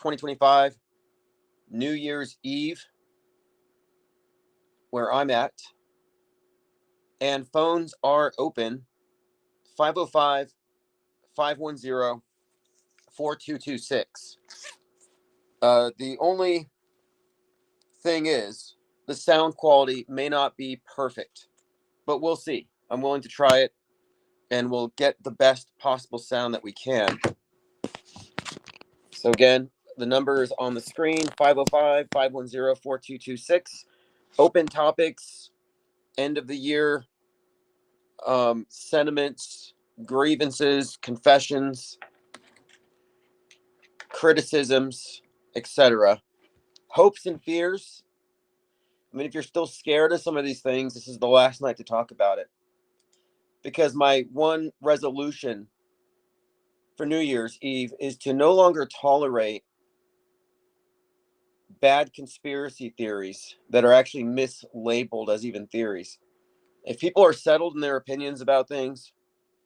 2025, New Year's Eve, where I'm at. And phones are open 505 510 4226. The only thing is, the sound quality may not be perfect, but we'll see. I'm willing to try it, and we'll get the best possible sound that we can. So again, the number is on the screen, 505 510 4226. Open topics, end of the year, sentiments, grievances, confessions, criticisms, etc. Hopes and fears. I mean, if you're still scared of some of these things, this is the last night to talk about it. Because my one resolution for New Year's Eve is to no longer tolerate bad conspiracy theories that are actually mislabeled as even theories. If people are settled in their opinions about things,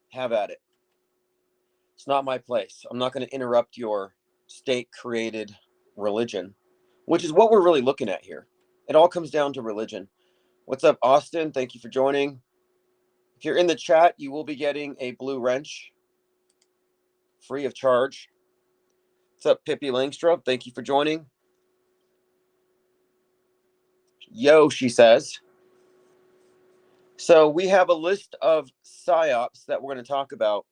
have at it. It's not my place. I'm not going to interrupt your state-created religion, which is what we're really looking at here. It all comes down to religion. What's up, Austin? Thank you for joining. If you're in the chat, you will be getting a blue wrench free of charge. What's up, Pippi Langstrup? Thank you for joining. Yo, she says. So we have a list of PSYOPs that we're going to talk about.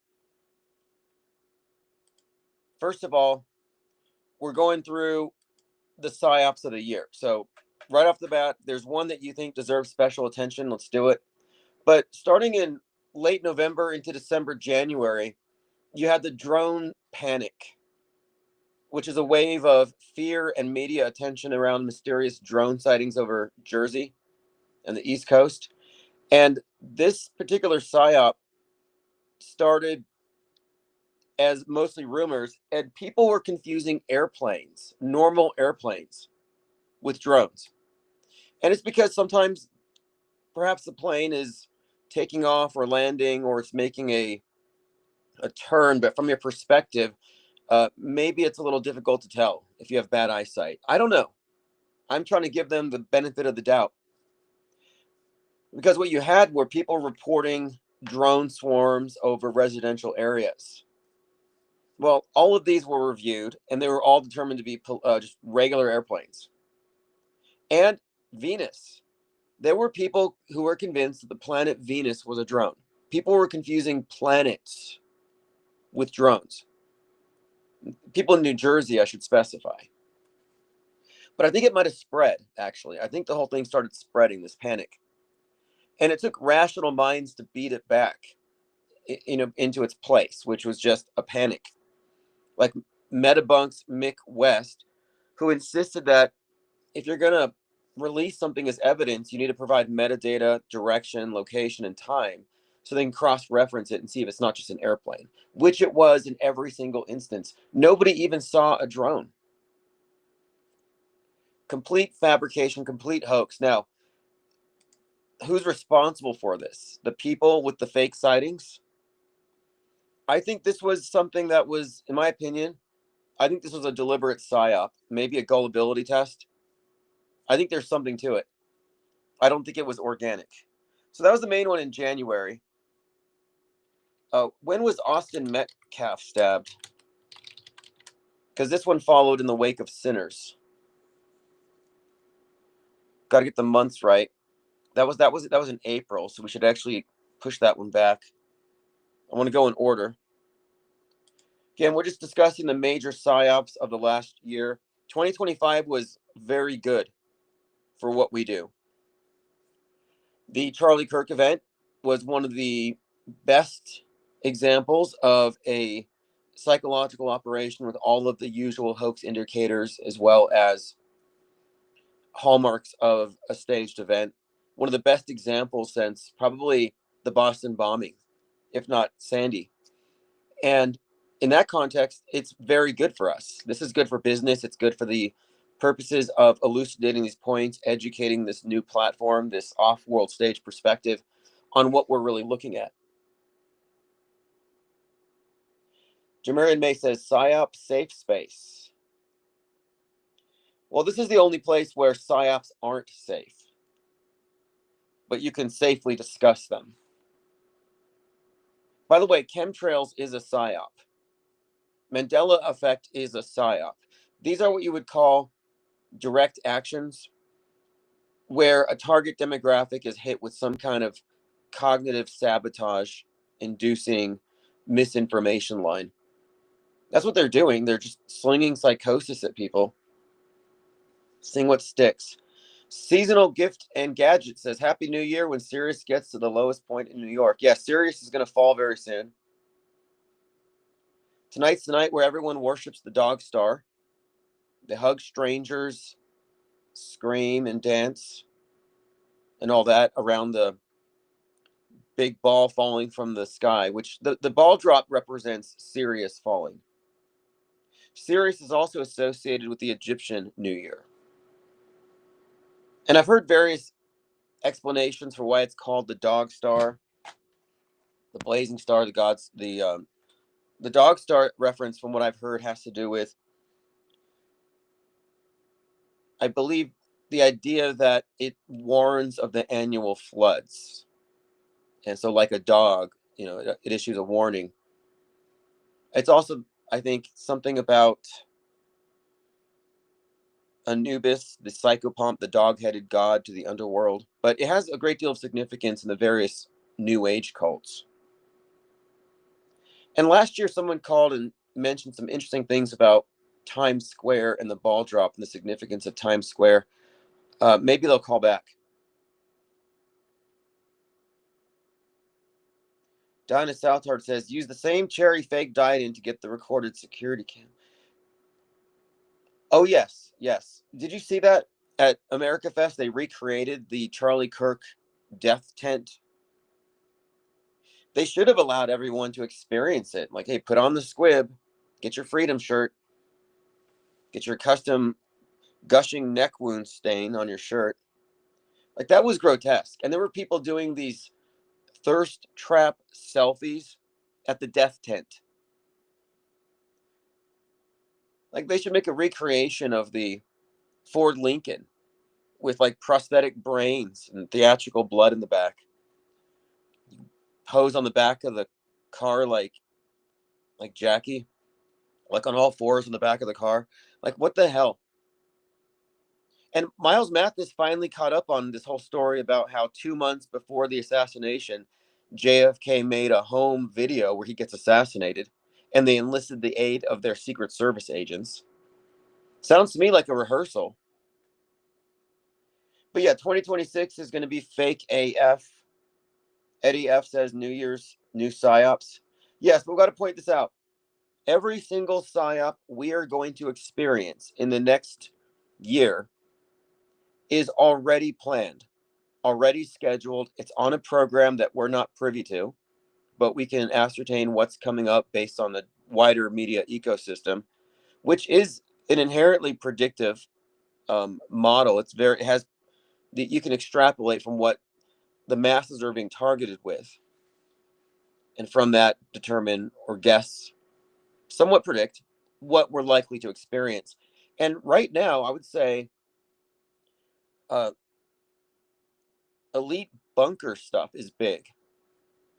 First of all, we're going through the PSYOPs of the year. So right off the bat, there's one that you think deserves special attention. Let's do it. But starting in late November into December, January, you had the drone panic, which is a wave of fear and media attention around mysterious drone sightings over Jersey and the East Coast. And this particular PSYOP started as mostly rumors, and people were confusing airplanes, normal airplanes, with drones. And it's because sometimes perhaps the plane is taking off or landing, or it's making a turn, but from your perspective, maybe it's a little difficult to tell if you have bad eyesight. I don't know. I'm trying to give them the benefit of the doubt. Because what you had were people reporting drone swarms over residential areas. Well, all of these were reviewed, and they were all determined to be just regular airplanes. And Venus. There were people who were convinced that the planet Venus was a drone. People were confusing planets with drones. People in New Jersey, I should specify. But I think it might have spread, actually. I think the whole thing started spreading, this panic. And it took rational minds to beat it back, into its place, which was just a panic. Like Metabunk's Mick West, who insisted that if you're going to release something as evidence, you need to provide metadata, direction, location, and time, so they can cross-reference it and see if it's not just an airplane, which it was in every single instance. Nobody even saw a drone. Complete fabrication, complete hoax. Now, who's responsible for this? The people with the fake sightings? I think this was something that was, in my opinion, I think this was a deliberate psyop, maybe a gullibility test. I think there's something to it. I don't think it was organic. So that was the main one in January. When was Austin Metcalf stabbed? Because this one followed in the wake of Sinners. Got to get the months right. That was in April, so we should actually push that one back. I want to go in order. Again, we're just discussing the major PSYOPs of the last year. 2025 was very good for what we do. The Charlie Kirk event was one of the best examples of a psychological operation with all of the usual hoax indicators, as well as hallmarks of a staged event. One of the best examples since probably the Boston bombing, if not Sandy. And in that context, it's very good for us. This is good for business. It's good for the purposes of elucidating these points, educating this new platform, this off-world stage perspective on what we're really looking at. Jamarian May says, PSYOP safe space. Well, this is the only place where psyops aren't safe, but you can safely discuss them. By the way, chemtrails is a psyop. Mandela effect is a psyop. These are what you would call direct actions where a target demographic is hit with some kind of cognitive sabotage inducing misinformation line. That's what they're doing. They're just slinging psychosis at people, seeing what sticks. Seasonal gift and gadget says Happy New Year when Sirius gets to the lowest point in New York. Yeah, Sirius is going to fall very soon. Tonight's the night where everyone worships the dog star. They hug strangers, scream and dance, and all that around the big ball falling from the sky, which the ball drop represents Sirius falling. Sirius is also associated with the Egyptian New Year. And I've heard various explanations for why it's called the dog star, the blazing star, the gods, the dog star reference, from what I've heard, has to do with, I believe, the idea that it warns of the annual floods. And so, like a dog, it issues a warning. It's also, I think, something about Anubis, the psychopomp, the dog-headed god to the underworld. But it has a great deal of significance in the various New Age cults. And last year, someone called and mentioned some interesting things about Times Square and the ball drop and the significance of Times Square. Maybe they'll call back. Dinah Southard says, use the same cherry fake dyed in to get the recorded security cam. Oh, yes, yes. Did you see that at America Fest? They recreated the Charlie Kirk death tent. They should have allowed everyone to experience it. Like, hey, put on the squib, get your freedom shirt, get your custom gushing neck wound stain on your shirt. Like, that was grotesque. And there were people doing these thirst trap selfies at the death tent. Like, they should make a recreation of the Ford Lincoln with like prosthetic brains and theatrical blood in the back. Pose on the back of the car like Jackie, like on all fours on the back of the car. Like, what the hell? And Miles Mathis finally caught up on this whole story about how 2 months before the assassination, JFK made a home video where he gets assassinated, and they enlisted the aid of their Secret Service agents. Sounds to me like a rehearsal. But yeah, 2026 is going to be fake AF. Eddie F says New Year's, new psyops. Yes, but we've got to point this out. Every single psyop we are going to experience in the next year is already planned, already scheduled. It's on a program that we're not privy to, but we can ascertain what's coming up based on the wider media ecosystem, which is an inherently predictive model. It has you can extrapolate from what the masses are being targeted with, and from that determine or guess, somewhat predict what we're likely to experience. And right now, I would say uh, elite bunker stuff is big,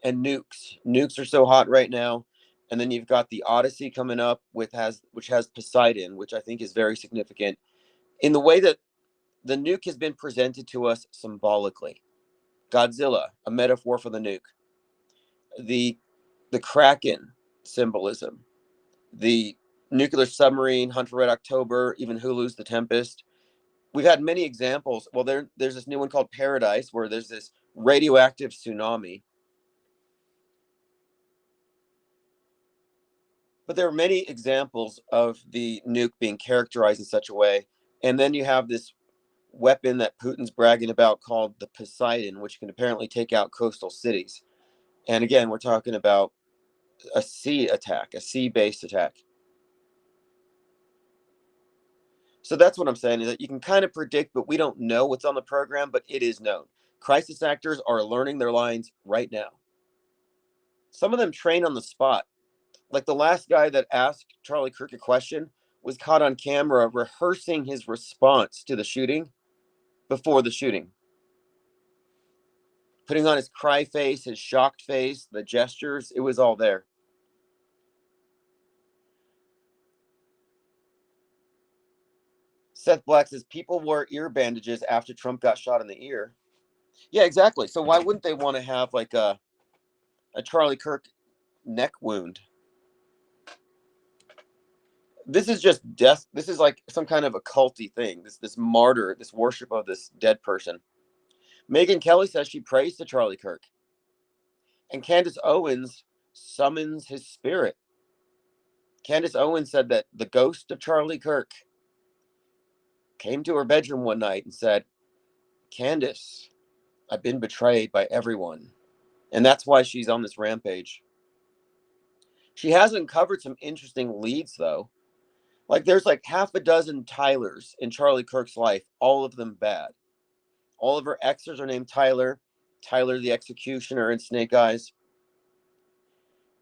and nukes are so hot right now. And then you've got the Odyssey coming up which has Poseidon, which I think is very significant in the way that the nuke has been presented to us symbolically. Godzilla, a metaphor for the nuke. The Kraken symbolism. The nuclear submarine, Hunt for Red October, even Hulu's The Tempest. We've had many examples. Well, there's this new one called Paradise, where there's this radioactive tsunami. But there are many examples of the nuke being characterized in such a way. And then you have this weapon that Putin's bragging about called the Poseidon, which can apparently take out coastal cities. And again, we're talking about a sea attack, a sea-based attack. So that's what I'm saying, is that you can kind of predict, but we don't know what's on the program, but it is known. Crisis actors are learning their lines right now. Some of them train on the spot. Like the last guy that asked Charlie Kirk a question was caught on camera rehearsing his response to the shooting before the shooting, putting on his cry face, his shocked face, the gestures. It was all there. Seth Black says people wore ear bandages after Trump got shot in the ear. Yeah, exactly. So why wouldn't they want to have like a Charlie Kirk neck wound? This is just death. This is like some kind of occulty thing. This martyr, this worship of this dead person. Megyn Kelly says she prays to Charlie Kirk, and Candace Owens summons his spirit. Candace Owens said that the ghost of Charlie Kirk came to her bedroom one night and said, "Candace, I've been betrayed by everyone," and that's why she's on this rampage. She has uncovered some interesting leads, though. Like, there's like half a dozen Tylers in Charlie Kirk's life, all of them bad. All of her exes are named Tyler. Tyler the Executioner in Snake Eyes.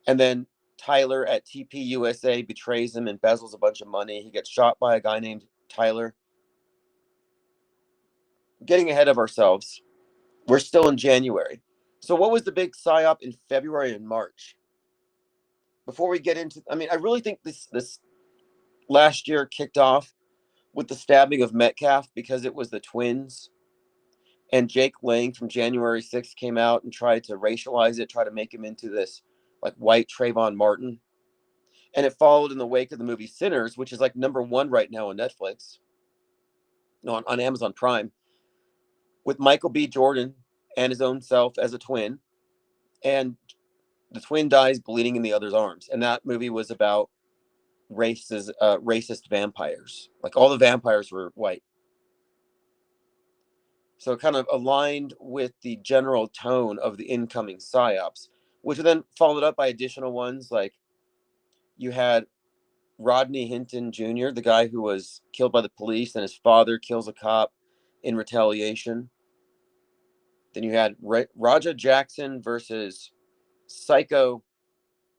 And then Tyler at TP USA betrays him, embezzles a bunch of money. He gets shot by a guy named Tyler. Getting ahead of ourselves. We're still in January. So what was the big psyop in February and March? Before we get into, I mean, I really think this last year kicked off with the stabbing of Metcalf because it was the twins. And Jake Lang from January 6th came out and tried to racialize it, try to make him into this like white Trayvon Martin. And it followed in the wake of the movie Sinners, which is like #1 right now on Netflix, no, on Amazon Prime, with Michael B. Jordan and his own self as a twin. And the twin dies bleeding in the other's arms. And that movie was about racist vampires. Like all the vampires were white. So it kind of aligned with the general tone of the incoming psyops, which were then followed up by additional ones. Like you had Rodney Hinton Jr., the guy who was killed by the police, and his father kills a cop in retaliation. Then you had Raja Jackson versus Psycho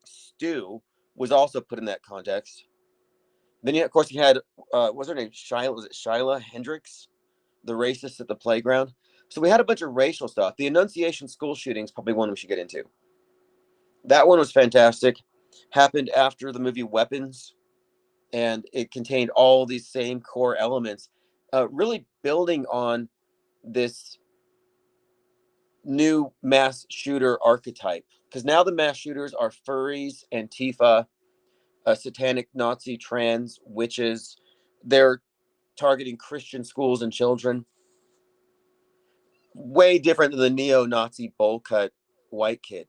Stu was also put in that context. Then, of course, you had, what's her name? Was it Shyla Hendricks, the racist at the playground? So we had a bunch of racial stuff. The Annunciation school shooting is probably one we should get into. That one was fantastic. Happened after the movie Weapons, and it contained all these same core elements, really building on this new mass shooter archetype. Because now the mass shooters are furries, Antifa, satanic Nazi trans witches. They're targeting Christian schools and children. Way different than the neo-Nazi bowl cut white kid.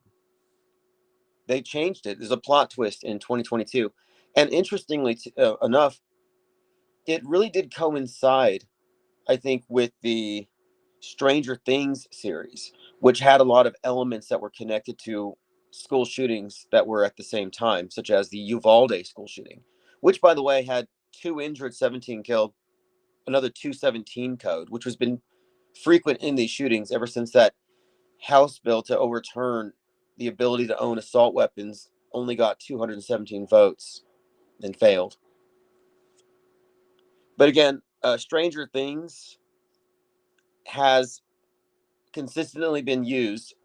They changed it. There's a plot twist in 2022. And interestingly enough, it really did coincide, I think, with the Stranger Things series, which had a lot of elements that were connected to school shootings that were at the same time, such as the Uvalde school shooting, which, by the way, had 2 injured, 17 killed, another 217 code, which has been frequent in these shootings ever since that House bill to overturn the ability to own assault weapons only got 217 votes and failed. But again, Stranger Things has consistently been used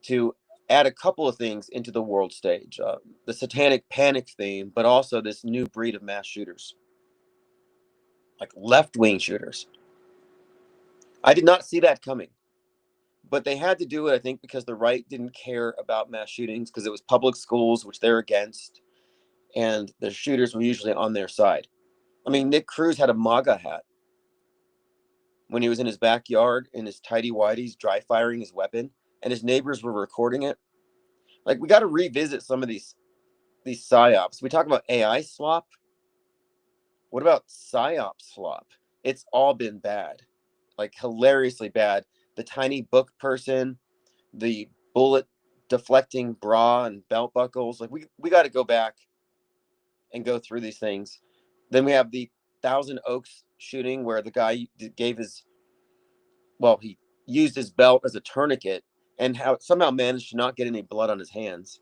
to add a couple of things into the world stage. The satanic panic theme, but also this new breed of mass shooters, like left-wing shooters. I did not see that coming, but they had to do it, I think, because the right didn't care about mass shootings because it was public schools, which they're against, and the shooters were usually on their side. I mean, Nick Cruz had a MAGA hat when he was in his backyard in his tidy whities, dry firing his weapon, and his neighbors were recording it. Like, we got to revisit some of these psyops. We talk about AI slop. What about psyop slop? It's all been bad, like hilariously bad. The tiny book person, the bullet deflecting bra and belt buckles. Like we got to go back and go through these things. Then we have the Thousand Oaks shooting where the guy gave he used his belt as a tourniquet and how somehow managed to not get any blood on his hands.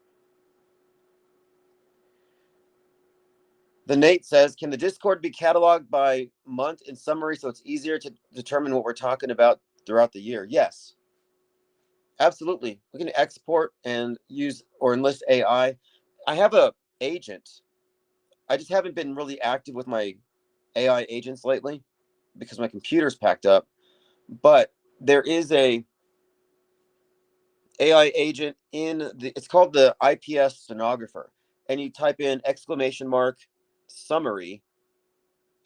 The Nate says, can the Discord be cataloged by month in summary so it's easier to determine what we're talking about throughout the year? Yes, absolutely. We can export and use or enlist AI. I have a agent. I just haven't been really active with my AI agents lately because my computer's packed up. But there is a AI agent in the, it's called the iPS stenographer, and you type in exclamation mark summary,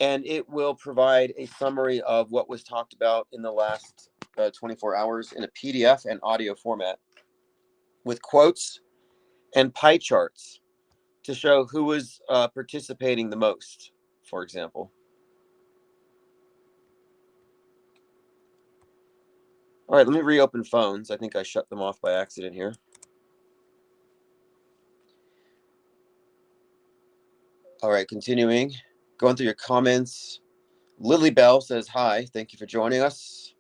and it will provide a summary of what was talked about in the last 24 hours in a PDF and audio format with quotes and pie charts to show who was participating the most, for example. All right, let me reopen phones. I think I shut them off by accident here. All right, continuing. Going through your comments. Lily Bell says, hi, thank you for joining us.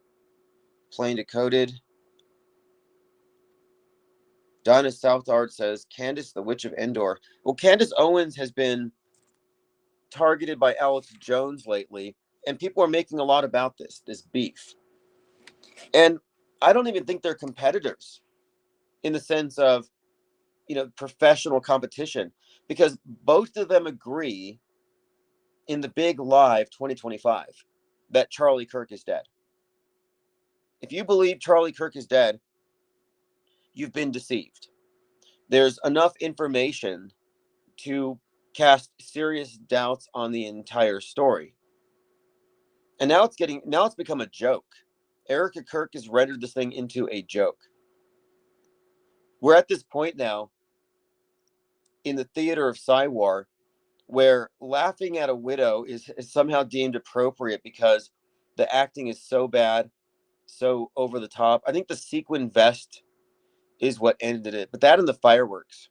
Plain Decoded. Donna Southard says, Candace, the Witch of Endor. Well, Candace Owens has been targeted by Alex Jones lately, and people are making a lot about this beef. And I don't even think they're competitors in the sense of, professional competition, because both of them agree in the big live 2025 that Charlie Kirk is dead. If you believe Charlie Kirk is dead, you've been deceived. There's enough information to cast serious doubts on the entire story. And now it's become a joke. Erica Kirk has rendered this thing into a joke. We're at this point now in the theater of Psywar where laughing at a widow is somehow deemed appropriate because the acting is so bad, so over the top. I think the sequin vest is what ended it, but that and the fireworks.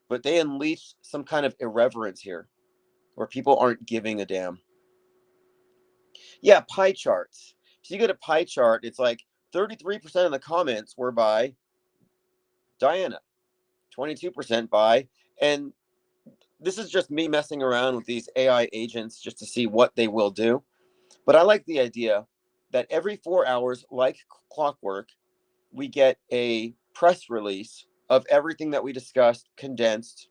But they unleashed some kind of irreverence here where people aren't giving a damn. Yeah, pie charts. So you get a pie chart, it's like 33% of the comments were by Diana, 22% by, and this is just me messing around with these AI agents just to see what they will do. But I like the idea that every 4 hours, like clockwork, we get a press release of everything that we discussed, condensed,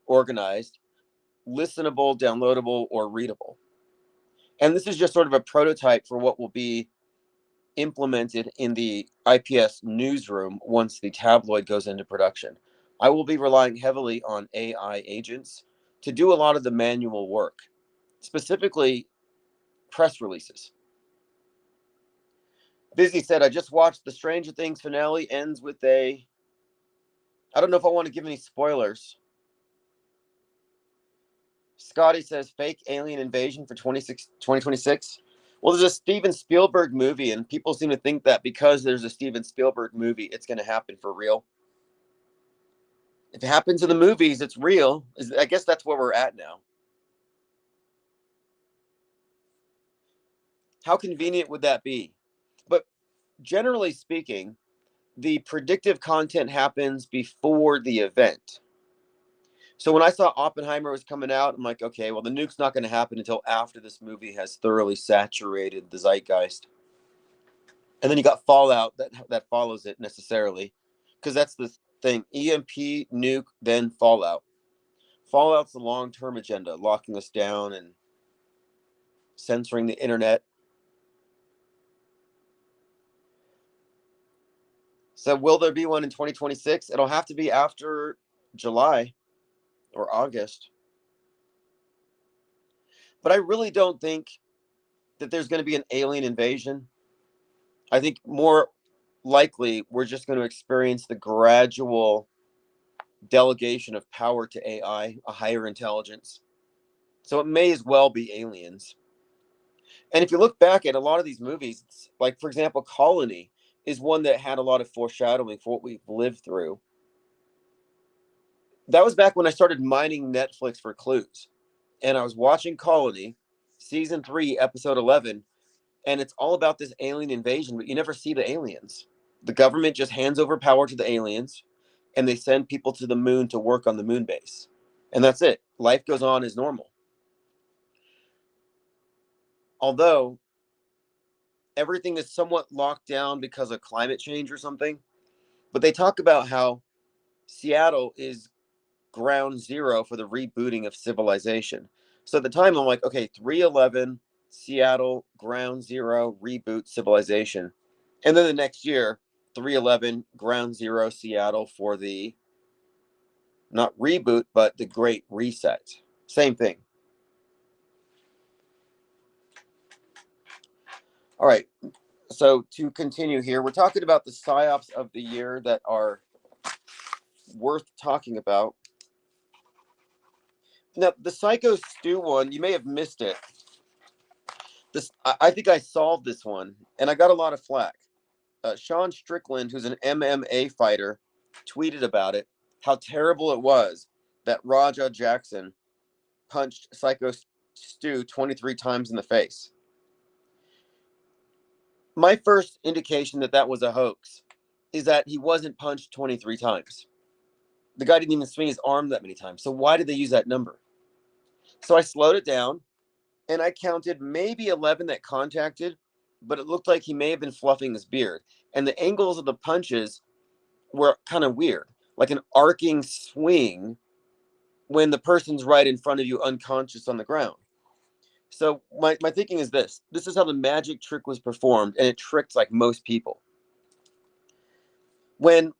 organized, listenable, downloadable, or readable. And this is just sort of a prototype for what will be implemented in the IPS newsroom once the tabloid goes into production. I will be relying heavily on AI agents to do a lot of the manual work, specifically press releases. Busy said, I just watched the Stranger Things finale, ends with a, I don't know if I want to give any spoilers. Scotty says, fake alien invasion for 2026. Well, there's a Steven Spielberg movie, and people seem to think that because there's a Steven Spielberg movie, it's going to happen for real. If it happens in the movies, it's real. I guess that's where we're at now. How convenient would that be? But generally speaking, the predictive content happens before the event. So when I saw Oppenheimer was coming out, I'm like, okay, well, the nuke's not going to happen until after this movie has thoroughly saturated the zeitgeist. And then you got Fallout that follows it necessarily, because that's the thing. EMP, nuke, then Fallout. Fallout's the long-term agenda, locking us down and censoring the internet. So will there be one in 2026? It'll have to be after July or August. But I really don't think that there's going to be an alien invasion. I think more likely we're just going to experience the gradual delegation of power to AI, a higher intelligence. So it may as well be aliens. And if you look back at a lot of these movies, like, for example, Colony is one that had a lot of foreshadowing for what we've lived through. That was back when I started mining Netflix for clues. And I was watching Colony, season 3, episode 11, and it's all about this alien invasion, but you never see the aliens. The government just hands over power to the aliens, and they send people to the moon to work on the moon base. And that's it. Life goes on as normal. Although everything is somewhat locked down because of climate change or something, but they talk about how Seattle is ground zero for the rebooting of civilization. So at the time, I'm like, okay, 311, Seattle, ground zero, reboot civilization. And then the next year, 311, ground zero, Seattle for the, not reboot, but the Great Reset. Same thing. All right. So to continue here, we're talking about the psyops of the year that are worth talking about. Now, the Psycho Stew one, you may have missed it. I think I solved this one, and I got a lot of flack. Sean Strickland, who's an MMA fighter, tweeted about it, how terrible it was that Raja Jackson punched Psycho Stu 23 times in the face. My first indication that that was a hoax is that he wasn't punched 23 times. The guy didn't even swing his arm that many times. So why did they use that number? So I slowed it down, and I counted maybe 11 that contacted, but it looked like he may have been fluffing his beard. And the angles of the punches were kind of weird, like an arcing swing when the person's right in front of you unconscious on the ground. So my thinking is this is how the magic trick was performed, and it tricked like most people. When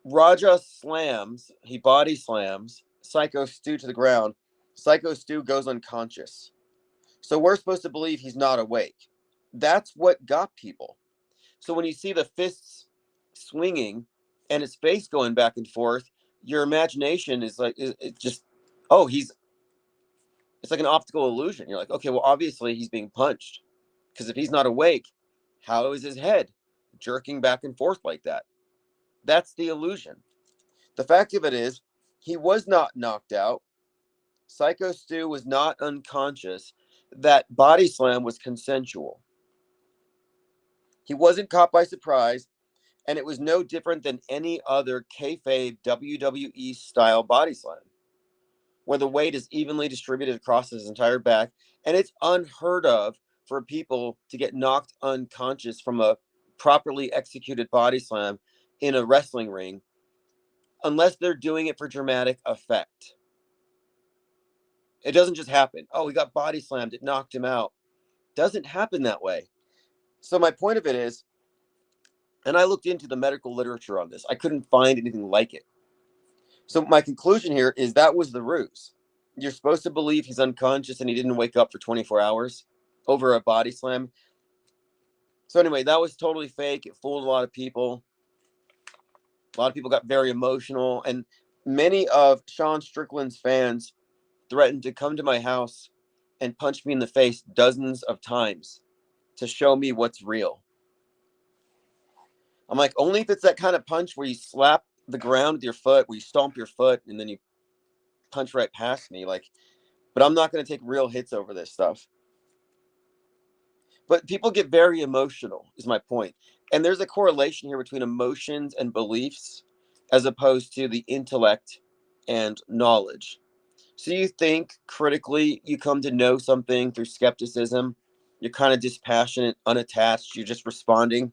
Raja slams, he body slams Psycho Stu to the ground, Psycho Stu goes unconscious. So we're supposed to believe he's not awake. That's what got people. So when you see the fists swinging and his face going back and forth, your imagination is like, it just, oh, it's like an optical illusion. You're like, okay, well, obviously he's being punched. Because if he's not awake, how is his head jerking back and forth like that? That's the illusion. The fact of it is, he was not knocked out. Psycho Stu was not unconscious. That body slam was consensual. He wasn't caught by surprise, and it was no different than any other kayfabe WWE style body slam, where the weight is evenly distributed across his entire back, and it's unheard of for people to get knocked unconscious from a properly executed body slam in a wrestling ring, unless they're doing it for dramatic effect. It doesn't just happen. Oh, he got body slammed, it knocked him out. Doesn't happen that way. So my point of it is, and I looked into the medical literature on this, I couldn't find anything like it. So my conclusion here is that was the ruse. You're supposed to believe he's unconscious and he didn't wake up for 24 hours over a body slam. So anyway, that was totally fake. It fooled a lot of people. A lot of people got very emotional, and many of Sean Strickland's fans threatened to come to my house and punch me in the face dozens of times to show me what's real. I'm like, only if it's that kind of punch where you slap the ground with your foot, where you stomp your foot, and then you punch right past me. Like, but I'm not going to take real hits over this stuff. But people get very emotional, is my point. And there's a correlation here between emotions and beliefs as opposed to the intellect and knowledge. So you think critically, you come to know something through skepticism, you're kind of dispassionate, unattached, you're just responding.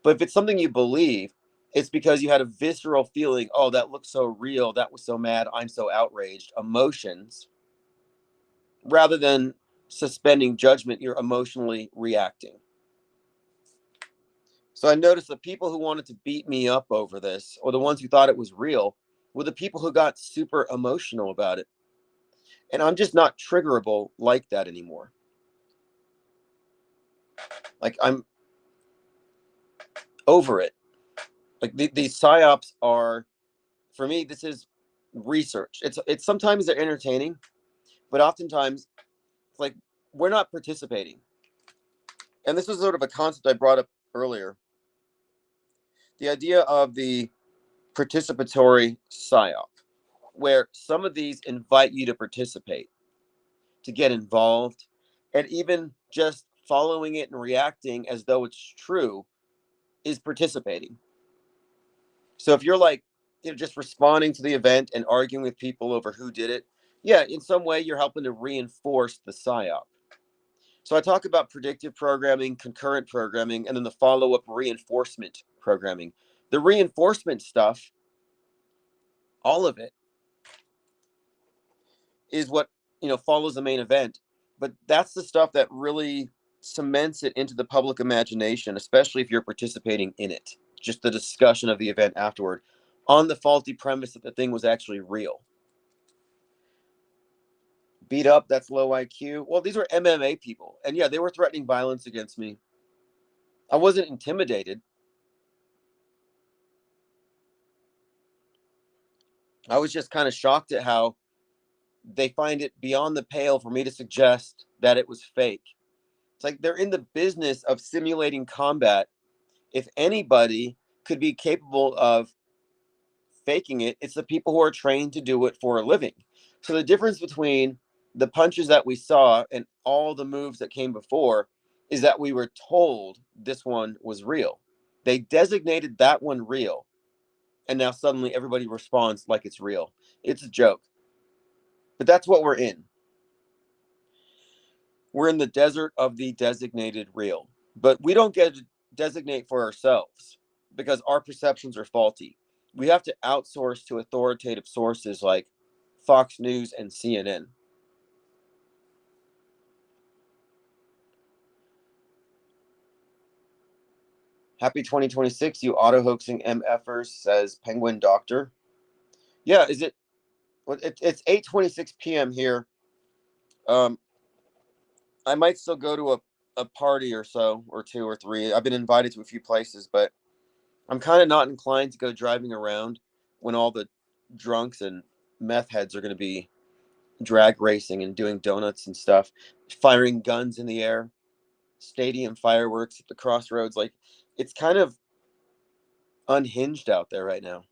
But if it's something you believe, it's because you had a visceral feeling, oh, that looks so real, that was so mad, I'm so outraged, emotions, rather than suspending judgment, you're emotionally reacting. So I noticed the people who wanted to beat me up over this, or the ones who thought it was real, were the people who got super emotional about it. And I'm just not triggerable like that anymore. Like, I'm over it. Like, these psyops are, for me, this is research. It's sometimes they're entertaining, but oftentimes it's like we're not participating. And this was sort of a concept I brought up earlier. The idea of the participatory psyop, where some of these invite you to participate, to get involved, and even just following it and reacting as though it's true is participating. So if you're like just responding to the event and arguing with people over who did it, yeah, in some way you're helping to reinforce the psyop. So I talk about predictive programming, concurrent programming, and then the follow-up reinforcement programming. The reinforcement stuff, all of it, is what follows the main event. But that's the stuff that really cements it into the public imagination, especially if you're participating in it. Just the discussion of the event afterward, on the faulty premise that the thing was actually real. Beat up, that's low IQ. Well, these were MMA people, and yeah, they were threatening violence against me. I wasn't intimidated. I was just kind of shocked at how they find it beyond the pale for me to suggest that it was fake. It's like they're in the business of simulating combat. If anybody could be capable of faking it, it's the people who are trained to do it for a living. So the difference between the punches that we saw and all the moves that came before is that we were told this one was real. They designated that one real, and now suddenly everybody responds like it's real. It's a joke. But that's what we're in. We're in the desert of the designated real. But we don't get to designate for ourselves because our perceptions are faulty. We have to outsource to authoritative sources like Fox News and CNN. Happy 2026, you auto hoaxing MFers, says Penguin Doctor. Yeah, is it? It's 8:26 p.m. here. I might still go to a party or so, or two or three. I've been invited to a few places, but I'm kind of not inclined to go driving around when all the drunks and meth heads are going to be drag racing and doing donuts and stuff, firing guns in the air, stadium fireworks at the crossroads. Like, it's kind of unhinged out there right now.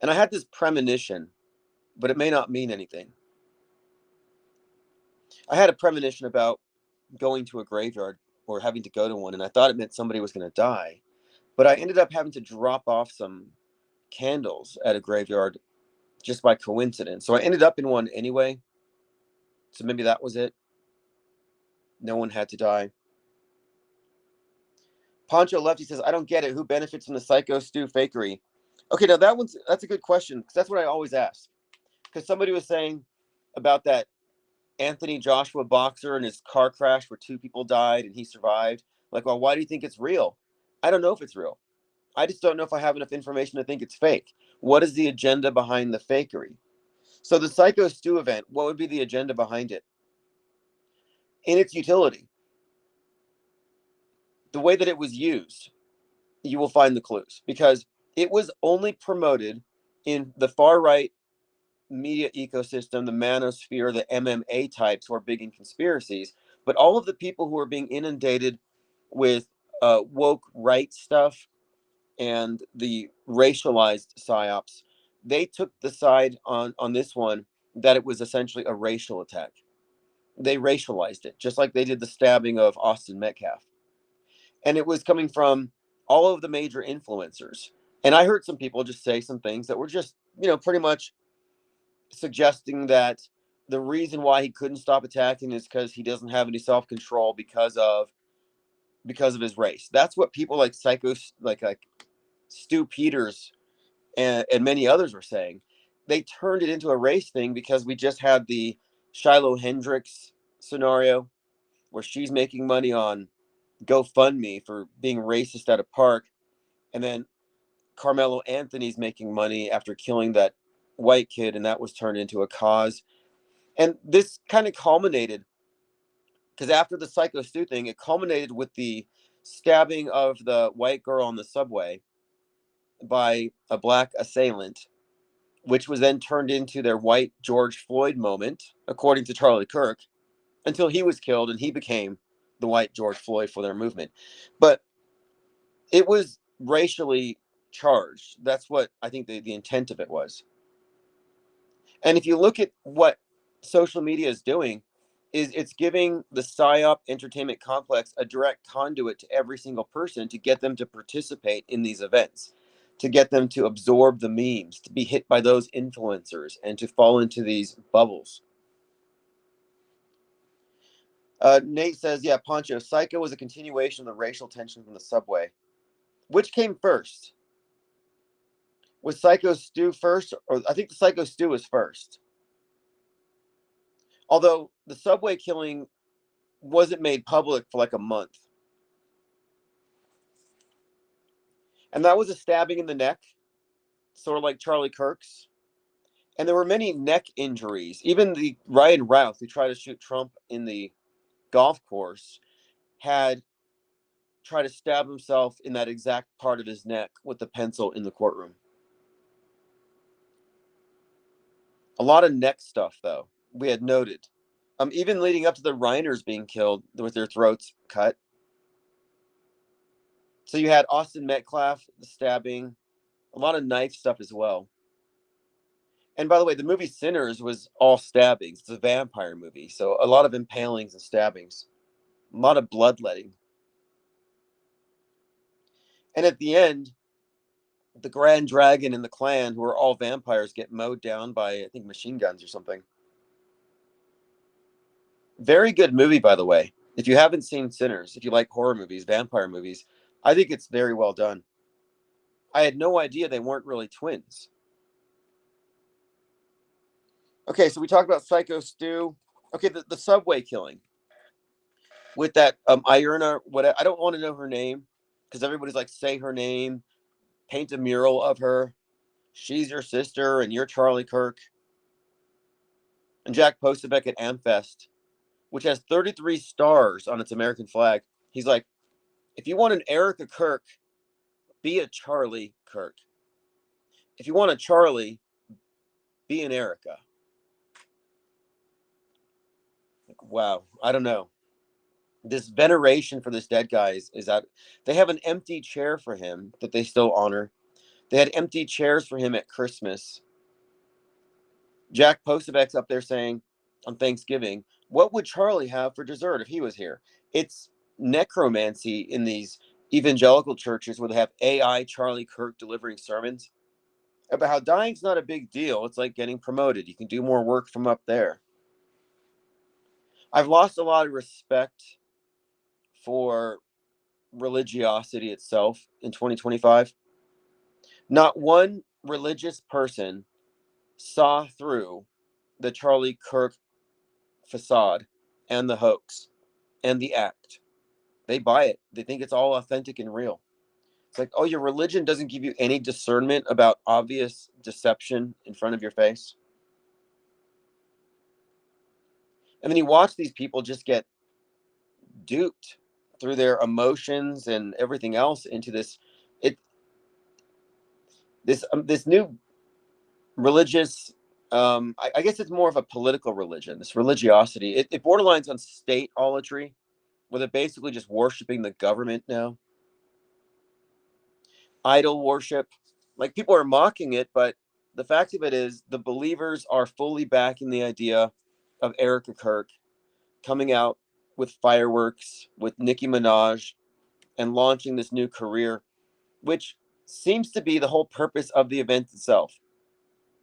And I had this premonition, but it may not mean anything. I had a premonition about going to a graveyard or having to go to one, and I thought it meant somebody was going to die. But I ended up having to drop off some candles at a graveyard just by coincidence. So I ended up in one anyway. So maybe that was it. No one had to die. Poncho Lefty says, I don't get it. Who benefits from the Psycho Stew fakery? Okay, now that's a good question, because that's what I always ask. Because somebody was saying about that Anthony Joshua boxer and his car crash where two people died and he survived. Like, well, why do you think it's real? I don't know if it's real. I just don't know if I have enough information to think it's fake. What is the agenda behind the fakery? So the Psycho Stew event, what would be the agenda behind it? In its utility, the way that it was used, you will find the clues, because it was only promoted in the far right media ecosystem, the manosphere, the MMA types who are big in conspiracies. But all of the people who are being inundated with woke right stuff and the racialized psyops, they took the side on this one that it was essentially a racial attack. They racialized it, just like they did the stabbing of Austin Metcalf. And it was coming from all of the major influencers. And I heard some people just say some things that were just, pretty much suggesting that the reason why he couldn't stop attacking is because he doesn't have any self-control because of his race. That's what people like like Stu Peters and many others were saying. They turned it into a race thing because we just had the Shiloh Hendricks scenario where she's making money on GoFundMe for being racist at a park, and then Carmelo Anthony's making money after killing that white kid, and that was turned into a cause. And this kind of culminated because after the Psycho Stu thing, it culminated with the stabbing of the white girl on the subway by a black assailant, which was then turned into their white George Floyd moment, according to Charlie Kirk, until he was killed and he became the white George Floyd for their movement. But it was racially charged. That's what I think the intent of it was. And if you look at what social media is doing, is it's giving the psyop entertainment complex a direct conduit to every single person to get them to participate in these events. to get them to absorb the memes, to be hit by those influencers, and to fall into these bubbles. Nate says, yeah, Poncho, Psycho was a continuation of the racial tension from the subway. Which came first? Was Psycho Stew first? Or I think the Psycho Stew was first. Although the subway killing wasn't made public for like a month. And that was a stabbing in the neck, sort of like Charlie Kirk's. And there were many neck injuries. Even the Ryan Routh, who tried to shoot Trump in the golf course, had tried to stab himself in that exact part of his neck with the pencil in the courtroom. A lot of neck stuff, though, we had noted. Even leading up to the Reiners being killed with their throats cut. So you had Austin Metcalf, the stabbing, a lot of knife stuff as well. And by the way, the movie Sinners was all stabbings. It's a vampire movie, so a lot of impalings and stabbings, a lot of bloodletting. And at the end, the Grand Dragon and the clan, who are all vampires, get mowed down by, I think, machine guns or something. Very good movie, by the way. If you haven't seen Sinners, if you like horror movies, vampire movies, I think it's very well done. I had no idea they weren't really twins. Okay, so we talked about Psycho Stew. Okay, the subway killing with that Irna. What I don't want to know her name because everybody's like, say her name, paint a mural of her. She's your sister, and you're Charlie Kirk. And Jack Posobiec at Amfest, which has 33 stars on its American flag. He's like, if you want an Erica Kirk, be a Charlie Kirk. If you want a Charlie, be an Erica. Like, wow, I don't know. This veneration for this dead guy is that they have an empty chair for him that they still honor. They had empty chairs for him at Christmas. Jack Posobiec's up there saying on Thanksgiving, what would Charlie have for dessert if he was here? It's necromancy in these evangelical churches where they have AI Charlie Kirk delivering sermons about how dying's not a big deal. It's like getting promoted. You can do more work from up there. I've lost a lot of respect for religiosity itself in 2025. Not one religious person saw through the Charlie Kirk facade and the hoax and the act. They buy it. They think it's all authentic and real. It's like, oh, your religion doesn't give you any discernment about obvious deception in front of your face. And then you watch these people just get duped through their emotions and everything else into this this new religious I guess it's more of a political religion, this religiosity. It borderlines on state-olatry, where they're basically just worshiping the government now. Idol worship. Like, people are mocking it, but the fact of it is the believers are fully backing the idea of Erica Kirk coming out with fireworks with Nicki Minaj and launching this new career, which seems to be the whole purpose of the event itself.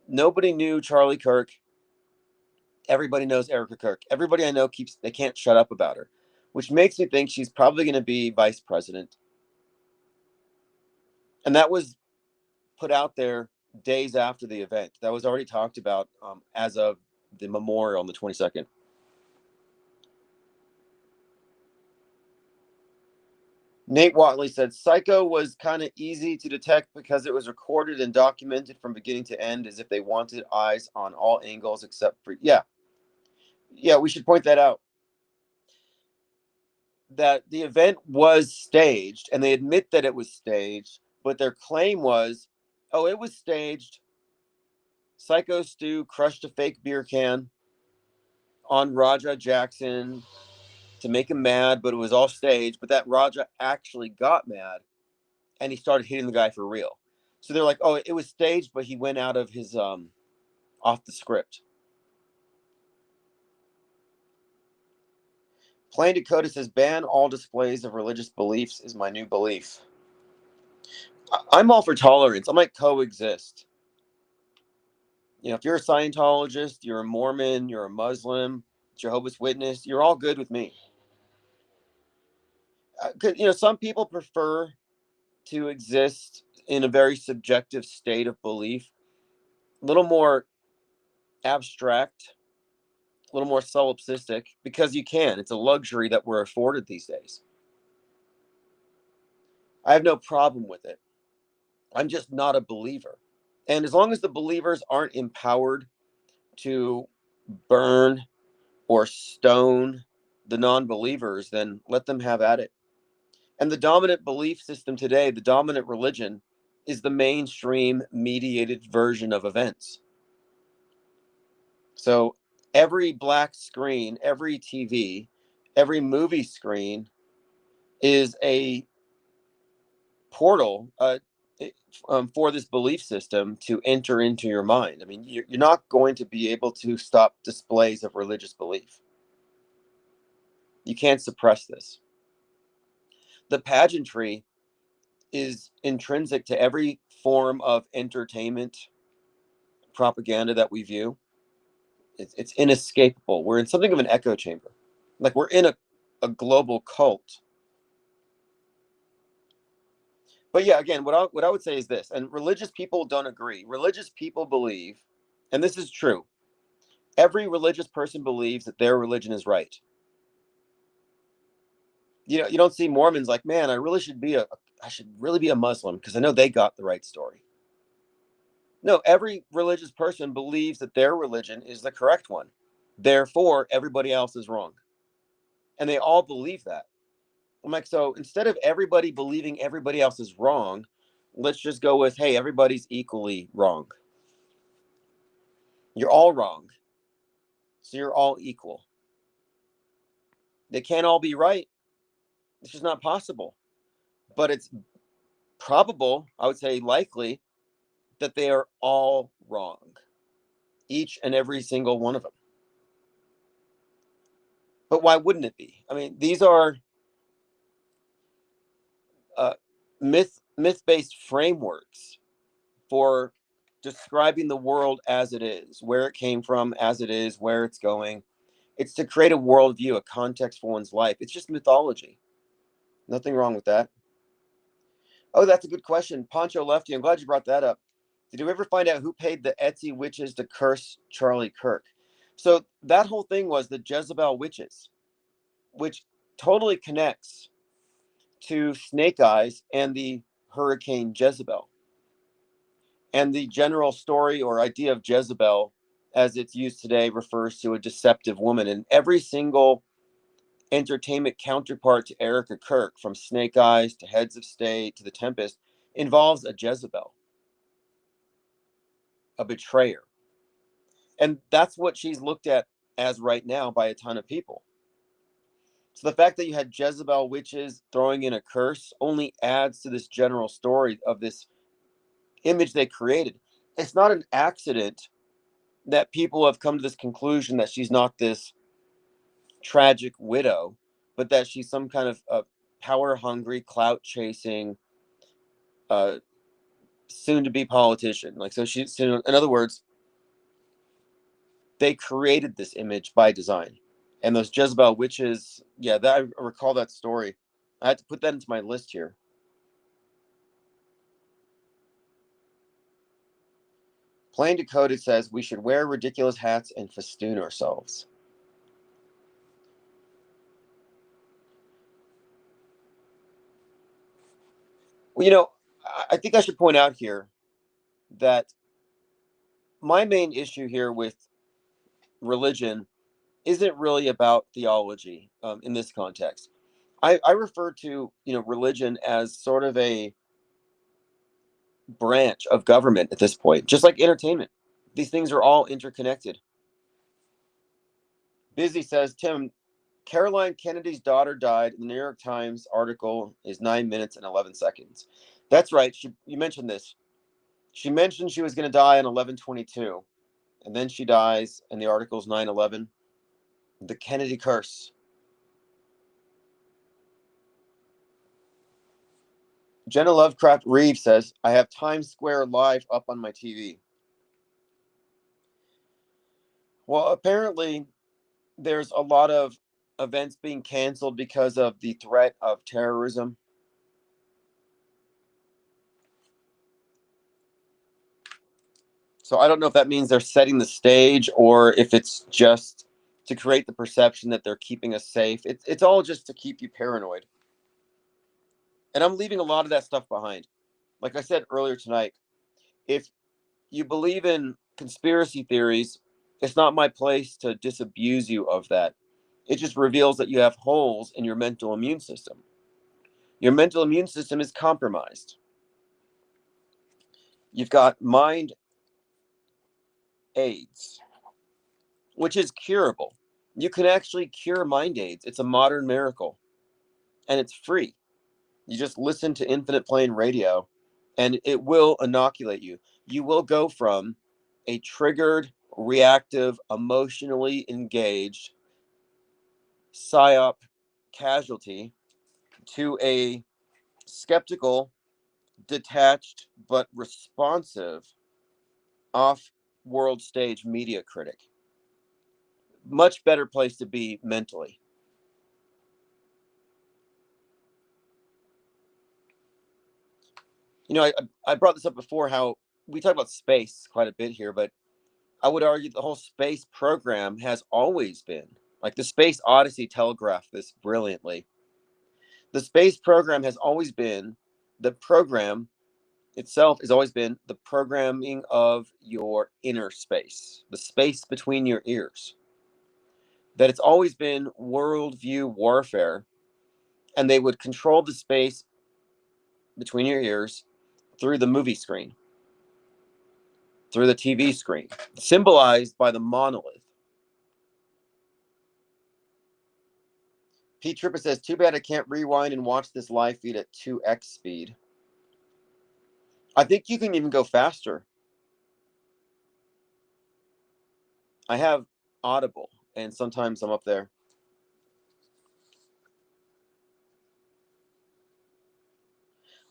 Nobody knew Charlie Kirk. Everybody knows Erica Kirk. Everybody I know they can't shut up about her, which makes me think she's probably going to be vice president. And that was put out there days after the event. That was already talked about as of the memorial on the 22nd. Nate Watley said Psycho was kind of easy to detect because it was recorded and documented from beginning to end as if they wanted eyes on all angles except for, yeah, we should point that out. That the event was staged, and they admit that it was staged, but their claim was, oh, it was staged. Psycho Stu crushed a fake beer can on Raja Jackson to make him mad, but it was all staged. But that Raja actually got mad, and he started hitting the guy for real. So they're like, oh, it was staged, but he went out of his off the script. Plain Dakota says, ban all displays of religious beliefs is my new belief. I'm all for tolerance. I might coexist. If you're a Scientologist, you're a Mormon, you're a Muslim, Jehovah's Witness, you're all good with me. 'Cause, some people prefer to exist in a very subjective state of belief, a little more abstract, a little more solipsistic, because you can. It's a luxury that we're afforded these days. I have no problem with it. I'm just not a believer. And as long as the believers aren't empowered to burn or stone the non-believers, then let them have at it. And the dominant belief system today, the dominant religion, is the mainstream mediated version of events. So every black screen, every TV, every movie screen is a portal for this belief system to enter into your mind. I mean, you're not going to be able to stop displays of religious belief. You can't suppress this. The pageantry is intrinsic to every form of entertainment propaganda that we view. It's inescapable. We're in something of an echo chamber. Like we're in a global cult. But yeah, again, what I would say is this, and religious people don't agree. Religious people believe, and this is true, every religious person believes that their religion is right. You don't see Mormons like, man, I should really be a Muslim because I know they got the right story. No, every religious person believes that their religion is the correct one. Therefore, everybody else is wrong. And they all believe that. I'm like, so instead of everybody believing everybody else is wrong, let's just go with, hey, everybody's equally wrong. You're all wrong. So you're all equal. They can't all be right. It's just not possible. But it's probable, I would say likely, that they are all wrong. Each and every single one of them. But why wouldn't it be? I mean, these are uh, myth-based frameworks for describing the world as it is, where it came from, as it is, where it's going. It's to create a worldview, a context for one's life. It's just mythology. Nothing wrong with that. Oh, that's a good question. Poncho Lefty, I'm glad you brought that up. Did you ever find out who paid the Etsy witches to curse Charlie Kirk? So that whole thing was the Jezebel witches, which totally connects to Snake Eyes and the Hurricane Jezebel. And the general story or idea of Jezebel, as it's used today, refers to a deceptive woman. And every single entertainment counterpart to Erica Kirk, from Snake Eyes to Heads of State to The Tempest, involves a Jezebel, a betrayer. And that's what she's looked at as right now by a ton of people. So the fact that you had Jezebel witches throwing in a curse only adds to this general story of this image they created. It's not an accident that people have come to this conclusion that she's not this tragic widow, but that she's some kind of power hungry, clout chasing, uh, soon to be politician. Like, so she's, in other words, they created this image by design. And those Jezebel witches, yeah, that I recall that story. I had to put that into my list here. Plain Decoded says we should wear ridiculous hats and festoon ourselves. Well, I think I should point out here that my main issue here with religion isn't really about theology in this context. I refer to religion as sort of a branch of government at this point, just like entertainment. These things are all interconnected. Busy says, Tim, Caroline Kennedy's daughter died. The New York Times article is 9 minutes and 11 seconds. That's right. You mentioned this. She mentioned she was going to die on 11/22, and then she dies, and the article's 9/11. The Kennedy curse. Jenna Lovecraft Reeve says, I have Times Square live up on my TV. Well, apparently there's a lot of events being canceled because of the threat of terrorism. So I don't know if that means they're setting the stage or if it's just to create the perception that they're keeping us safe. It's all just to keep you paranoid. And I'm leaving a lot of that stuff behind. Like I said earlier tonight, if you believe in conspiracy theories, it's not my place to disabuse you of that. It just reveals that you have holes in your mental immune system. Your mental immune system is compromised. You've got mind AIDS, which is curable. You can actually cure mind AIDS. It's a modern miracle, and it's free. You just listen to Infinite Plane Radio, and it will inoculate you. You will go from a triggered, reactive, emotionally engaged psyop casualty to a skeptical, detached, but responsive off-world stage media critic. Much better place to be mentally. You know, I brought this up before, how we talk about space quite a bit here, but I would argue the whole space program has always been, like the Space Odyssey telegraphed this brilliantly. The space program has always been, the program itself has always been the programming of your inner space, the space between your ears. That it's always been worldview warfare, and they would control the space between your ears through the movie screen, through the TV screen, symbolized by the monolith. Pete Tripper says, too bad I can't rewind and watch this live feed at 2x speed. I think you can even go faster. I have Audible, and sometimes I'm up there.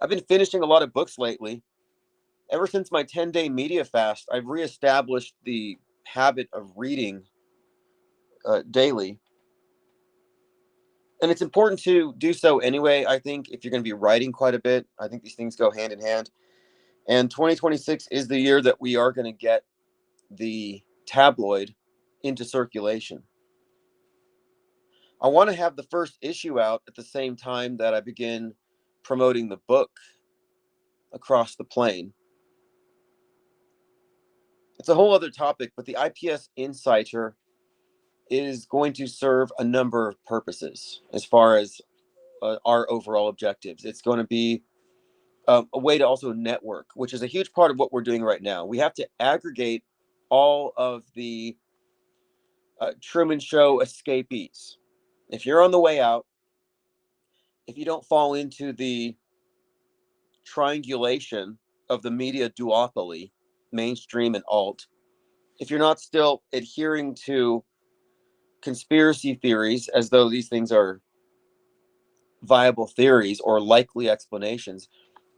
I've been finishing a lot of books lately. Ever since my 10-day media fast, I've reestablished the habit of reading daily. And it's important to do so anyway. I think if you're going to be writing quite a bit, I think these things go hand in hand. And 2026 is the year that we are going to get the tabloid into circulation. I want to have the first issue out at the same time that I begin promoting the book across the plane. It's a whole other topic, but the IPS Insider is going to serve a number of purposes as far as our overall objectives. It's going to be a way to also network, which is a huge part of what we're doing right now. We have to aggregate all of the Truman Show escapees. If you're on the way out, if you don't fall into the triangulation of the media duopoly, mainstream and alt, if you're not still adhering to conspiracy theories as though these things are viable theories or likely explanations,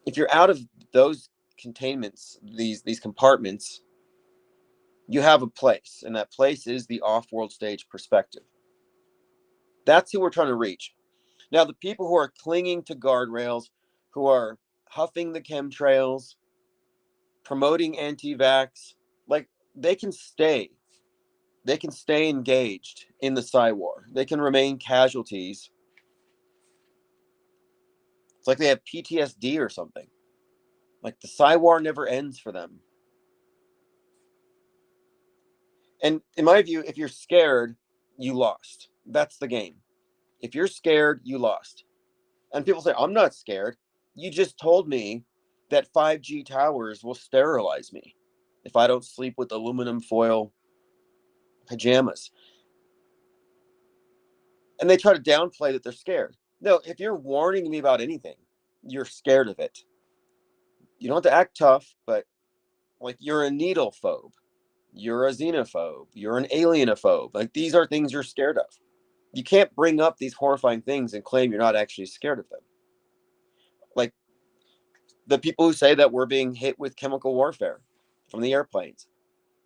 if you're out of those containments, these compartments, you have a place, and that place is the off-world stage perspective. That's who we're trying to reach. Now, the people who are clinging to guardrails, who are huffing the chemtrails, promoting anti-vax, like, they can stay. They can stay engaged in the Psy-War. They can remain casualties. It's like they have PTSD or something. Like, the Psy-War never ends for them. And in my view, if you're scared, you lost. That's the game. If you're scared, you lost. And people say, I'm not scared. You just told me that 5G towers will sterilize me if I don't sleep with aluminum foil pajamas. And they try to downplay that they're scared. No, if you're warning me about anything, you're scared of it. You don't have to act tough, but like, you're a needle phobe, you're a xenophobe, you're an alienophobe. Like, these are things you're scared of. You can't bring up these horrifying things and claim you're not actually scared of them. Like, The people who say that we're being hit with chemical warfare from the airplanes.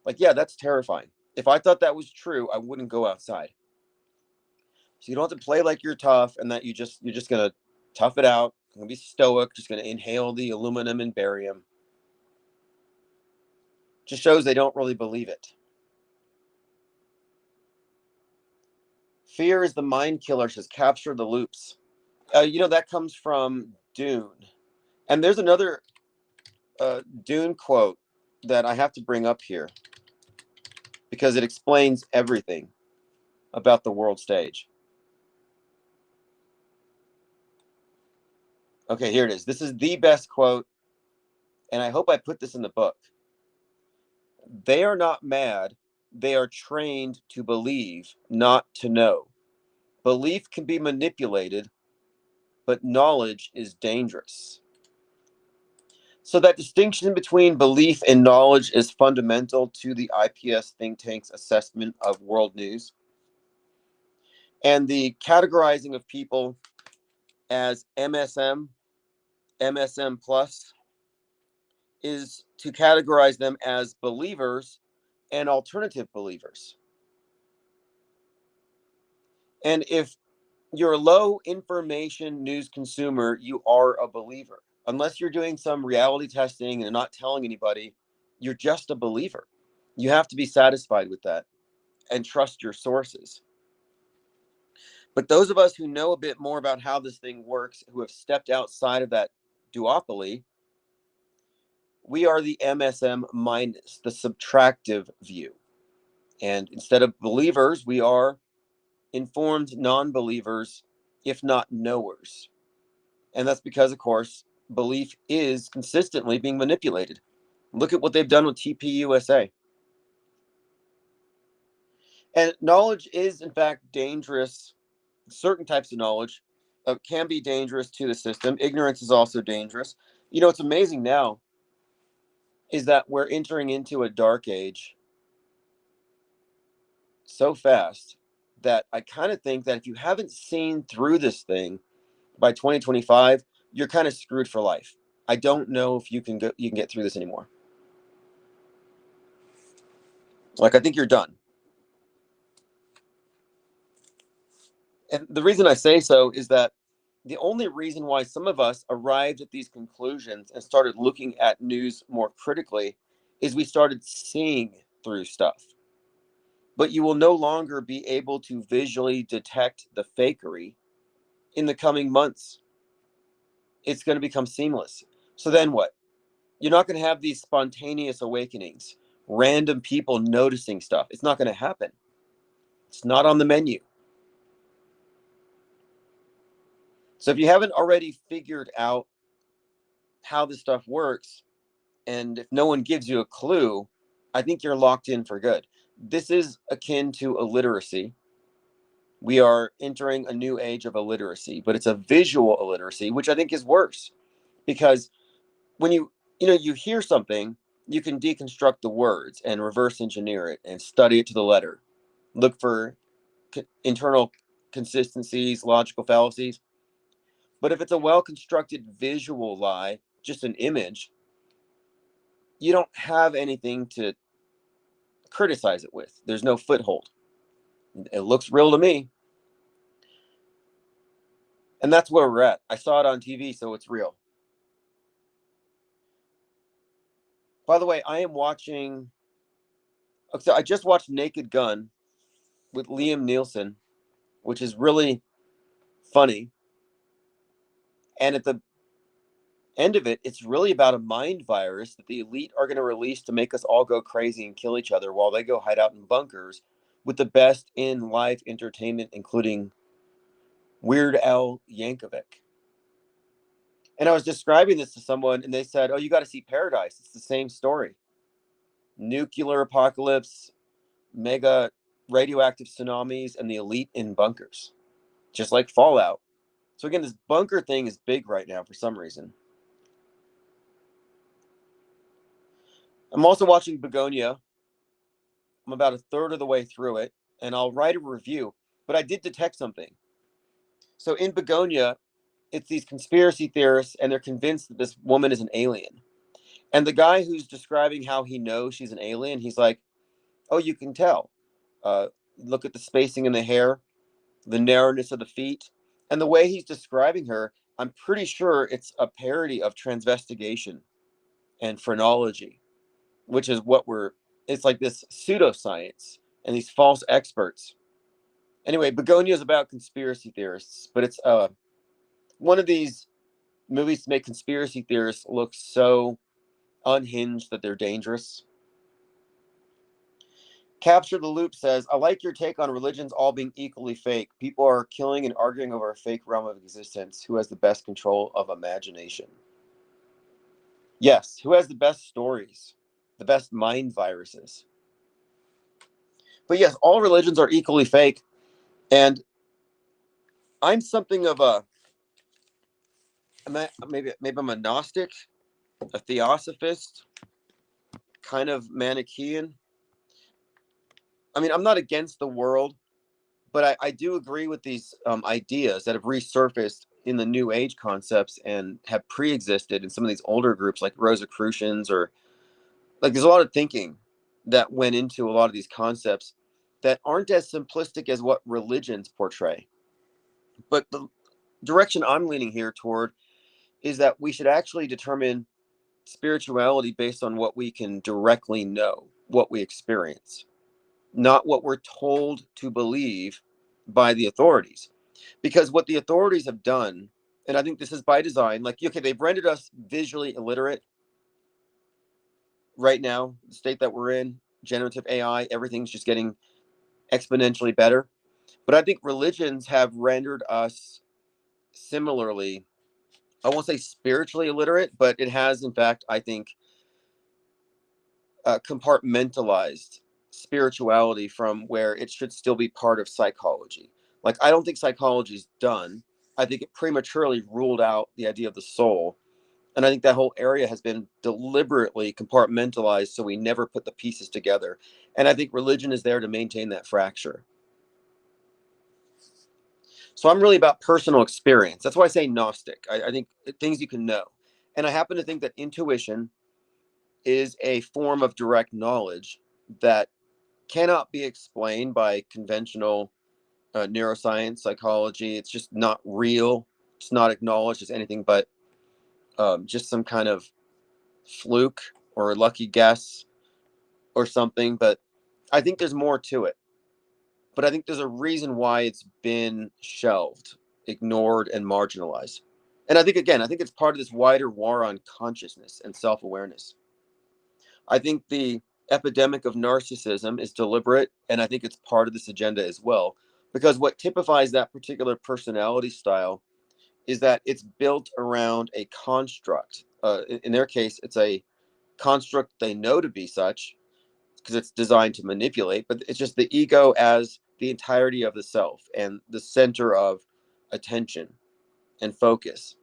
Like, yeah, that's terrifying. If I thought that was true, I wouldn't go outside. So you don't have to play like you're tough and that you're just gonna tough it out. You're gonna be stoic, just gonna inhale the aluminum and barium. Just shows they don't really believe it. Fear is the mind killer, says capture the loops. That comes from Dune. And there's another Dune quote that I have to bring up here because it explains everything about the world stage. Okay, here it is. This is the best quote, and I hope I put this in the book. They are not mad. They are trained to believe, not to know. Belief can be manipulated, but knowledge is dangerous. So that distinction between belief and knowledge is fundamental to the iPS think tank's assessment of world news. And the categorizing of people as MSM, MSM plus, is to categorize them as believers and alternative believers. And if you're a low information news consumer, you are a believer. Unless you're doing some reality testing and not telling anybody, you're just a believer. You have to be satisfied with that and trust your sources. But those of us who know a bit more about how this thing works, who have stepped outside of that duopoly, we are the MSM minus, the subtractive view. And instead of believers, we are informed non-believers, if not knowers. And that's because, of course, belief is consistently being manipulated. Look at what they've done with TPUSA. And knowledge is, in fact, dangerous. Certain types of knowledge can be dangerous to the system. Ignorance is also dangerous. What's amazing now is that we're entering into a dark age so fast that I kind of think that if you haven't seen through this thing by 2025, you're kind of screwed for life. I don't know if you can get through this anymore. Like, I think you're done. And the reason I say so is that the only reason why some of us arrived at these conclusions and started looking at news more critically is we started seeing through stuff. But you will no longer be able to visually detect the fakery in the coming months. It's going to become seamless. So then what? You're not going to have these spontaneous awakenings, random people noticing stuff. It's not going to happen. It's not on the menu. So if you haven't already figured out how this stuff works, and if no one gives you a clue, I think you're locked in for good. This is akin to illiteracy. We are entering a new age of illiteracy, but it's a visual illiteracy, which I think is worse, because when you hear something, you can deconstruct the words and reverse engineer it and study it to the letter. Look for internal consistencies, logical fallacies. But if it's a well-constructed visual lie, just an image, you don't have anything to criticize it with. There's no foothold. It looks real to me. And that's where we're at. I saw it on TV, so it's real. By the way, I am watching. So I just watched Naked Gun with Liam Neeson, which is really funny. And at the end of it, it's really about a mind virus that the elite are going to release to make us all go crazy and kill each other while they go hide out in bunkers with the best in live entertainment, including Weird Al Yankovic. And I was describing this to someone, and they said, "Oh, you got to see Paradise. It's the same story. Nuclear apocalypse, mega radioactive tsunamis, and the elite in bunkers, just like Fallout." So again, this bunker thing is big right now for some reason. I'm also watching Begonia. I'm about a third of the way through it, and I'll write a review. But I did detect something. So in Begonia, it's these conspiracy theorists, and they're convinced that this woman is an alien. And the guy who's describing how he knows she's an alien, he's like, "Oh, you can tell. Look at the spacing in the hair, the narrowness of the feet, and the way he's describing her. I'm pretty sure it's a parody of transvestigation and phrenology, which is what we're. It's like this pseudoscience and these false experts. Anyway, Begonia is about conspiracy theorists, but it's one of these movies to make conspiracy theorists look so unhinged that they're dangerous. Capture the Loop says, I like your take on religions all being equally fake. People are killing and arguing over a fake realm of existence. Who has the best control of imagination? Yes, who has the best stories, the best mind viruses? But yes, all religions are equally fake. And I'm something of a, maybe I'm a Gnostic, a Theosophist, kind of Manichaean. I mean, I'm not against the world, but I do agree with these ideas that have resurfaced in the New Age concepts and have pre-existed in some of these older groups like Rosicrucians, or like there's a lot of thinking that went into a lot of these concepts that aren't as simplistic as what religions portray. But the direction I'm leaning here toward is that we should actually determine spirituality based on what we can directly know, what we experience, not what we're told to believe by the authorities. Because what the authorities have done, and I think this is by design, like, okay, they've rendered us visually illiterate right now, the state that we're in, generative AI, everything's just getting exponentially better. But I think religions have rendered us similarly, I won't say spiritually illiterate, but it has, in fact, I think, compartmentalized spirituality from where it should still be part of psychology. Like, I don't think psychology is done. I think it prematurely ruled out the idea of the soul. And I think that whole area has been deliberately compartmentalized so we never put the pieces together. And I think religion is there to maintain that fracture. So I'm really about personal experience. That's why I say Gnostic. I think things you can know. And I happen to think that intuition is a form of direct knowledge that cannot be explained by conventional neuroscience, psychology. It's just not real. It's not acknowledged as anything but just some kind of fluke or a lucky guess or something. But I think there's more to it. But I think there's a reason why it's been shelved, ignored, and marginalized. And I think, again, I think it's part of this wider war on consciousness and self awareness. I think the epidemic of narcissism is deliberate, and I think it's part of this agenda as well. Because what typifies that particular personality style is that it's built around a construct. In their case, it's a construct they know to be such because it's designed to manipulate, but it's just the ego as the entirety of the self and the center of attention and focus.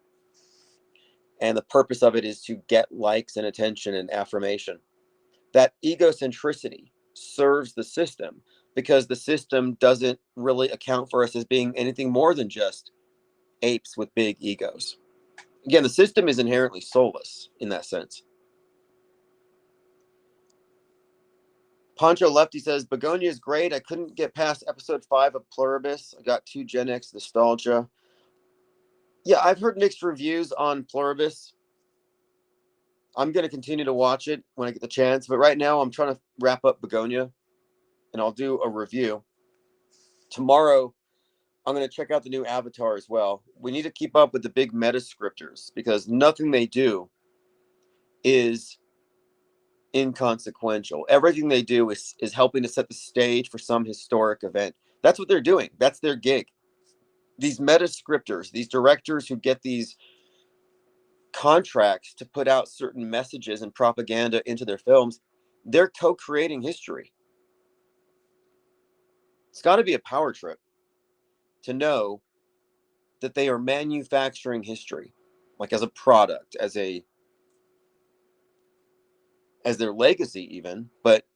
And the purpose of it is to get likes and attention and affirmation. That egocentricity serves the system because the system doesn't really account for us as being anything more than just apes with big egos. Again, the system is inherently soulless in that sense. Poncho Lefty says, Begonia is great. I couldn't get past episode 5 of Pluribus. I got too Gen X nostalgia. Yeah, I've heard mixed reviews on Pluribus. I'm going to continue to watch it when I get the chance. But right now, I'm trying to wrap up Begonia, and I'll do a review. Tomorrow, I'm going to check out the new Avatar as well. We need to keep up with the big meta scripters because nothing they do is inconsequential. Everything they do is helping to set the stage for some historic event. That's what they're doing. That's their gig. These meta scripters, these directors who get these contracts to put out certain messages and propaganda into their films, they're co-creating history. It's got to be a power trip to know that they are manufacturing history, like as a product, as their legacy even. But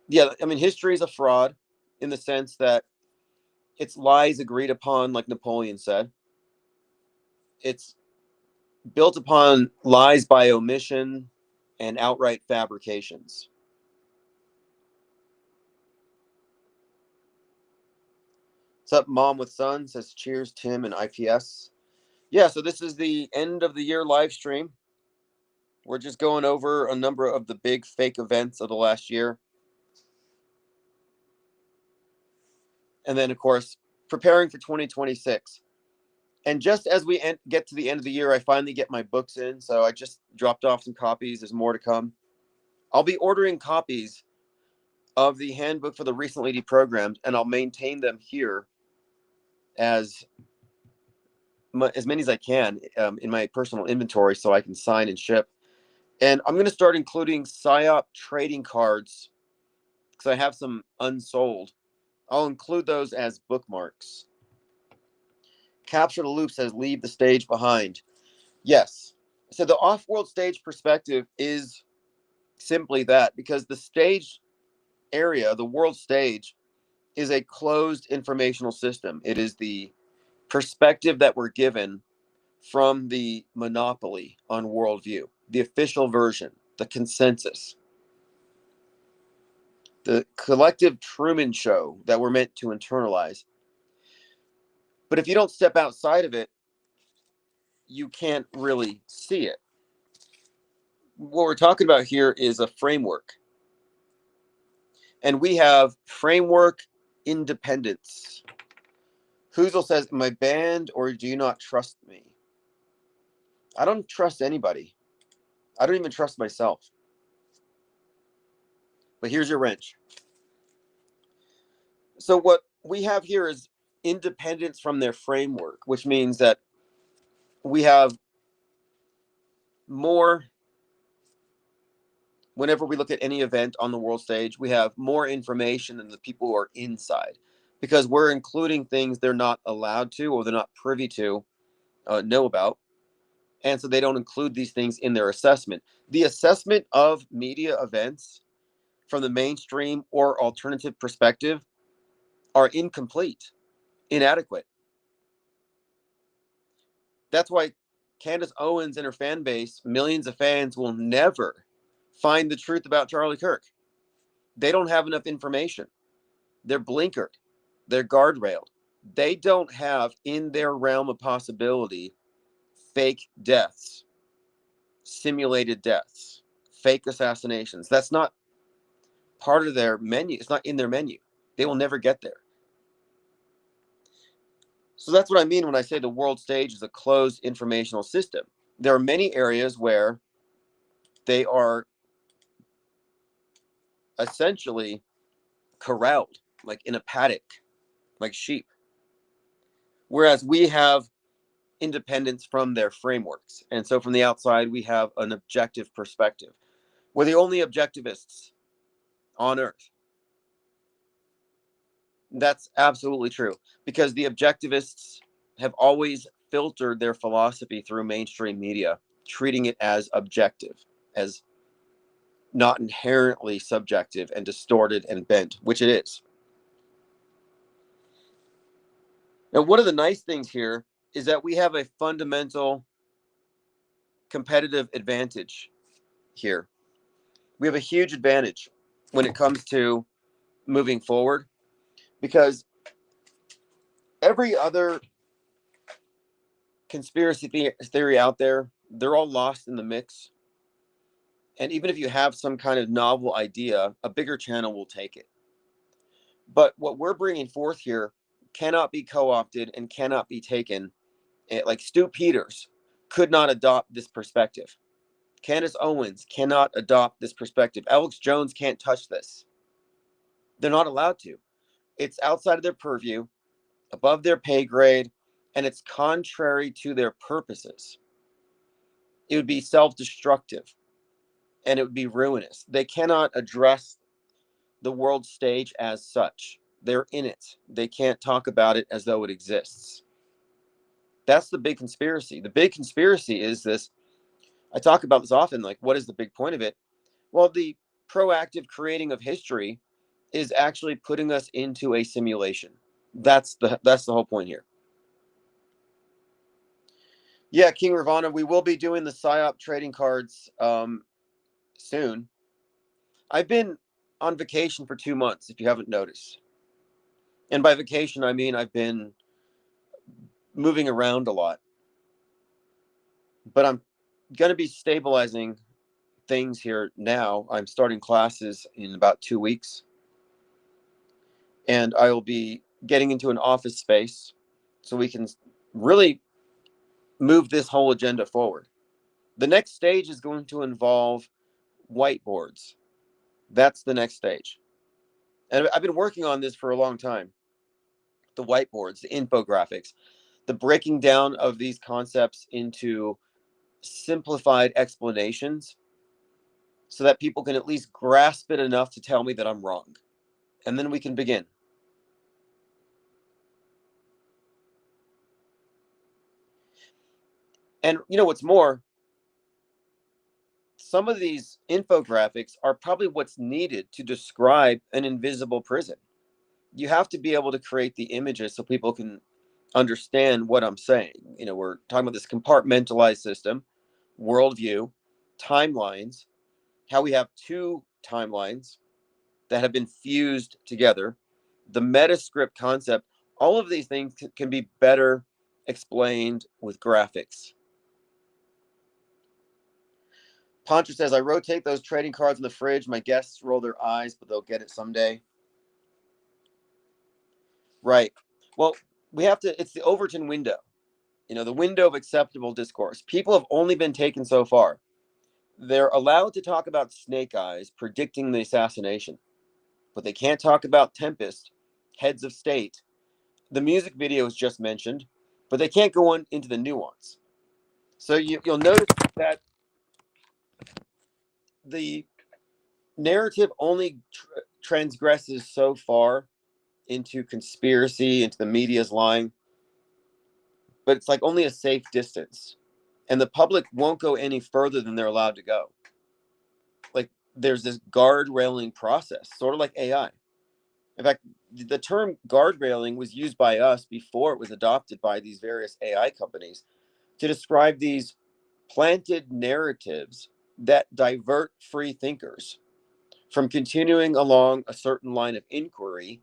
yeah, I mean, history is a fraud in the sense that it's lies agreed upon, like Napoleon said. It's built upon lies by omission and outright fabrications. What's up, Mom with Son? Says cheers, Tim and IPS. Yeah, so this is the end of the year live stream. We're just going over a number of the big fake events of the last year. And then, of course, preparing for 2026. And just as we get to the end of the year, I finally get my books in. So I just dropped off some copies. There's more to come. I'll be ordering copies of the handbook for the recently deprogrammed, and I'll maintain them here as many as I can in my personal inventory so I can sign and ship. And I'm going to start including PSYOP trading cards because I have some unsold. I'll include those as bookmarks. Capture the Loop says leave the stage behind. Yes. So the off-world stage perspective is simply that, because the stage area, the world stage, is a closed informational system. It is the perspective that we're given from the monopoly on worldview, the official version, the consensus, the collective Truman Show that we're meant to internalize. But if you don't step outside of it, you can't really see it. What we're talking about here is a framework. And we have framework independence. Hoozle says, am I banned or do you not trust me? I don't trust anybody. I don't even trust myself. But here's your wrench. So what we have here is independence from their framework, which means that we have more, whenever we look at any event on the world stage, we have more information than the people who are inside, because we're including things they're not allowed to or they're not privy to know about. And so they don't include these things in their assessment. The assessment of media events from the mainstream or alternative perspective are incomplete, inadequate. That's why Candace Owens and her fan base, millions of fans, will never find the truth about Charlie Kirk. They don't have enough information. They're blinkered. They're guardrailed. They don't have in their realm of possibility fake deaths, simulated deaths, fake assassinations. That's not part of their menu. It's not in their menu. They will never get there. So that's what I mean when I say the world stage is a closed informational system. There are many areas where they are essentially corralled, like in a paddock, like sheep. Whereas we have independence from their frameworks. And so from the outside, we have an objective perspective. We're the only objectivists on earth. That's absolutely true, because the objectivists have always filtered their philosophy through mainstream media, treating it as objective, as not inherently subjective and distorted and bent, which it is. Now, one of the nice things here is that we have a fundamental competitive advantage here. We have a huge advantage when it comes to moving forward, because every other conspiracy theory out there, they're all lost in the mix. And even if you have some kind of novel idea, a bigger channel will take it. But what we're bringing forth here cannot be co-opted and cannot be taken. Like Stu Peters could not adopt this perspective. Candace Owens cannot adopt this perspective. Alex Jones can't touch this. They're not allowed to. It's outside of their purview, above their pay grade, and it's contrary to their purposes. It would be self-destructive and it would be ruinous. They cannot address the world stage as such. They're in it. They can't talk about it as though it exists. That's the big conspiracy. The big conspiracy is this. I talk about this often, like, what is the big point of it? Well, the proactive creating of history is actually putting us into a simulation. That's the whole point here. Yeah, King Ravana, we will be doing the PSYOP trading cards soon. I've been on vacation for 2 months, if you haven't noticed. And by vacation, I mean I've been moving around a lot. But I'm going to be stabilizing things here now. I'm starting classes in about 2 weeks. And I will be getting into an office space so we can really move this whole agenda forward. The next stage is going to involve whiteboards. That's the next stage. And I've been working on this for a long time. The whiteboards, the infographics, the breaking down of these concepts into simplified explanations so that people can at least grasp it enough to tell me that I'm wrong. And then we can begin. And you know what's more? Some of these infographics are probably what's needed to describe an invisible prison. You have to be able to create the images so people can understand what I'm saying. You know, we're talking about this compartmentalized system, worldview, timelines, how we have two timelines that have been fused together, the metascript concept. All of these things can be better explained with graphics. Poncho says, I rotate those trading cards in the fridge. My guests roll their eyes, but they'll get it someday. Right. Well, we have to, it's the Overton window, you know, the window of acceptable discourse. People have only been taken so far. They're allowed to talk about Snake Eyes predicting the assassination, but they can't talk about Tempest, heads of state. The music video is just mentioned, but they can't go on into the nuance. So you'll notice that the narrative only transgresses so far into conspiracy, into the media's lying, but it's like only a safe distance. And the public won't go any further than they're allowed to go. Like there's this guard railing process, sort of like AI. In fact, the term guardrailing was used by us before it was adopted by these various AI companies to describe these planted narratives that divert free thinkers from continuing along a certain line of inquiry.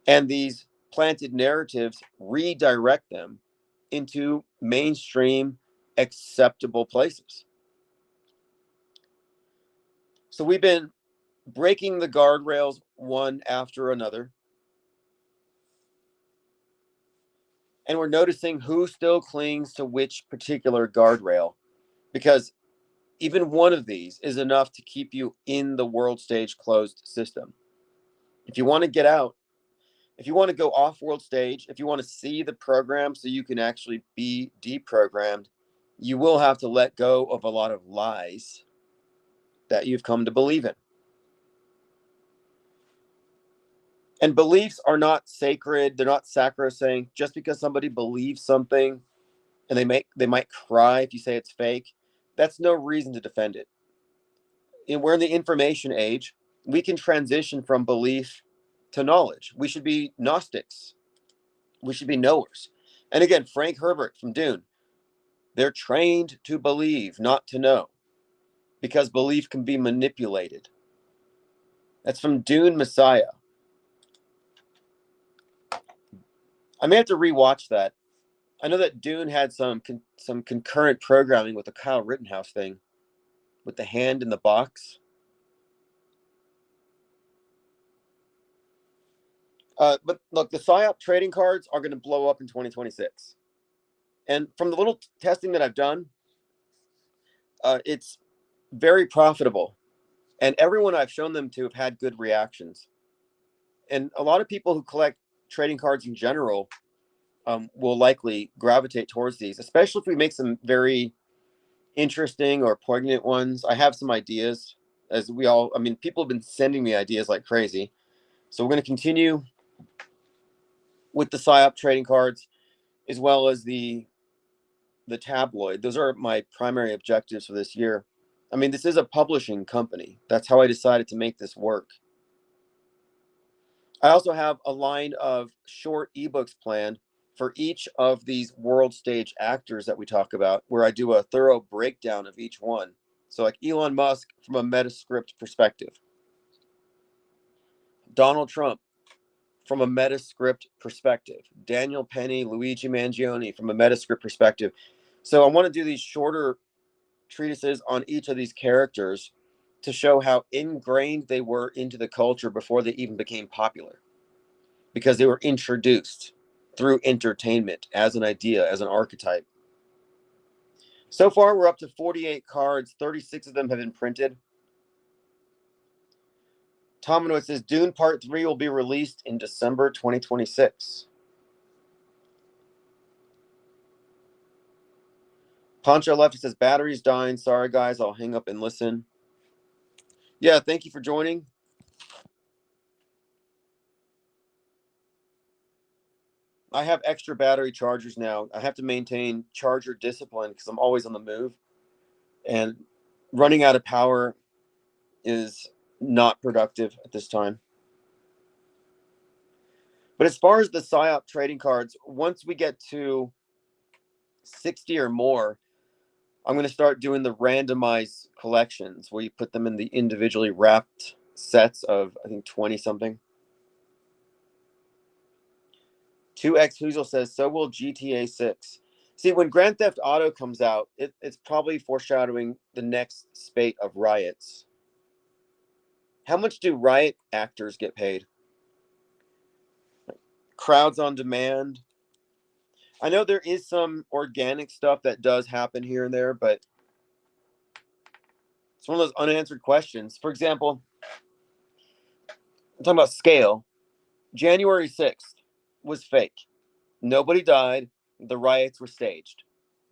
And these planted narratives redirect them into mainstream acceptable places. So we've been breaking the guardrails one after another. And we're noticing who still clings to which particular guardrail. Because even one of these is enough to keep you in the world stage closed system. If you want to get out, if you want to go off world stage, if you want to see the program so you can actually be deprogrammed, you will have to let go of a lot of lies that you've come to believe in. And beliefs are not sacred, they're not sacrosanct. Just because somebody believes something and they might cry if you say it's fake, that's no reason to defend it. And we're in the information age. We can transition from belief to knowledge. We should be Gnostics. We should be knowers. And again, Frank Herbert from Dune, they're trained to believe, not to know, because belief can be manipulated. That's from Dune Messiah. I may have to rewatch that. I know that Dune had some concurrent programming with the Kyle Rittenhouse thing, with the hand in the box. But look, the PSYOP trading cards are going to blow up in 2026. And from the little testing that I've done, it's very profitable. And everyone I've shown them to have had good reactions. And a lot of people who collect trading cards in general will likely gravitate towards these, especially if we make some very interesting or poignant ones. I have some ideas, as we all, I mean, people have been sending me ideas like crazy. So we're going to continue with the PSYOP trading cards as well as the tabloid. Those are my primary objectives for this year. I mean, this is a publishing company. That's how I decided to make this work. I also have a line of short ebooks planned for each of these world stage actors that we talk about, where I do a thorough breakdown of each one. So, like Elon Musk from a Metascript perspective, Donald Trump from a Metascript perspective, Daniel Penny, Luigi Mangione from a Metascript perspective. So, I want to do these shorter treatises on each of these characters to show how ingrained they were into the culture before they even became popular, because they were introduced through entertainment as an idea, as an archetype. So far, we're up to 48 cards. 36 of them have been printed. Tomino says Dune Part 3 will be released in December 2026. Poncho Lefty says battery's dying. Sorry, guys. I'll hang up and listen. Yeah, thank you for joining. I have extra battery chargers now. I have to maintain charger discipline because I'm always on the move. And running out of power is not productive at this time. But as far as the PSYOP trading cards, once we get to 60 or more, I'm going to start doing the randomized collections where you put them in the individually wrapped sets of, I think, 20 something. 2X Hoozle says, so will GTA 6. See, when Grand Theft Auto comes out, it's probably foreshadowing the next spate of riots. How much do riot actors get paid? Crowds on demand. I know there is some organic stuff that does happen here and there, but it's one of those unanswered questions. For example, I'm talking about scale. January 6th was fake. Nobody died. The riots were staged.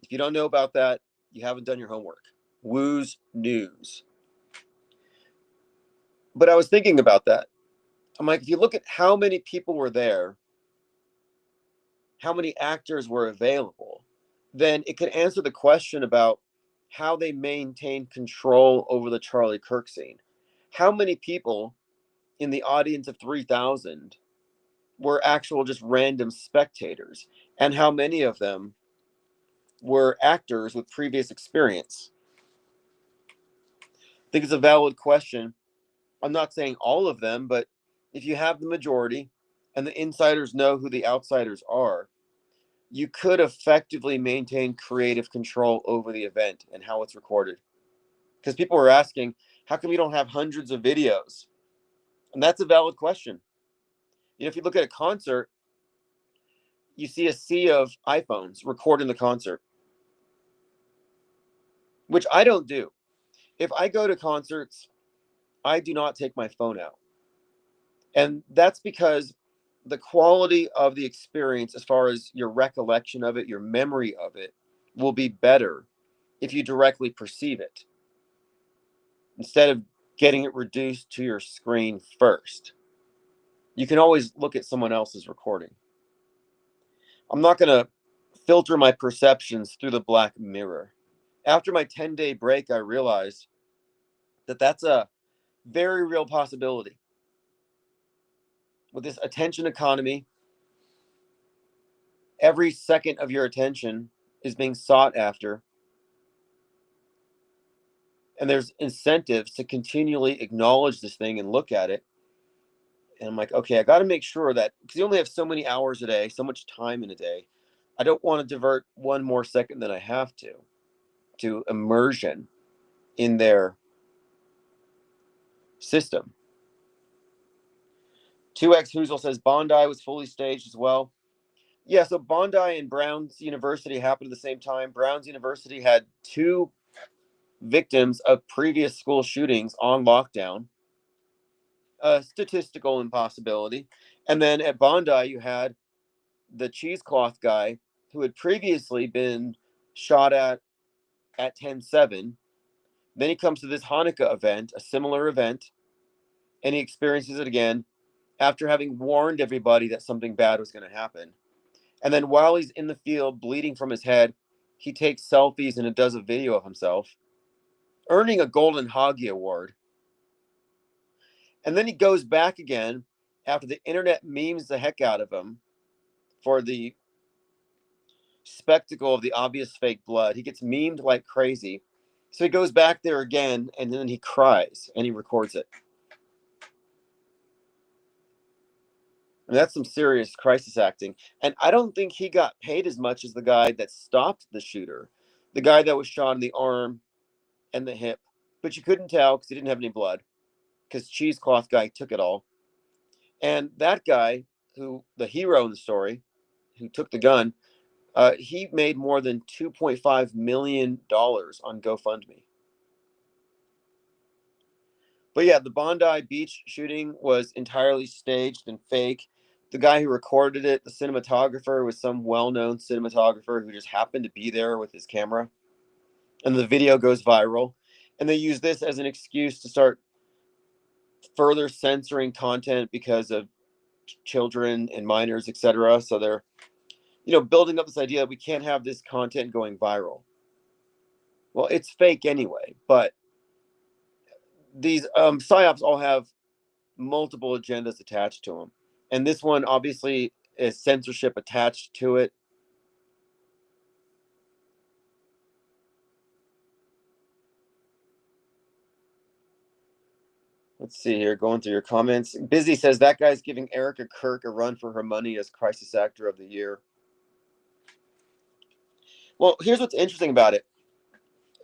If you don't know about that, you haven't done your homework. Woo's news. But I was thinking about that. I'm like, if you look at how many people were there, how many actors were available, then it could answer the question about how they maintained control over the Charlie Kirk scene. How many people in the audience of 3,000 were actual just random spectators, and how many of them were actors with previous experience? I think it's a valid question. I'm not saying all of them, but if you have the majority and the insiders know who the outsiders are, you could effectively maintain creative control over the event and how it's recorded. Because people were asking, how come you don't have hundreds of videos? And that's a valid question. You know, if you look at a concert, you see a sea of iPhones recording the concert, which I don't do. If I go to concerts, I do not take my phone out. And that's because the quality of the experience, as far as your recollection of it, your memory of it, will be better if you directly perceive it instead of getting it reduced to your screen first. You can always look at someone else's recording. I'm not going to filter my perceptions through the black mirror. After my 10-day break, I realized that that's a very real possibility. With this attention economy, every second of your attention is being sought after. And there's incentives to continually acknowledge this thing and look at it. And I'm like, okay, I got to make sure that, because you only have so many hours a day, so much time in a day. I don't want to divert one more second than I have to immersion in their system. 2X Hoozle says Bondi was fully staged as well. Yeah, so Bondi and Brown's University happened at the same time. Brown's University had 2 victims of previous school shootings on lockdown. A statistical impossibility. And then at Bondi, you had the cheesecloth guy who had previously been shot at 10/7. Then he comes to this Hanukkah event, a similar event, and he experiences it again after having warned everybody that something bad was going to happen. And then while he's in the field bleeding from his head, he takes selfies and does a video of himself, earning a Golden Hoggy Award. And then he goes back again after the internet memes the heck out of him for the spectacle of the obvious fake blood. He gets memed like crazy. So he goes back there again, and then he cries, and he records it. And that's some serious crisis acting. And I don't think he got paid as much as the guy that stopped the shooter, the guy that was shot in the arm and the hip. But you couldn't tell because he didn't have any blood, because Cheesecloth guy took it all. And that guy, who the hero in the story, who took the gun, he made more than $2.5 million on GoFundMe. But yeah, the Bondi Beach shooting was entirely staged and fake. The guy who recorded it, the cinematographer, was some well-known cinematographer who just happened to be there with his camera. And the video goes viral. And they use this as an excuse to start further censoring content because of children and minors, etc. So they're, building up this idea that we can't have this content going viral. Well, it's fake anyway, but these psyops all have multiple agendas attached to them. And this one obviously is censorship attached to it. Let's see here, going through your comments. Busy says that guy's giving Erica Kirk a run for her money as Crisis Actor of the Year. Well, here's what's interesting about it.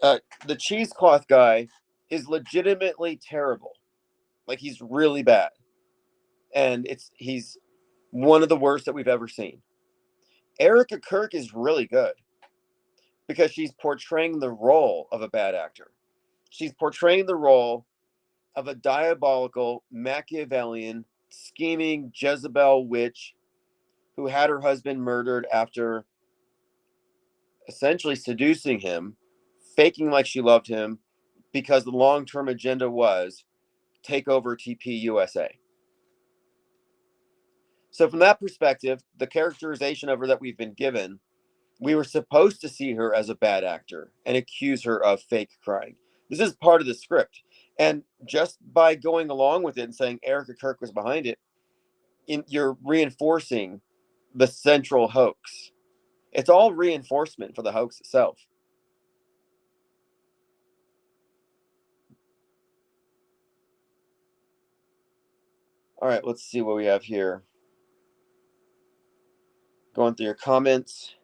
The cheesecloth guy is legitimately terrible. Like, he's really bad. And he's one of the worst that we've ever seen. Erica Kirk is really good because she's portraying the role of a bad actor. She's portraying the role of a diabolical, Machiavellian, scheming Jezebel witch who had her husband murdered after essentially seducing him, faking like she loved him, because the long-term agenda was take over TP USA. So from that perspective, the characterization of her that we've been given, we were supposed to see her as a bad actor and accuse her of fake crying. This is part of the script. And just by going along with it and saying Erica Kirk was behind it, you're reinforcing the central hoax. It's all reinforcement for the hoax itself. All right, let's see what we have here. Going through your comments.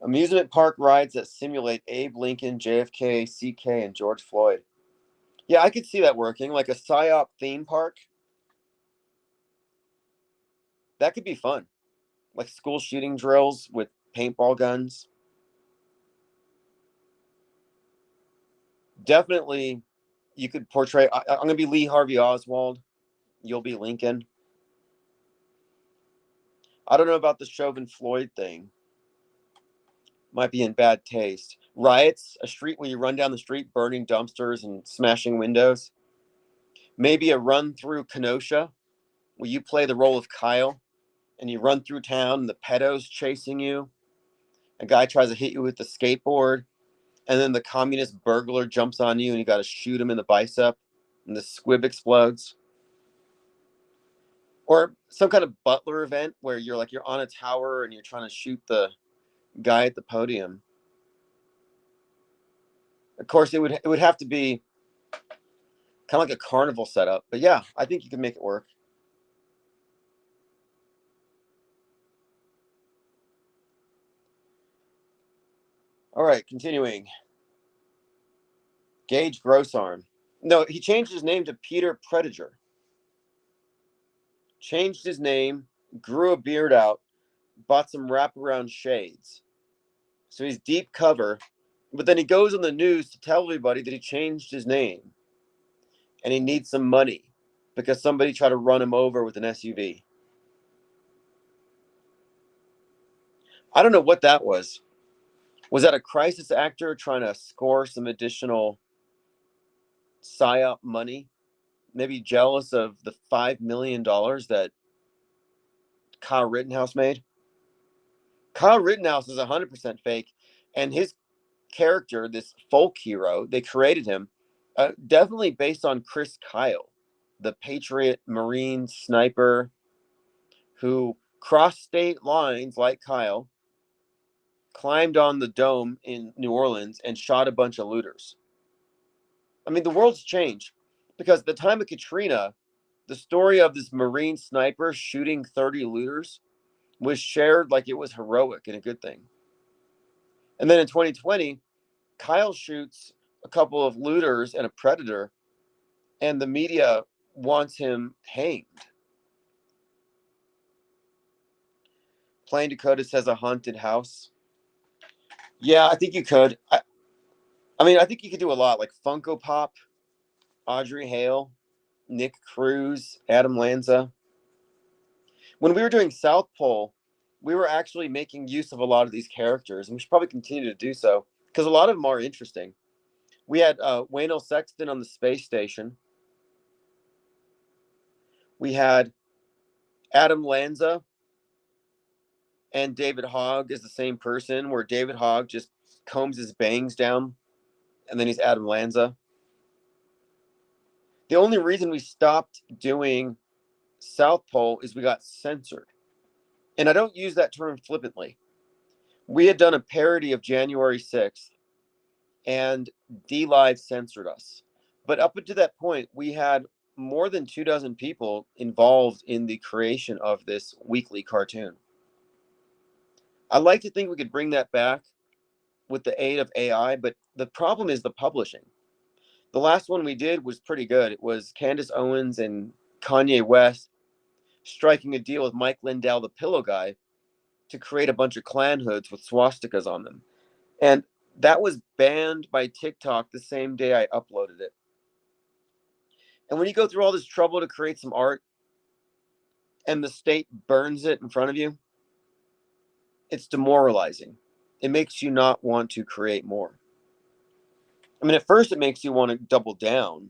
Amusement park rides that simulate Abe Lincoln, JFK, CK, and George Floyd. Yeah, I could see that working. Like a PSYOP theme park. That could be fun. Like school shooting drills with paintball guns. Definitely, you could portray. I'm going to be Lee Harvey Oswald. You'll be Lincoln. I don't know about the Chauvin Floyd thing. Might be in bad taste. Riots, a street where you run down the street burning dumpsters and smashing windows. Maybe a run through Kenosha where you play the role of Kyle and you run through town and the pedos chasing you. A guy tries to hit you with the skateboard, and then the communist burglar jumps on you and you got to shoot him in the bicep and the squib explodes. Or some kind of Butler event where you're on a tower and you're trying to shoot the guy at the podium. Of course, it would have to be kind of like a carnival setup. But yeah, I think you can make it work. All right, continuing. Gage Grossarm. No, he changed his name to Peter Prediger. Changed his name, grew a beard out, bought some wraparound shades. So he's deep cover, but then he goes on the news to tell everybody that he changed his name and he needs some money because somebody tried to run him over with an SUV. I don't know what that was. Was that a crisis actor trying to score some additional PSYOP money? Maybe jealous of the $5 million that Kyle Rittenhouse made? Kyle Rittenhouse is 100% fake, and his character, this folk hero, they created him definitely based on Chris Kyle, the Patriot Marine sniper who crossed state lines like Kyle, climbed on the dome in New Orleans, and shot a bunch of looters. I mean, the world's changed because at the time of Katrina, the story of this Marine sniper shooting 30 looters was shared like it was heroic and a good thing. And then in 2020, Kyle shoots a couple of looters and a predator, and the media wants him hanged. Plain Dakota says a haunted house. Yeah, I think you could. I mean, I think you could do a lot, like Funko Pop, Audrey Hale, Nick Cruz, Adam Lanza. When we were doing South Pole, we were actually making use of a lot of these characters, and we should probably continue to do so because a lot of them are interesting. We had Wayne L. Sexton on the space station. We had Adam Lanza and David Hogg is the same person, where David Hogg just combs his bangs down, and then he's Adam Lanza. The only reason we stopped doing South Pole is we got censored. And I don't use that term flippantly. We had done a parody of January 6th, and DLive censored us. But up until that point, we had more than 24 people involved in the creation of this weekly cartoon. I'd like to think we could bring that back with the aid of AI, but the problem is the publishing. The last one we did was pretty good. It was Candace Owens and Kanye West striking a deal with Mike Lindell, the pillow guy, to create a bunch of clan hoods with swastikas on them. And that was banned by TikTok the same day I uploaded it. And when you go through all this trouble to create some art and the state burns it in front of you, it's demoralizing. It makes you not want to create more. I mean, at first it makes you want to double down,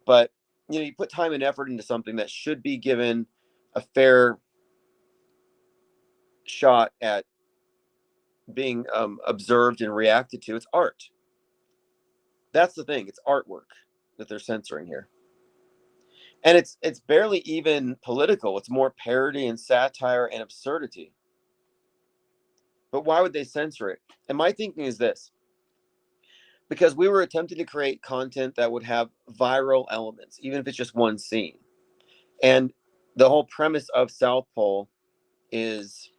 but you put time and effort into something that should be given a fair shot at being observed and reacted to. It's art. That's the thing. It's artwork that they're censoring here. And it's barely even political. It's more parody and satire and absurdity. But why would they censor it? And my thinking is this: because we were attempting to create content that would have viral elements, even if it's just one scene. And the whole premise of South Pole is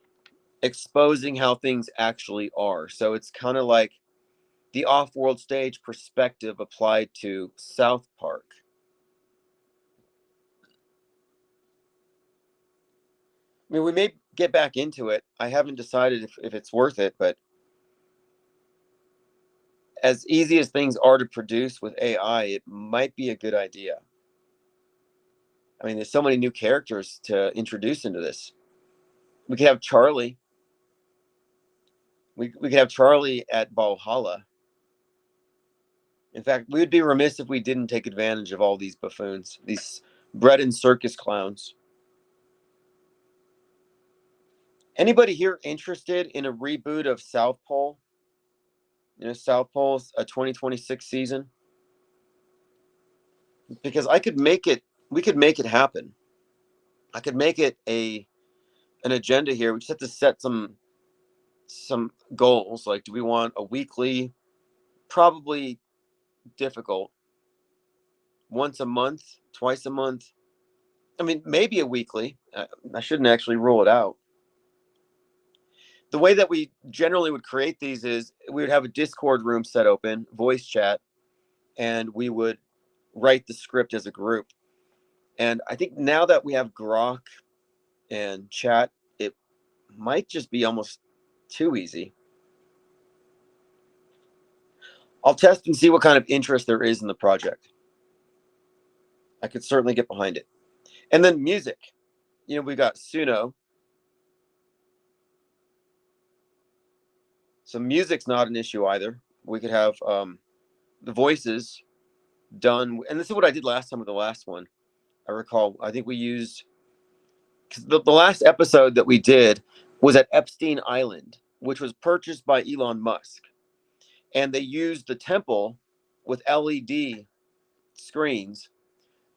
exposing how things actually are. So it's kind of like the off-world stage perspective applied to South Park. I mean, we may get back into it. I haven't decided if it's worth it, but as easy as things are to produce with AI, it might be a good idea. I mean, there's so many new characters to introduce into this. We could have Charlie. We could have Charlie at Valhalla. In fact, we would be remiss if we didn't take advantage of all these buffoons, these bread and circus clowns. Anybody here interested in a reboot of South Pole? South Pole's a 2026 season? Because we could make it happen. I could make it an agenda here. We just have to set some goals. Like, do we want a weekly? Probably difficult. Once a month, twice a month. I mean, maybe a weekly. I shouldn't actually rule it out. The way that we generally would create these is we would have a Discord room set open, voice chat, and we would write the script as a group. And I think now that we have Grok and chat, it might just be almost too easy. I'll test and see what kind of interest there is in the project. I could certainly get behind it. And then music. We got Suno. So music's not an issue either. We could have the voices done. And this is what I did last time with the last one. I recall, I think we used, because the last episode that we did was at Epstein Island, which was purchased by Elon Musk. And they used the temple with LED screens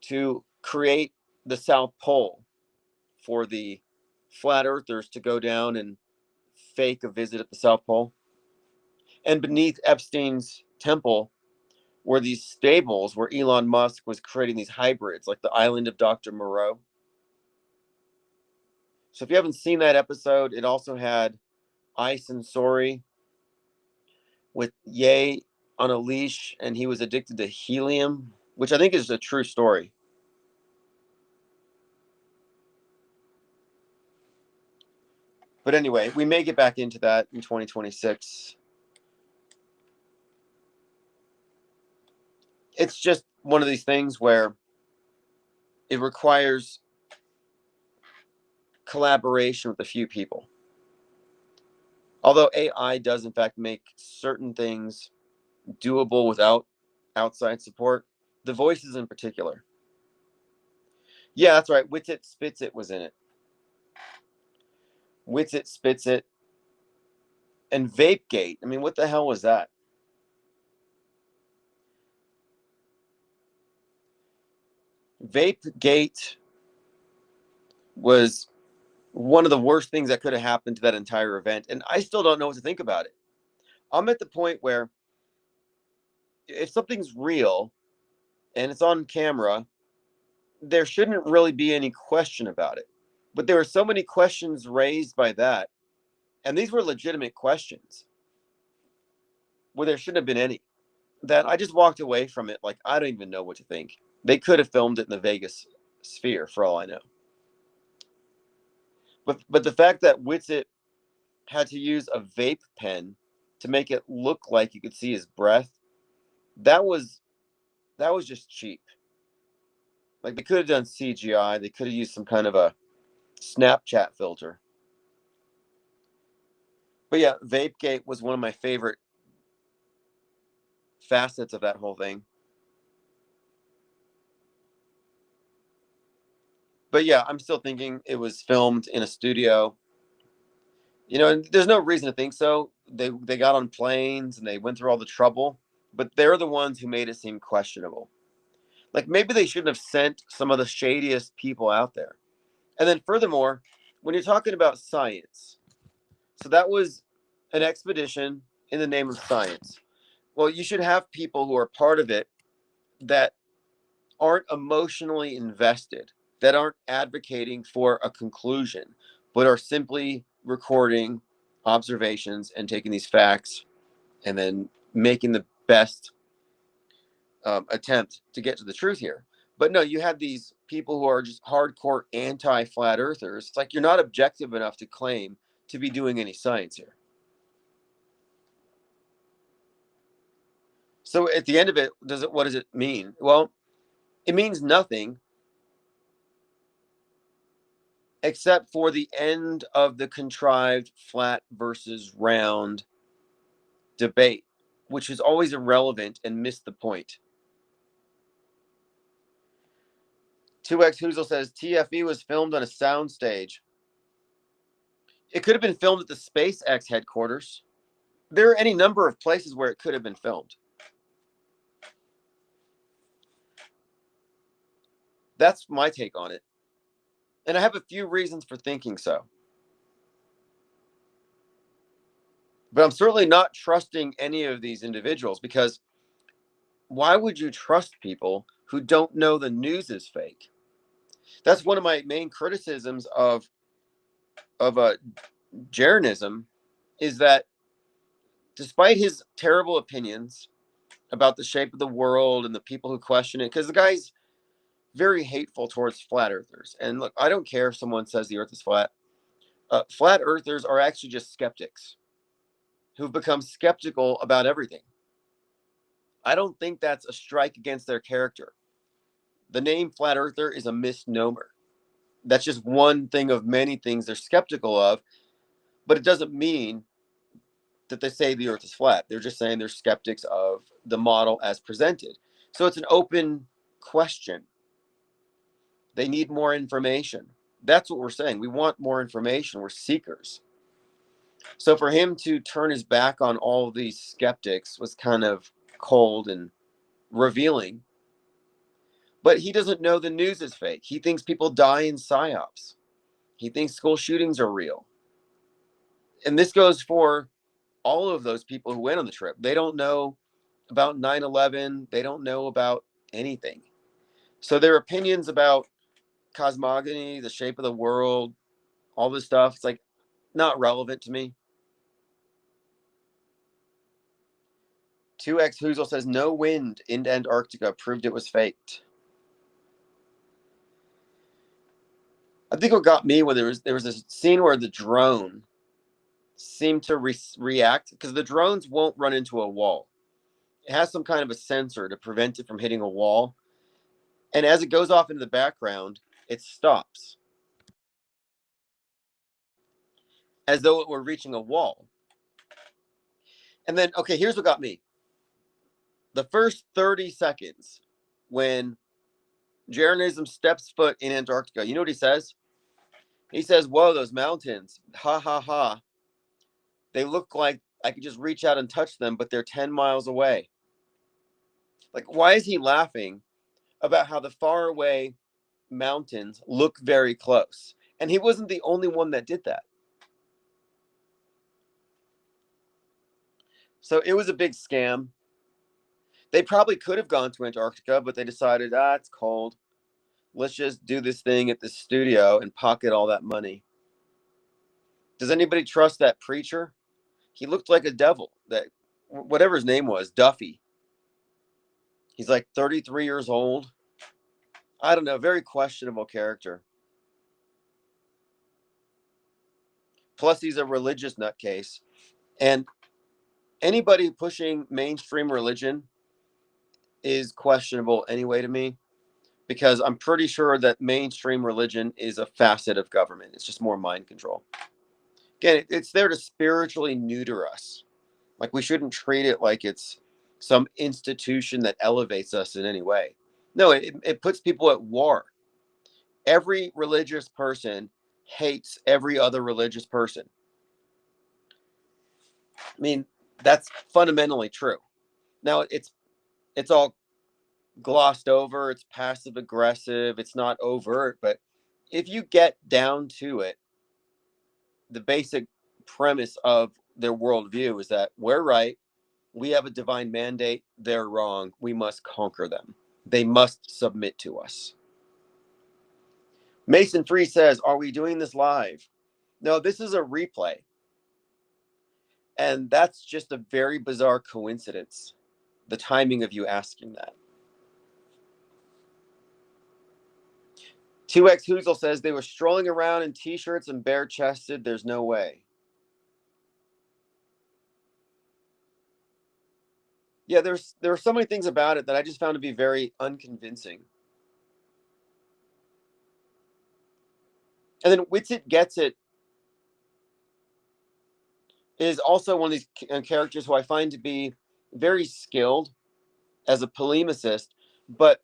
to create the South Pole for the flat earthers to go down and fake a visit at the South Pole. And beneath Epstein's temple were these stables where Elon Musk was creating these hybrids, like the island of Dr. Moreau. So if you haven't seen that episode, it also had Ice and Sori with Ye on a leash, and he was addicted to helium, which I think is a true story. But anyway, we may get back into that in 2026. It's just one of these things where it requires collaboration with a few people. Although AI does, in fact, make certain things doable without outside support, the voices in particular. Yeah, that's right. Witsit Spitsit was in it. Witsit Spitsit and Vapegate. I mean, what the hell was that? Vapegate was one of the worst things that could have happened to that entire event, and I still don't know what to think about it. I'm at the point where if something's real and it's on camera, there shouldn't really be any question about it. But there were so many questions raised by that, and these were legitimate questions where there shouldn't have been any, that I just walked away from it like I don't even know what to think. They could have filmed it in the Vegas sphere for all I know. But the fact that Witsit had to use a vape pen to make it look like you could see his breath, that was just cheap. Like they could have done CGI, they could have used some kind of a Snapchat filter. But yeah, Vapegate was one of my favorite facets of that whole thing. But yeah, I'm still thinking it was filmed in a studio. You know, and there's no reason to think so. They got on planes and they went through all the trouble, but they're the ones who made it seem questionable. Like maybe they shouldn't have sent some of the shadiest people out there. And then furthermore, when you're talking about science, so that was an expedition in the name of science. Well, you should have people who are part of it that aren't emotionally invested, that aren't advocating for a conclusion, but are simply recording observations and taking these facts and then making the best attempt to get to the truth here. But no, you have these people who are just hardcore anti-flat earthers. It's like you're not objective enough to claim to be doing any science here. So at the end of it, what does it mean? Well, it means nothing except for the end of the contrived flat versus round debate, which is always irrelevant and missed the point. 2X Hoozle says TFE was filmed on a soundstage. It could have been filmed at the SpaceX headquarters. There are any number of places where it could have been filmed. That's my take on it. And I have a few reasons for thinking so. But I'm certainly not trusting any of these individuals, because why would you trust people who don't know the news is fake? That's one of my main criticisms of Jeranism, is that despite his terrible opinions about the shape of the world and the people who question it, because the guy's very hateful towards flat earthers. And look, I don't care if someone says the earth is flat. Flat earthers are actually just skeptics who've become skeptical about everything. I don't think that's a strike against their character. The name flat earther is a misnomer. That's just one thing of many things they're skeptical of, but it doesn't mean that they say the earth is flat. They're just saying they're skeptics of the model as presented. So it's an open question. They need more information. That's what we're saying. We want more information. We're seekers. So for him to turn his back on all of these skeptics was kind of cold and revealing. But he doesn't know the news is fake. He thinks people die in psyops. He thinks school shootings are real. And this goes for all of those people who went on the trip. They don't know about 9/11. They don't know about anything. So their opinions about cosmogony, the shape of the world, all this stuff, it's like not relevant to me. 2X Hoozle says no wind into Antarctica proved it was faked. I think what got me when there was this scene where the drone seemed to react, because the drones won't run into a wall. It has some kind of a sensor to prevent it from hitting a wall. And as it goes off into the background, it stops as though it were reaching a wall. And then, okay, here's what got me. The first 30 seconds when Jeranism steps foot in Antarctica, you know what he says? He says, whoa, those mountains, ha, ha, ha. They look like I could just reach out and touch them, but they're 10 miles away. Like, why is he laughing about how the far away mountains look very close? And he wasn't the only one that did that. So it was a big scam. They probably could have gone to Antarctica, but they decided, it's cold. Let's just do this thing at the studio and pocket all that money. Does anybody trust that preacher? He looked like a devil. That whatever his name was, Duffy. He's like 33 years old. I don't know, very questionable character. Plus, he's a religious nutcase. And anybody pushing mainstream religion is questionable anyway to me, because I'm pretty sure that mainstream religion is a facet of government. It's just more mind control. Again, it's there to spiritually neuter us. Like, we shouldn't treat it like it's some institution that elevates us in any way. No, it puts people at war. Every religious person hates every other religious person. I mean, that's fundamentally true. Now, it's all glossed over. It's passive aggressive. It's not overt. But if you get down to it, the basic premise of their worldview is that we're right. We have a divine mandate. They're wrong. We must conquer them. They must submit to us. Mason Free says, are we doing this live? No, this is a replay. And that's just a very bizarre coincidence, the timing of you asking that. 2X Hoozle says they were strolling around in t-shirts and bare-chested. There's no way. Yeah, there are so many things about it that I just found to be very unconvincing. And then Witsit Gets It is also one of these characters who I find to be very skilled as a polemicist. But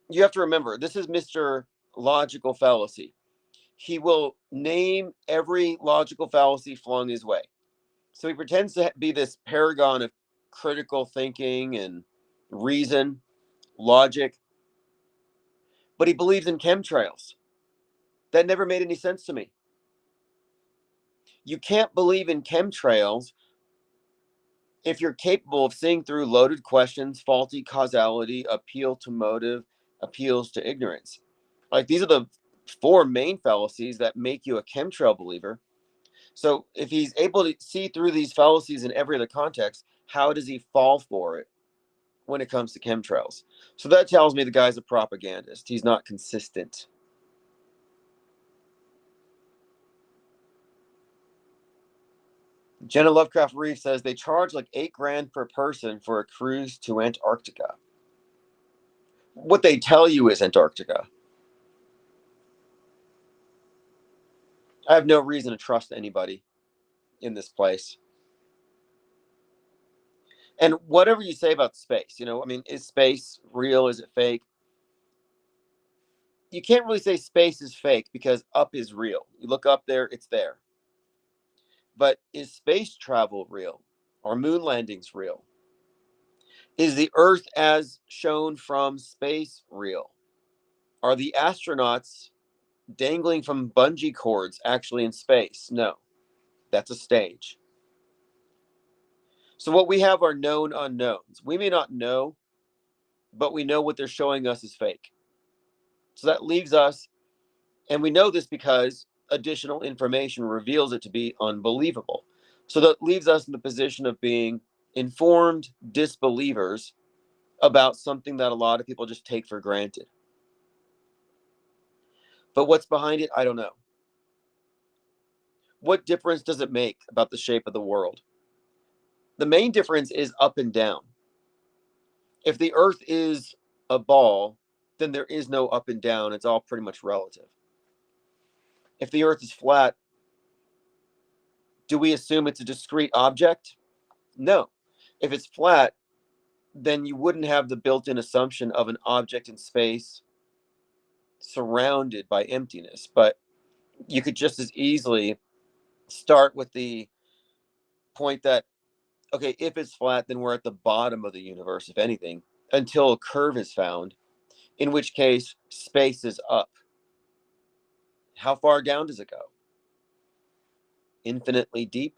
you have to remember, this is Mr. Logical Fallacy. He will name every logical fallacy flung his way. So he pretends to be this paragon of critical thinking and reason, logic, but he believes in chemtrails. That never made any sense to me. You can't believe in chemtrails if you're capable of seeing through loaded questions, faulty causality, appeal to motive, appeals to ignorance. Like, these are the four main fallacies that make you a chemtrail believer. So if he's able to see through these fallacies in every other context, how does he fall for it when it comes to chemtrails? So that tells me the guy's a propagandist. He's not consistent. Jenna Lovecraft Reef says they charge like $8,000 per person for a cruise to Antarctica. What they tell you is Antarctica. I have no reason to trust anybody in this place. And whatever you say about space, I mean, is space real? Is it fake? You can't really say space is fake because up is real. You look up there, it's there. But is space travel real? Are moon landings real? Is the Earth as shown from space real? Are the astronauts dangling from bungee cords actually in space? No, that's a stage. So what we have are known unknowns. We may not know, but we know what they're showing us is fake. So that leaves us, and we know this because additional information reveals it to be unbelievable. So that leaves us in the position of being informed disbelievers about something that a lot of people just take for granted. But what's behind it, I don't know. What difference does it make about the shape of the world? The main difference is up and down. If the earth is a ball, then there is no up and down. It's all pretty much relative. If the earth is flat, do we assume it's a discrete object? No. If it's flat, then you wouldn't have the built in assumption of an object in space surrounded by emptiness. But you could just as easily start with the point that, okay, if it's flat, then we're at the bottom of the universe, if anything, until a curve is found, in which case space is up. How far down does it go? Infinitely deep?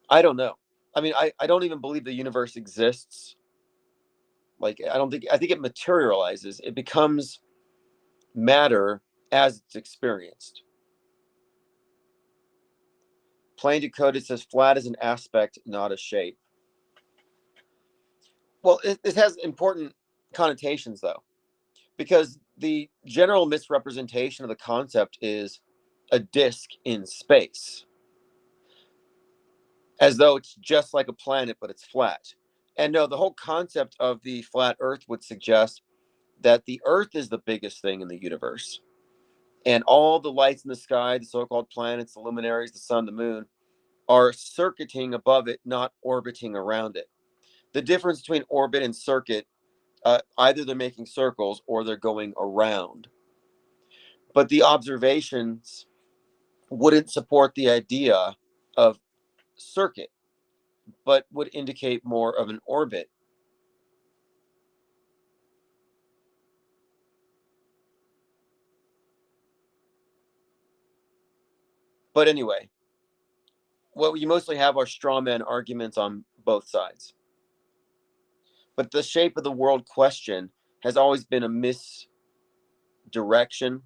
I don't know. I mean, I don't even believe the universe exists. Like, I think it materializes. It becomes matter as it's experienced. Plain decoded says flat is an aspect, not a shape. Well, it has important connotations, though, because the general misrepresentation of the concept is a disk in space, as though it's just like a planet, but it's flat. And no, the whole concept of the flat Earth would suggest that the Earth is the biggest thing in the universe. And all the lights in the sky, the so called planets, the luminaries, the sun, the moon, are circuiting above it, not orbiting around it. The difference between orbit and circuit, either they're making circles or they're going around. But the observations wouldn't support the idea of circuit, but would indicate more of an orbit. But anyway, what you mostly have are straw man arguments on both sides. But the shape of the world question has always been a misdirection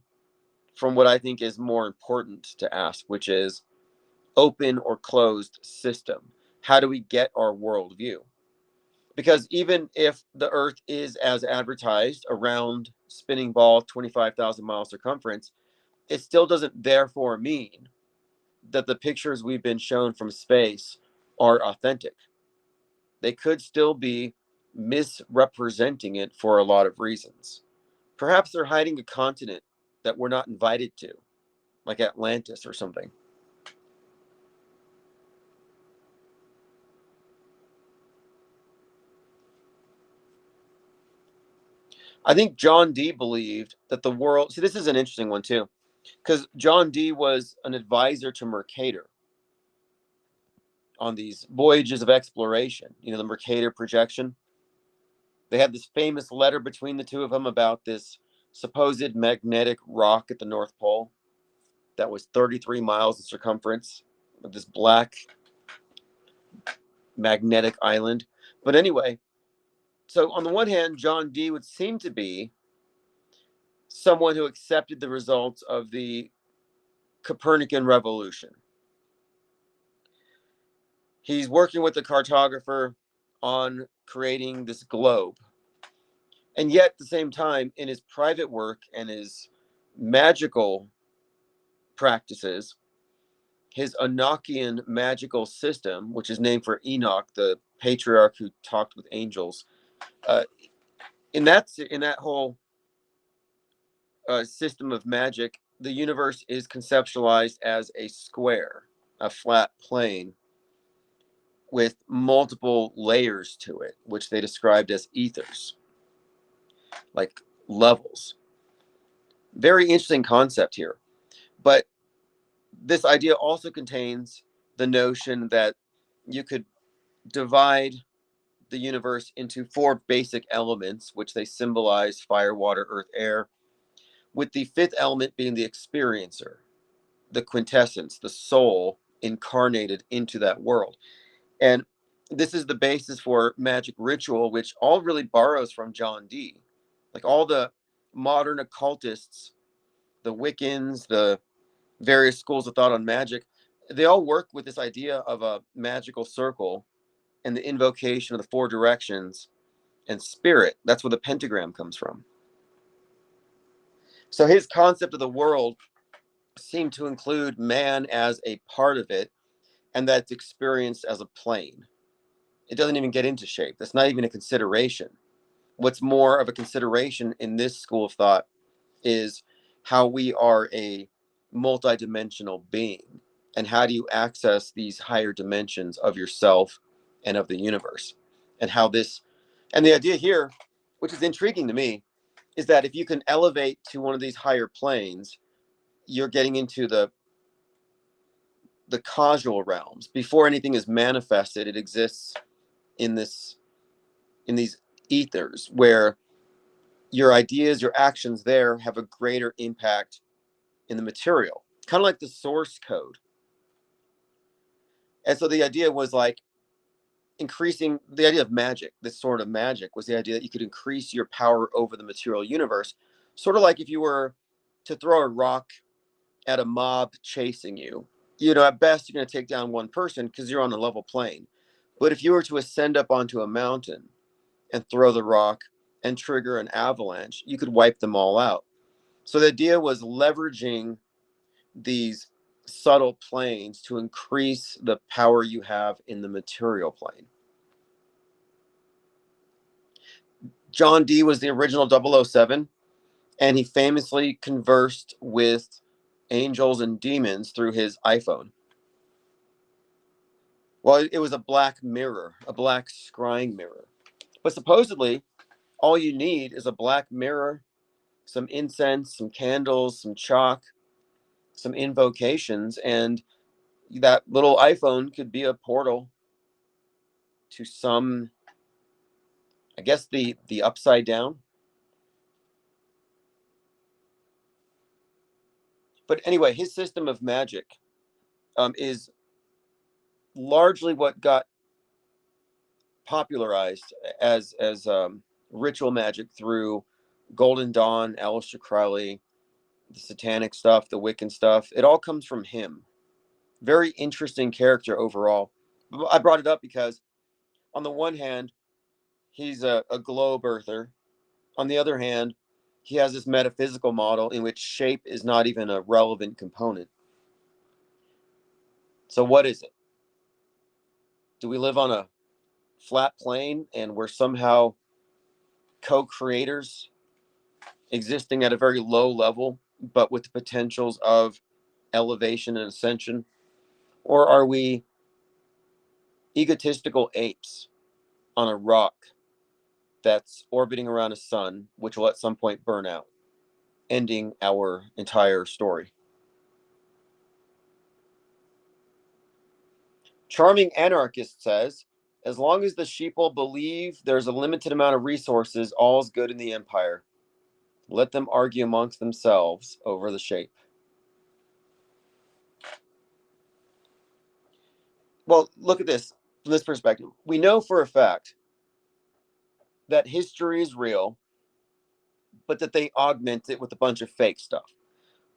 from what I think is more important to ask, which is open or closed system. How do we get our worldview? Because even if the Earth is as advertised, a round spinning ball, 25,000 miles circumference, it still doesn't therefore mean that the pictures we've been shown from space are authentic. They could still be misrepresenting it for a lot of reasons. Perhaps they're hiding a continent that we're not invited to, like Atlantis or something. I think John Dee believed that the world. See, this is an interesting one too, because John Dee was an advisor to Mercator on these voyages of exploration. You know, the Mercator projection. They had this famous letter between the two of them about this supposed magnetic rock at the North Pole that was 33 miles in circumference of this black magnetic island. But anyway, so on the one hand, John Dee would seem to be someone who accepted the results of the Copernican revolution. He's working with the cartographer on creating this globe. And yet, at the same time, in his private work and his magical practices, his Enochian magical system, which is named for Enoch, the patriarch who talked with angels, uh, in that whole system of magic, the universe is conceptualized as a square, a flat plane with multiple layers to it, which they described as ethers, like levels. Very interesting concept here. But this idea also contains the notion that you could divide the universe into four basic elements, which they symbolize fire, water, earth, air, with the fifth element being the experiencer, the quintessence, the soul incarnated into that world. And this is the basis for magic ritual, which all really borrows from John Dee. Like all the modern occultists, the Wiccans, the various schools of thought on magic, they all work with this idea of a magical circle and the invocation of the four directions and spirit. That's where the pentagram comes from. So his concept of the world seemed to include man as a part of it, and that's experienced as a plane. It doesn't even get into shape. That's not even a consideration. What's more of a consideration in this school of thought is how we are a multidimensional being, and how do you access these higher dimensions of yourself and of the universe, and how this, and the idea here, which is intriguing to me, is that if you can elevate to one of these higher planes, you're getting into the causal realms. Before anything is manifested, it exists in these ethers where your ideas, your actions there have a greater impact in the material, kind of like the source code. And so the idea was like increasing the idea of magic. This sort of magic was the idea that you could increase your power over the material universe, sort of like if you were to throw a rock at a mob chasing you. You know, at best you're going to take down one person because you're on a level plane. But if you were to ascend up onto a mountain and throw the rock and trigger an avalanche, you could wipe them all out. So the idea was leveraging these subtle planes to increase the power you have in the material plane. John Dee was the original 007, and he famously conversed with angels and demons through his iPhone. Well, it was a black mirror, a black scrying mirror. But supposedly, all you need is a black mirror, some incense, some candles, some chalk, some invocations, and that little iPhone could be a portal to some, I guess, the upside down. But anyway, his system of magic is largely what got popularized as ritual magic through Golden Dawn, Aleister Crowley, the satanic stuff, the Wiccan stuff. It all comes from him. Very interesting character overall. I brought it up because, on the one hand, he's a globe earther. On the other hand, he has this metaphysical model in which shape is not even a relevant component. So, what is it? Do we live on a flat plane and we're somehow co creators existing at a very low level, but with the potentials of elevation and ascension? Or are we egotistical apes on a rock that's orbiting around a sun, which will at some point burn out, ending our entire story? Charming Anarchist says, as long as the sheeple believe there's a limited amount of resources, all's good in the empire. Let them argue amongst themselves over the shape. Well, look at this from this perspective. We know for a fact that history is real, but that they augment it with a bunch of fake stuff.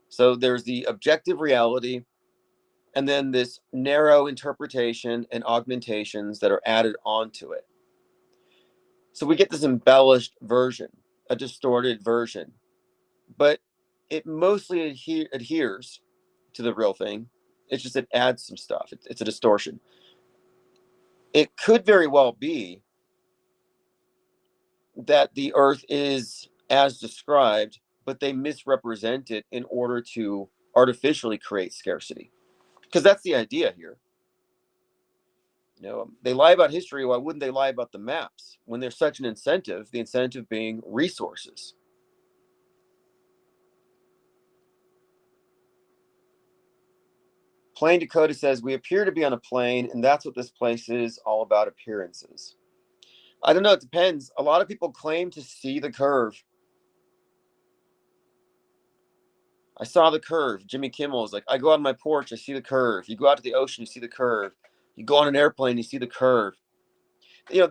So there's the objective reality, and then this narrow interpretation and augmentations that are added onto it. So we get this embellished version, a distorted version, but it mostly adheres to the real thing. It's just it adds some stuff. It's a distortion. It could very well be that the earth is as described, but they misrepresent it in order to artificially create scarcity. Because that's the idea here. You know, they lie about history. Why wouldn't they lie about the maps when there's such an incentive? The incentive being resources. Plane Dakota says, we appear to be on a plane, and that's what this place is all about, appearances. I don't know. It depends. A lot of people claim to see the curve. I saw the curve. Jimmy Kimmel is like, I go out on my porch, I see the curve. You go out to the ocean, you see the curve. You go on an airplane, you see the curve.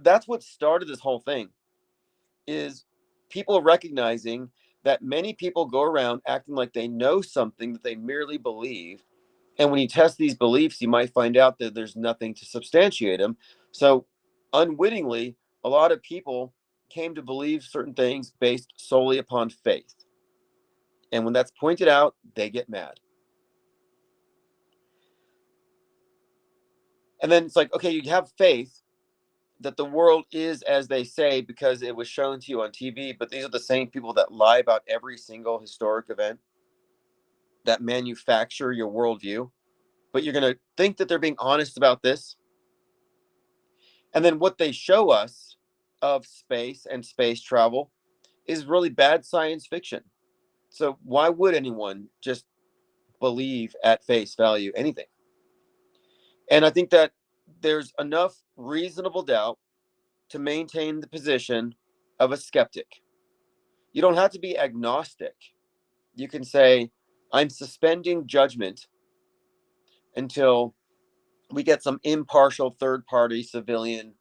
That's what started this whole thing, is people recognizing that many people go around acting like they know something that they merely believe. And when you test these beliefs, you might find out that there's nothing to substantiate them. So unwittingly, a lot of people came to believe certain things based solely upon faith. And when that's pointed out, they get mad. And then it's like, okay, you have faith that the world is as they say because it was shown to you on TV, but these are the same people that lie about every single historic event, that manufacture your worldview. But you're going to think that they're being honest about this. And then what they show us of space and space travel is really bad science fiction. So why would anyone just believe at face value anything? And I think that there's enough reasonable doubt to maintain the position of a skeptic. You don't have to be agnostic. You can say, I'm suspending judgment until we get some impartial third party civilian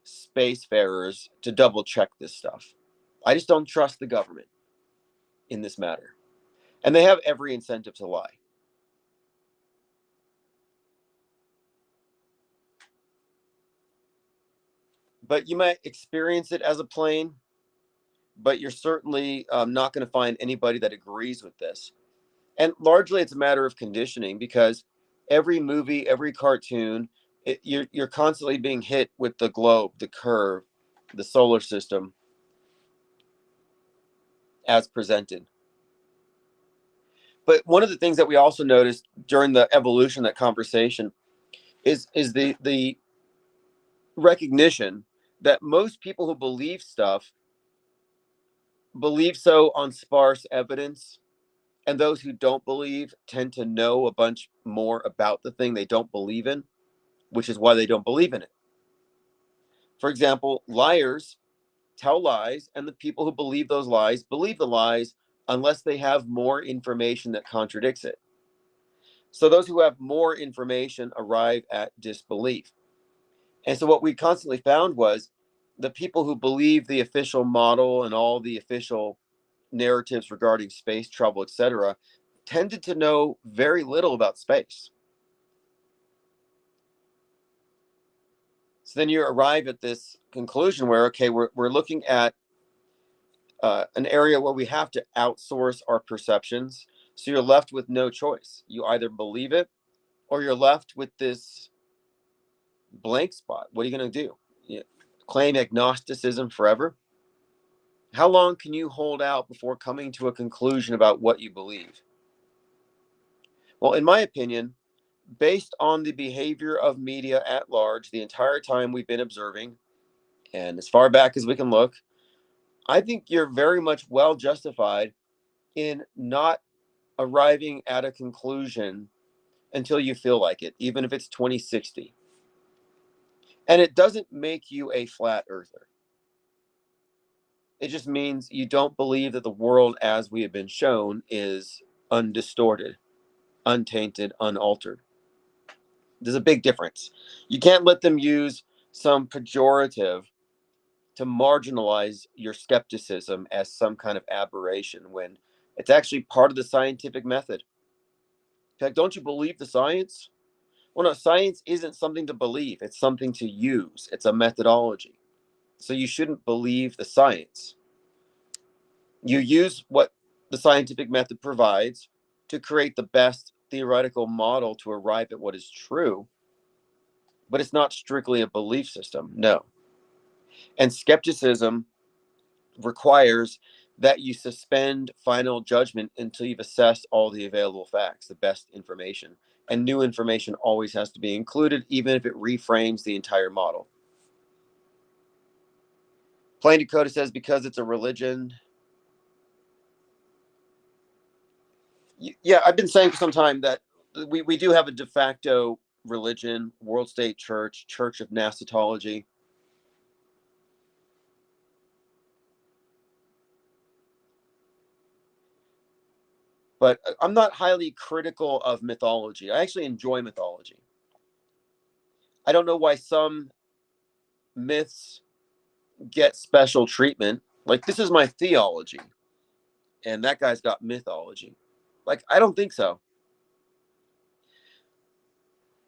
spacefarers to double check this stuff. I just don't trust the government in this matter. And they have every incentive to lie. But you might experience it as a plane, but you're certainly not going to find anybody that agrees with this. And largely it's a matter of conditioning, because every movie, every cartoon, you're constantly being hit with the globe, the curve, the solar system as presented. But one of the things that we also noticed during the evolution of that conversation is the recognition that most people who believe stuff believe so on sparse evidence, and those who don't believe tend to know a bunch more about the thing they don't believe in, which is why they don't believe in it. For example, liars tell lies, and the people who believe those lies believe the lies unless they have more information that contradicts it. So those who have more information arrive at disbelief. And so what we constantly found was the people who believe the official model and all the official narratives regarding space travel, etc., tended to know very little about space. So then you arrive at this conclusion where, okay, we're looking at an area where we have to outsource our perceptions. So you're left with no choice. You either believe it or you're left with this blank spot. What are you going to do? You claim agnosticism forever? How long can you hold out before coming to a conclusion about what you believe? Well, in my opinion, based on the behavior of media at large, the entire time we've been observing, and as far back as we can look, I think you're very much well justified in not arriving at a conclusion until you feel like it, even if it's 2060. And it doesn't make you a flat earther. It just means you don't believe that the world as we have been shown is undistorted, untainted, unaltered. There's a big difference. You can't let them use some pejorative to marginalize your skepticism as some kind of aberration when it's actually part of the scientific method. In fact, don't you believe the science? Well, no, science isn't something to believe. It's something to use. It's a methodology. So you shouldn't believe the science. You use what the scientific method provides to create the best theoretical model to arrive at what is true, but it's not strictly a belief system. No. And skepticism requires that you suspend final judgment until you've assessed all the available facts, the best information. And new information always has to be included, even if it reframes the entire model. Plain Dakota says because it's a religion. Yeah, I've been saying for some time that we do have a de facto religion, world state church, church of Nasatology. But I'm not highly critical of mythology. I actually enjoy mythology. I don't know why some myths get special treatment. Like, this is my theology, and that guy's got mythology. Like, I don't think so.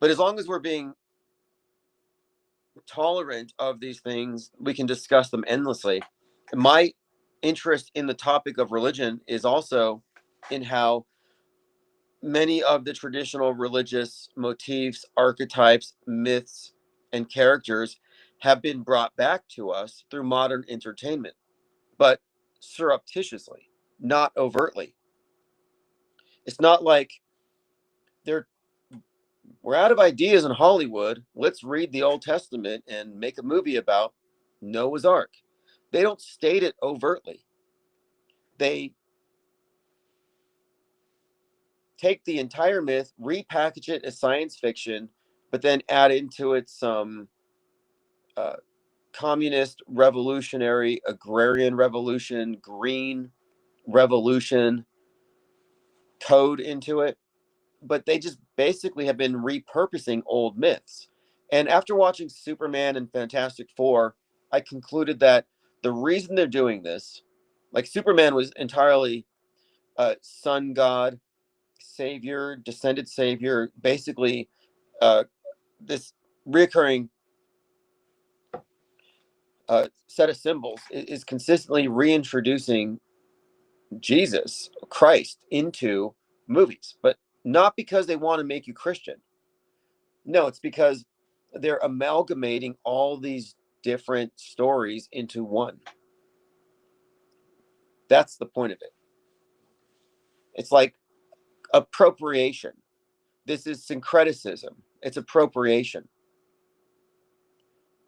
But as long as we're being tolerant of these things, we can discuss them endlessly. My interest in the topic of religion is also in how many of the traditional religious motifs, archetypes, myths, and characters have been brought back to us through modern entertainment, but surreptitiously, not overtly. It's not like they're we're out of ideas in Hollywood. Let's read the Old Testament and make a movie about Noah's Ark. They don't state it overtly. They take the entire myth, repackage it as science fiction, but then add into it some uh, communist, revolutionary, agrarian revolution, green revolution code into it. But they just basically have been repurposing old myths. And after watching Superman and Fantastic Four, I concluded that the reason they're doing this, like, Superman was entirely sun god, savior, descended savior, basically uh, this reoccurring set of symbols is consistently reintroducing Jesus, Christ, into movies, but not because they want to make you Christian. No, it's because they're amalgamating all these different stories into one. That's the point of it. It's like appropriation. This is syncretism. It's appropriation.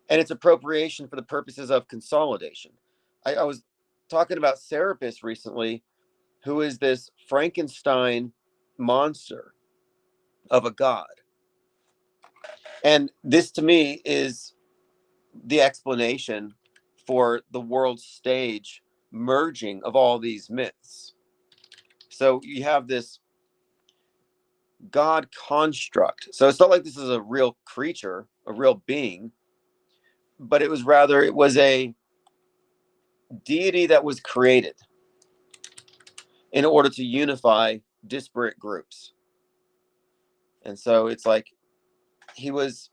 And it's appropriation for the purposes of consolidation. I was talking about Serapis recently, who is this Frankenstein monster of a god. And this to me is the explanation for the world stage merging of all these myths. So you have this god construct. So it's not like this is a real creature, a real being, but it was a deity that was created in order to unify disparate groups. And so it's like he was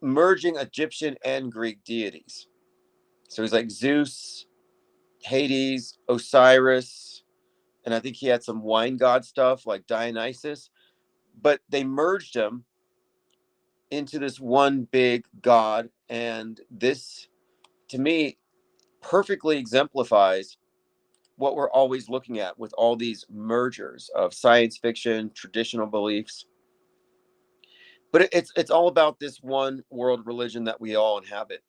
merging Egyptian and Greek deities. So he's like Zeus, Hades, Osiris, and I think he had some wine god stuff like Dionysus, but they merged them into this one big god. And this, to me, perfectly exemplifies what we're always looking at with all these mergers of science fiction, traditional beliefs. But it's all about this one world religion that we all inhabit.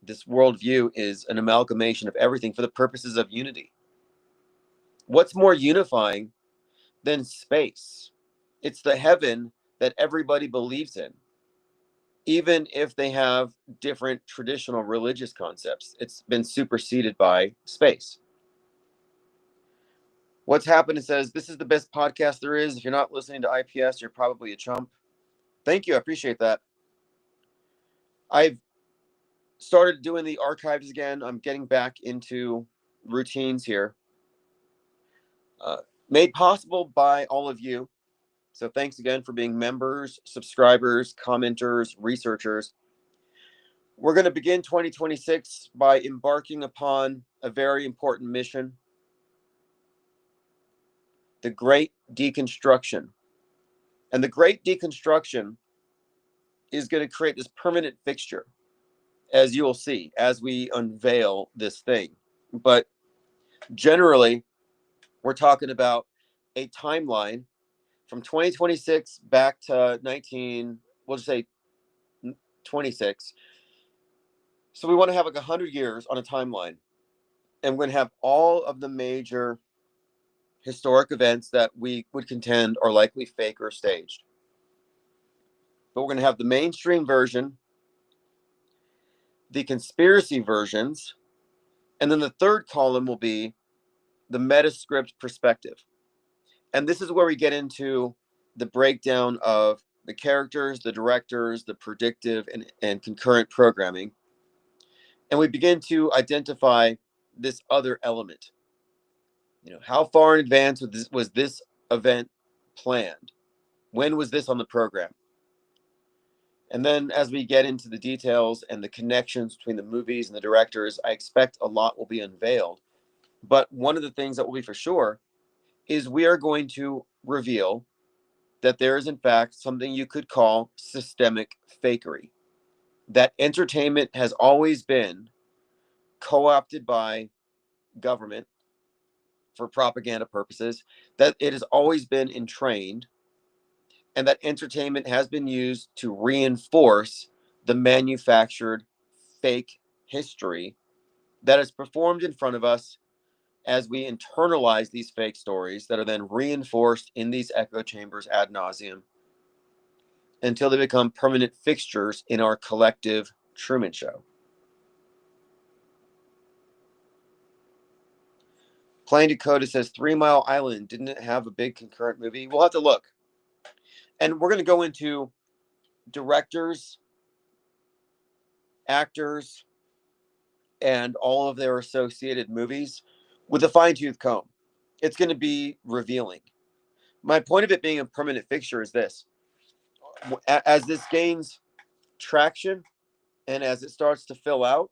This worldview is an amalgamation of everything for the purposes of unity. What's more unifying than space? It's the heaven that everybody believes in, even if they have different traditional religious concepts. It's been superseded by space. What's happened says, this is the best podcast there is. If you're not listening to IPS, you're probably a chump. Thank you. I appreciate that. I've started doing the archives again. I'm getting back into routines here. Made possible by all of you. So thanks again for being members, subscribers, commenters, researchers. We're going to begin 2026 by embarking upon a very important mission, the Great Deconstruction. And the Great Deconstruction is going to create this permanent fixture, as you will see, as we unveil this thing. But generally, we're talking about a timeline from 2026 back to we'll just say 26. So we want to have like 100 years on a timeline. And we're going to have all of the major historic events that we would contend are likely fake or staged. But we're going to have the mainstream version, the conspiracy versions, and then the third column will be the metascript perspective. And this is where we get into the breakdown of the characters, the directors, the predictive and concurrent programming. And we begin to identify this other element. How far in advance was this event planned? When was this on the program? And then as we get into the details and the connections between the movies and the directors, I expect a lot will be unveiled. But one of the things that will be for sure is we are going to reveal that there is, in fact, something you could call systemic fakery. That entertainment has always been co opted by government for propaganda purposes, that it has always been entrained, and that entertainment has been used to reinforce the manufactured fake history that is performed in front of us as we internalize these fake stories that are then reinforced in these echo chambers ad nauseum until they become permanent fixtures in our collective Truman Show. Plain Dakota says 3 Mile Island didn't it have a big concurrent movie? We'll have to look. And we're going to go into directors, actors, and all of their associated movies with a fine-tooth comb. It's going to be revealing. My point of it being a permanent fixture is this. As this gains traction and as it starts to fill out,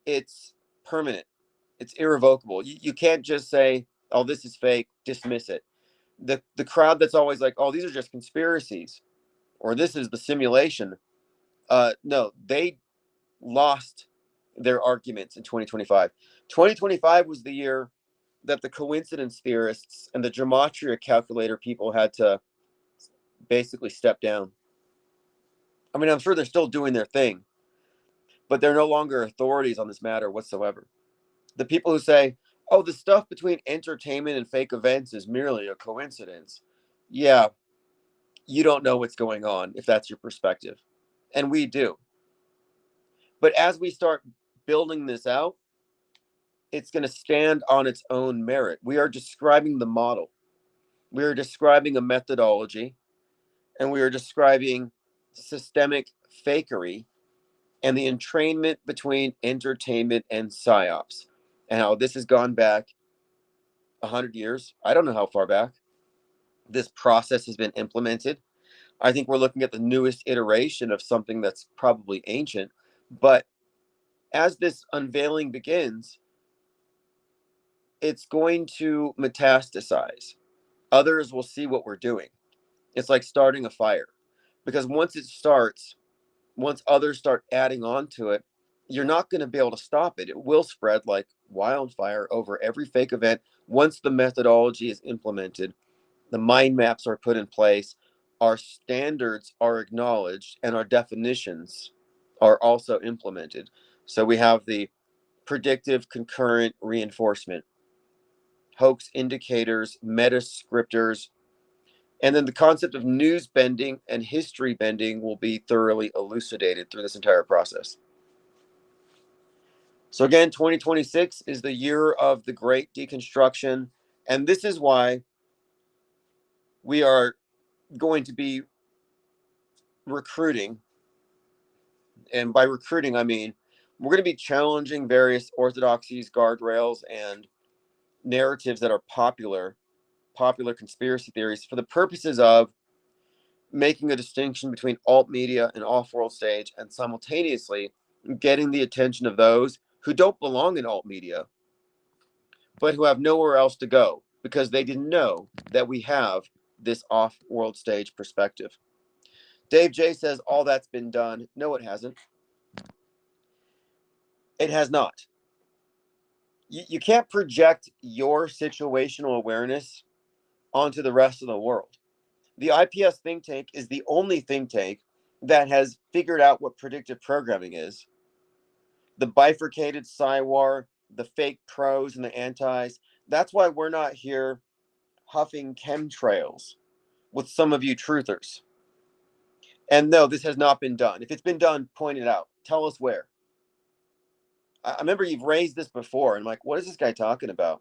it's permanent. It's irrevocable. You can't just say, oh, this is fake, dismiss it. The crowd that's always like, oh, these are just conspiracies, or this is the simulation. No, they lost their arguments in 2025. 2025 was the year that the coincidence theorists and the gematria calculator people had to basically step down. I mean, I'm sure they're still doing their thing, but they're no longer authorities on this matter whatsoever. The people who say, oh, the stuff between entertainment and fake events is merely a coincidence. Yeah, you don't know what's going on if that's your perspective. And we do. But as we start building this out, it's going to stand on its own merit. We are describing the model, we are describing a methodology, and we are describing systemic fakery and the entrainment between entertainment and psyops, and how this has gone back 100 years. I don't know how far back this process has been implemented. I think we're looking at the newest iteration of something that's probably ancient. But as this unveiling begins, it's going to metastasize. Others will see what we're doing. It's like starting a fire, because once it starts, once others start adding on to it, you're not going to be able to stop it. It will spread like wildfire over every fake event. Once the methodology is implemented, the mind maps are put in place, our standards are acknowledged, and our definitions are also implemented. So we have the predictive concurrent reinforcement, hoax indicators, meta scripters, and then the concept of news bending and history bending will be thoroughly elucidated through this entire process. So again, 2026 is the year of the great deconstruction. And this is why we are going to be recruiting. And by recruiting, I mean, we're going to be challenging various orthodoxies, guardrails, and narratives that are popular conspiracy theories for the purposes of making a distinction between alt media and off world stage, and simultaneously getting the attention of those who don't belong in alt media, but who have nowhere else to go because they didn't know that we have this off world stage perspective. Dave J says all that's been done. No, it hasn't. It has not. You can't project your situational awareness onto the rest of the world. The IPS think tank is the only think tank that has figured out what predictive programming is. The bifurcated Psywar, the fake pros and the antis. That's why we're not here huffing chemtrails with some of you truthers. And no, this has not been done. If it's been done, point it out. Tell us where. I remember you've raised this before, and I'm like, what is this guy talking about?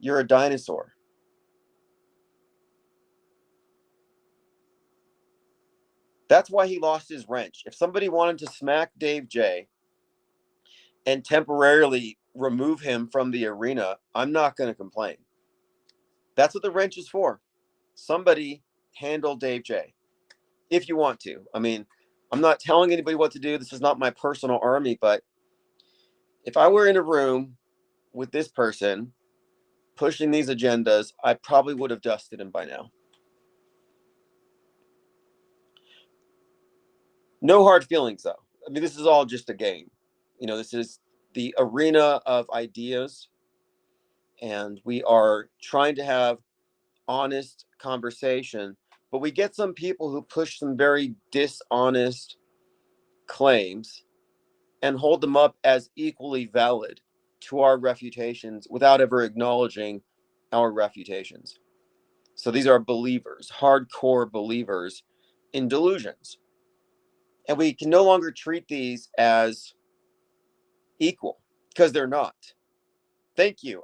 You're a dinosaur. That's why he lost his wrench. If somebody wanted to smack Dave J and temporarily remove him from the arena, I'm not going to complain. That's what the wrench is for. Somebody handle Dave J if you want to. I mean, I'm not telling anybody what to do. This is not my personal army, but if I were in a room with this person pushing these agendas, I probably would have dusted him by now. No hard feelings, though. I mean, this is all just a game. This is the arena of ideas, and we are trying to have honest conversation, but we get some people who push some very dishonest claims and hold them up as equally valid to our refutations without ever acknowledging our refutations. So these are believers, hardcore believers in delusions. And we can no longer treat these as equal because they're not. Thank you,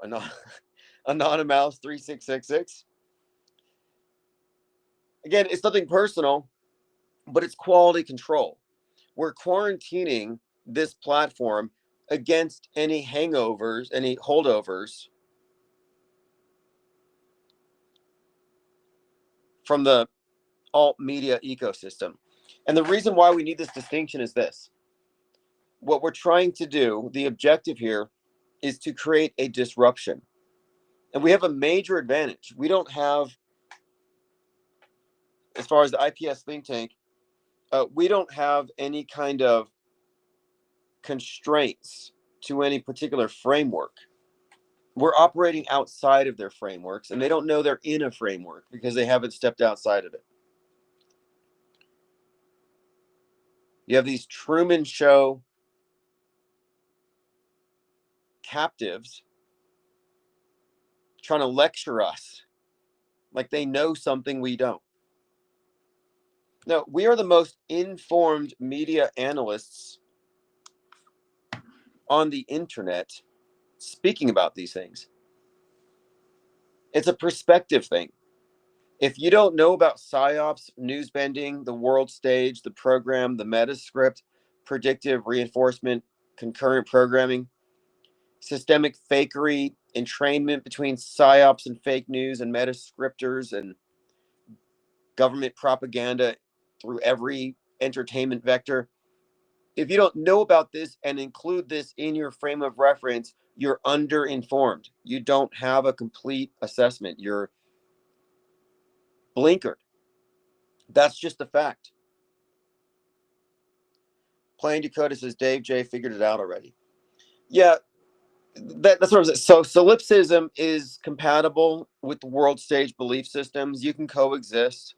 Anonymous 3666. Again, it's nothing personal, but it's quality control. We're quarantining this platform against any hangovers, any holdovers from the alt media ecosystem. And the reason why we need this distinction is this. What we're trying to do, the objective here, is to create a disruption. And we have a major advantage. We don't have, as far as the iPS think tank, we don't have any kind of constraints to any particular framework. We're operating outside of their frameworks, and they don't know they're in a framework because they haven't stepped outside of it. You have these Truman Show captives trying to lecture us like they know something we don't. No, we are the most informed media analysts on the internet speaking about these things. It's a perspective thing. If you don't know about psyops, news bending, the world stage, the program, the meta script, predictive reinforcement, concurrent programming, systemic fakery, entrainment between psyops and fake news and meta scripters and government propaganda through every entertainment vector. If you don't know about this and include this in your frame of reference, you're underinformed. You don't have a complete assessment. You're blinkered. That's just a fact. Plain Dakota says Dave J figured it out already. Yeah, that's what I'm saying. So solipsism is compatible with the world stage belief systems. You can coexist.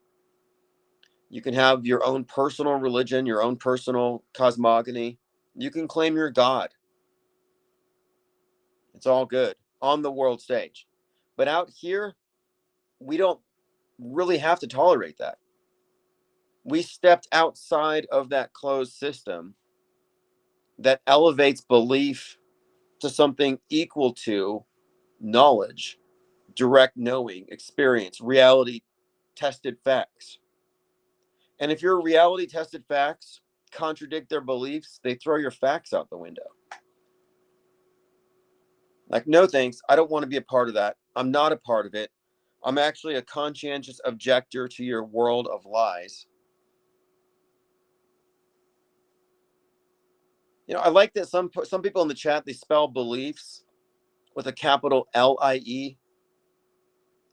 You can have your own personal religion, your own personal cosmogony. You can claim you're God. It's all good on the world stage. But out here, we don't really have to tolerate that. We stepped outside of that closed system that elevates belief to something equal to knowledge, direct knowing, experience, reality tested facts. And if your reality tested facts contradict their beliefs, they throw your facts out the window. Like, no thanks. I don't want to be a part of that. I'm not a part of it. I'm actually a conscientious objector to your world of lies. I like that some people in the chat, they spell beliefs with a capital LIE.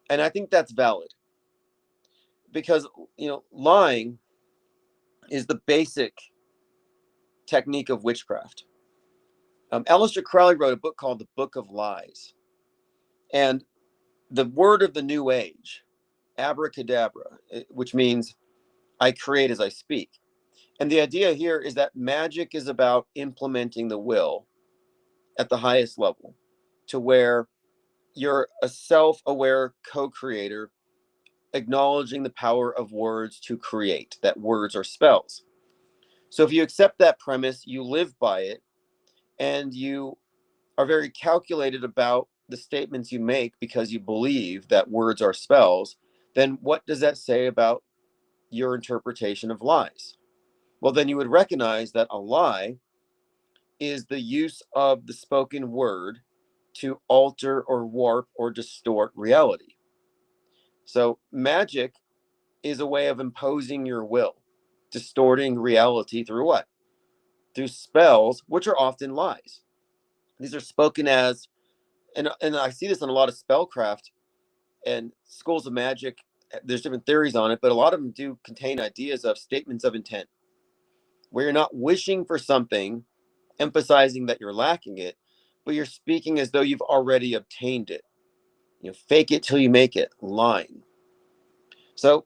And I think that's valid. Because, lying is the basic technique of witchcraft. Aleister Crowley wrote a book called The Book of Lies. And the word of the new age, abracadabra, which means I create as I speak. And the idea here is that magic is about implementing the will at the highest level to where you're a self-aware co-creator acknowledging the power of words to create, that words are spells. So if you accept that premise, you live by it, and you are very calculated about the statements you make because you believe that words are spells, then what does that say about your interpretation of lies? Well, then you would recognize that a lie is the use of the spoken word to alter or warp or distort reality. So, magic is a way of imposing your will, distorting reality through what? Through spells, which are often lies. These are spoken as, and I see this in a lot of spellcraft and schools of magic. There's different theories on it, but a lot of them do contain ideas of statements of intent, where you're not wishing for something, emphasizing that you're lacking it, but you're speaking as though you've already obtained it. Fake it till you make it, lying. So,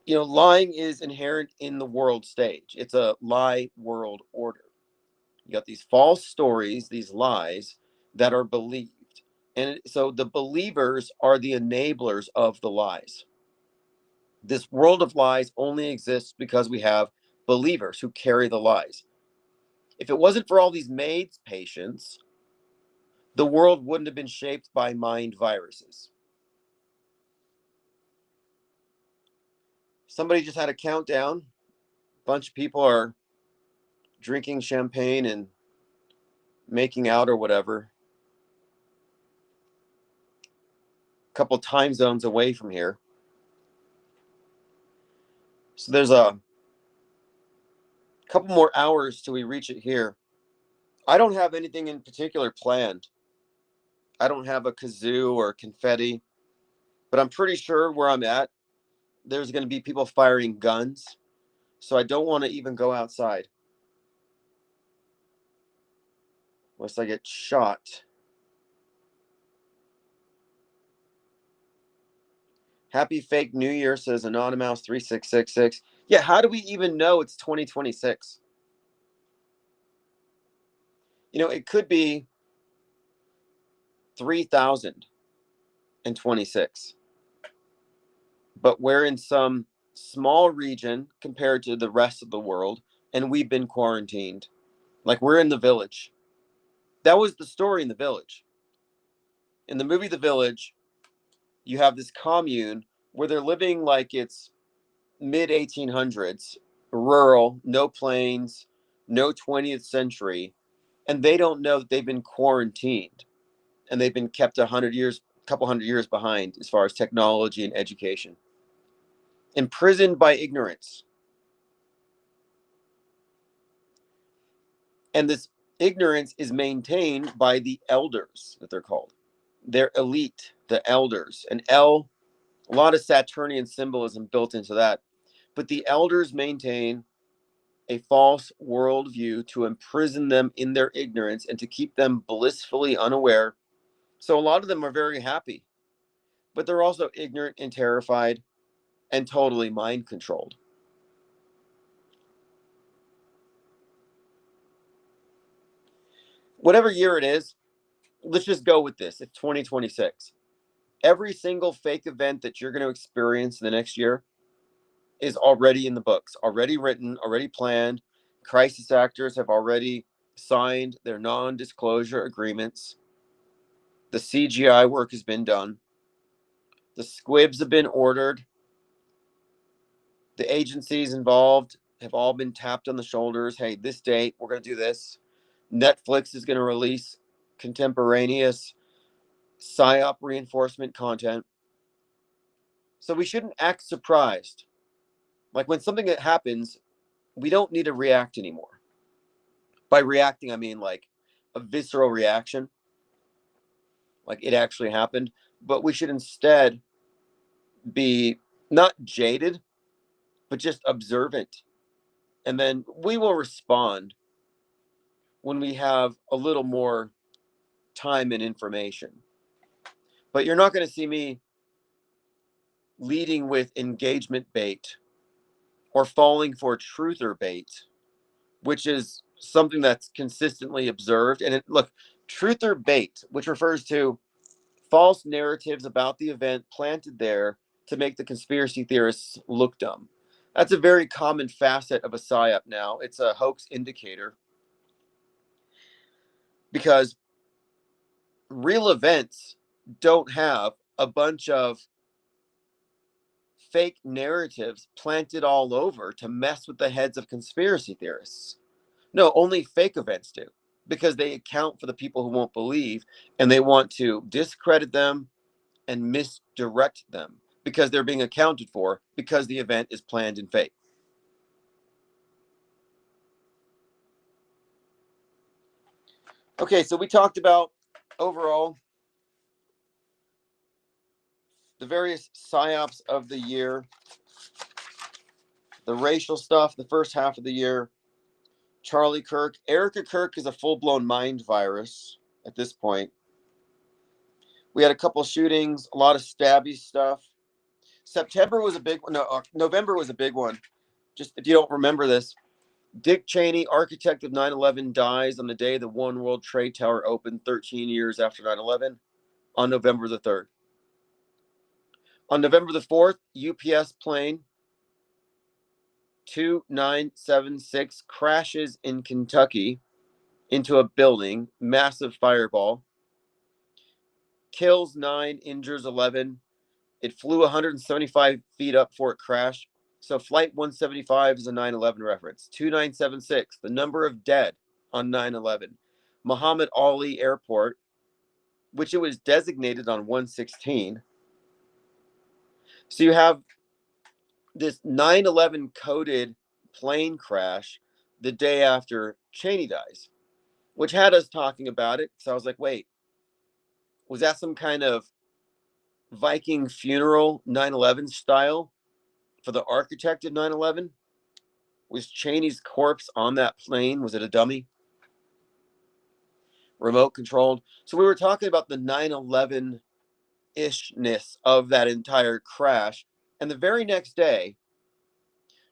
lying is inherent in the world stage. It's a lie world order. You got these false stories, these lies that are believed. And so the believers are the enablers of the lies. This world of lies only exists because we have believers who carry the lies. If it wasn't for all these maids patients, the world wouldn't have been shaped by mind viruses. Somebody just had a countdown. A bunch of people are drinking champagne and making out or whatever. A couple time zones away from here. So there's a couple more hours till we reach it here. I don't have anything in particular planned. I don't have a kazoo or confetti, but I'm pretty sure where I'm at, there's going to be people firing guns. So I don't want to even go outside unless I get shot. Happy fake New Year, says Anonymous 3666. Yeah, how do we even know it's 2026? It could be 3026, but we're in some small region compared to the rest of the world, and we've been quarantined. Like, we're in the village. That was the story in The Village. In the movie The Village, you have this commune where they're living like it's mid 1800s, rural, no planes, no 20th century, and they don't know that they've been quarantined and they've been kept 100 years, a couple hundred years behind as far as technology and education. Imprisoned by ignorance. And this ignorance is maintained by the elders, that they're called. They're elite, the elders. And a lot of Saturnian symbolism built into that. But the elders maintain a false worldview to imprison them in their ignorance and to keep them blissfully unaware. So a lot of them are very happy, but they're also ignorant and terrified and totally mind controlled. Whatever year it is, let's just go with this. It's 2026. Every single fake event that you're going to experience in the next year is already in the books, already written, already planned. Crisis actors have already signed their non-disclosure agreements. The CGI work has been done. The squibs have been ordered. The agencies involved have all been tapped on the shoulders. Hey, this date, we're going to do this. Netflix is going to release contemporaneous PSYOP reinforcement content. So we shouldn't act surprised. Like, when something that happens, we don't need to react anymore. By reacting, I mean like a visceral reaction, like it actually happened. But we should instead be not jaded, but just observant. And then we will respond when we have a little more time and information. But you're not going to see me leading with engagement bait or falling for truther bait, which is something that's consistently observed. And look, truther bait, which refers to false narratives about the event planted there to make the conspiracy theorists look dumb. That's a very common facet of a PSYOP now. It's a hoax indicator because real events don't have a bunch of fake narratives planted all over to mess with the heads of conspiracy theorists. No, only fake events do, because they account for the people who won't believe, and they want to discredit them and misdirect them because they're being accounted for because the event is planned and fake. Okay, so we talked about overall the various psyops of the year, the racial stuff, the first half of the year, Charlie Kirk. Erica Kirk is a full-blown mind virus at this point. We had a couple shootings, a lot of stabby stuff. September was a big one. No, November was a big one. Just if you don't remember this, Dick Cheney, architect of 9/11, dies on the day the One World Trade Tower opened 13 years after 9/11 on November the 3rd. On November the 4th, UPS plane 2976 crashes in Kentucky into a building, massive fireball, kills 9, injures 11. It flew 175 feet up before it crashed. So Flight 175 is a 9/11 reference. 2976, the number of dead on 9/11. Muhammad Ali Airport, which it was designated on 116. So you have this 9/11 coded plane crash the day after Cheney dies, which had us talking about it. So I was like, wait, was that some kind of Viking funeral 9/11 style for the architect of 9/11? Was Cheney's corpse on that plane? Was it a dummy? Remote controlled. So we were talking about the 9/11 ishness of that entire crash. And the very next day,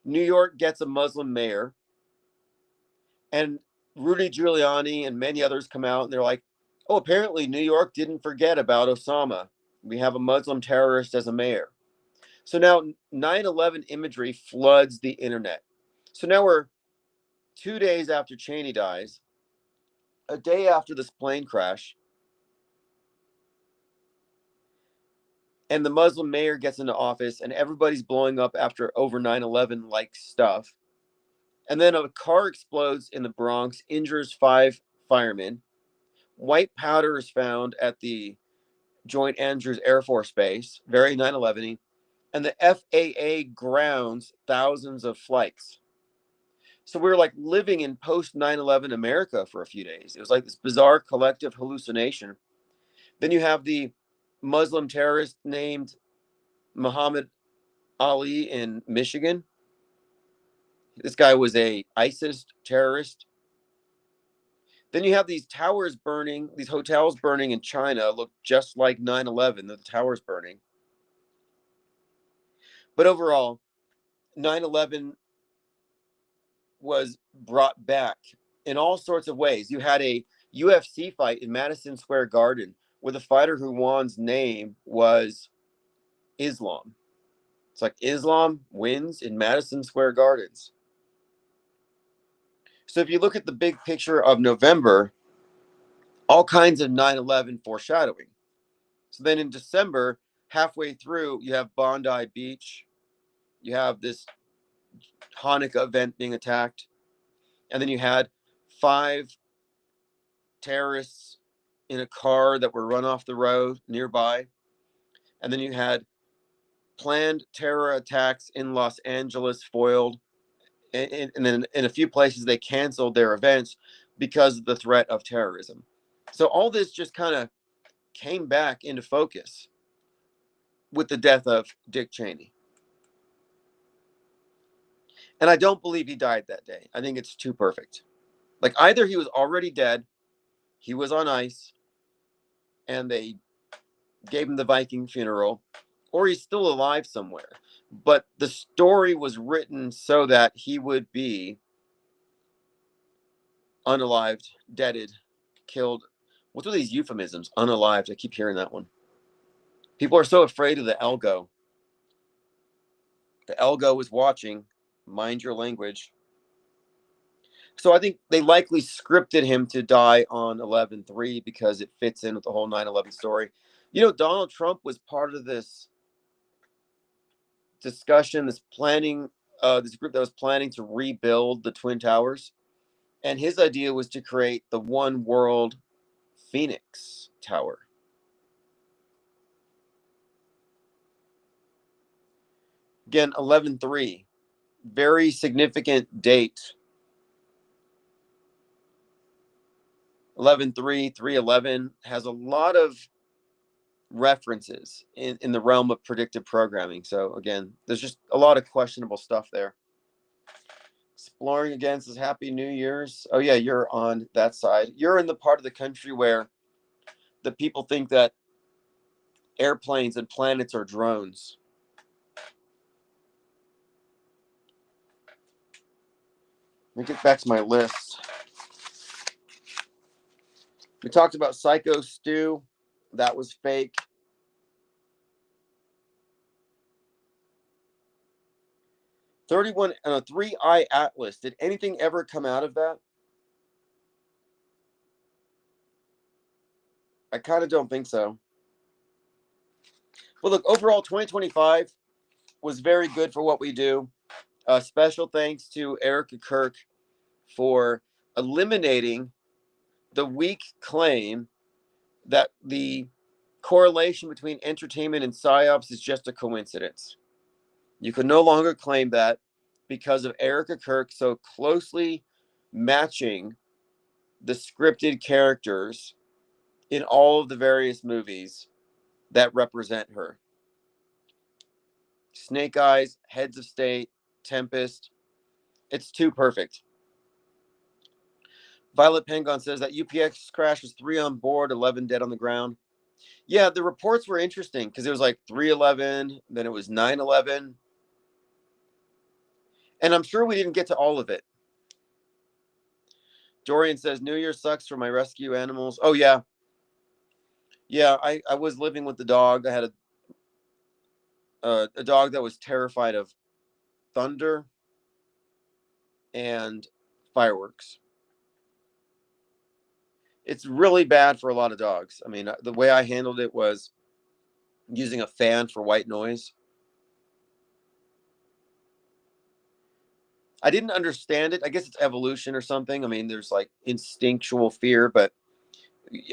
New York gets a Muslim mayor, and Rudy Giuliani and many others come out and they're like, oh, apparently New York didn't forget about Osama. We have a Muslim terrorist as a mayor. So now 9/11 imagery floods the internet. So now we're 2 days after Cheney dies, a day after this plane crash, and the Muslim mayor gets into office, and everybody's blowing up after over 9/11 like stuff. And then a car explodes in the Bronx, injures 5 firemen. White powder is found at the Joint Andrews Air Force Base, very 9/11. And the FAA grounds thousands of flights. So we were like living in post 9/11 America for a few days. It was like this bizarre collective hallucination. Then you have the Muslim terrorist named Muhammad Ali in Michigan. This guy was a ISIS terrorist. Then you have these towers burning, these hotels burning in China look just like 9/11, the towers burning. But overall, 9/11 was brought back in all sorts of ways. You had a UFC fight in Madison Square Garden with a fighter who won's name was Islam. It's like Islam wins in Madison Square Gardens. So if you look at the big picture of November, all kinds of 9/11 foreshadowing. So then in December, halfway through, you have Bondi Beach. You have this Hanukkah event being attacked. And then you had 5 terrorists in a car that were run off the road nearby. And then you had planned terror attacks in Los Angeles foiled. And then in a few places, they canceled their events because of the threat of terrorism. So all this just kind of came back into focus with the death of Dick Cheney. And I don't believe he died that day. I think it's too perfect. Like either he was already dead, he was on ice, and they gave him the Viking funeral, or he's still alive somewhere. But the story was written so that he would be unalived, deaded, killed. What's with these euphemisms? Unalived. I keep hearing that one. People are so afraid of the Elgo. The Elgo is watching. Mind your language. So I think they likely scripted him to die on 11/3 because it fits in with the whole 9/11 story. You know, Donald Trump was part of this discussion, this planning, this group that was planning to rebuild the Twin Towers. And his idea was to create the one world Phoenix Tower. Again, 11/3, very significant date. 11/3, 3/11 has a lot of references in the realm of predictive programming. So again, there's just a lot of questionable stuff there. Exploring again says Happy New Year's. Oh yeah, you're on that side. You're in the part of the country where the people think that airplanes and planets are drones. Let me get back to my list. We talked about Psycho Stew. That was fake. 31 3-eye atlas. Did anything ever come out of that? I kind of don't think so. But look, overall, 2025 was very good for what we do. Special thanks to Erica Kirk for eliminating the weak claim that the correlation between entertainment and psyops is just a coincidence. You can no longer claim that because of Erica Kirk so closely matching the scripted characters in all of the various movies that represent her. Snake Eyes, Heads of State, Tempest. It's too perfect. Violet Pengon says that UPX crash was 3 on board, 11 dead on the ground. Yeah, the reports were interesting because it was like 3/11, then it was 9/11. And I'm sure we didn't get to all of it. Dorian says New Year sucks for my rescue animals. Oh yeah. Yeah, I was living with the dog. I had a dog that was terrified of thunder and fireworks. It's really bad for a lot of dogs. I mean, the way I handled it was using a fan for white noise. I didn't understand it. I guess it's evolution or something. I mean, there's like instinctual fear, but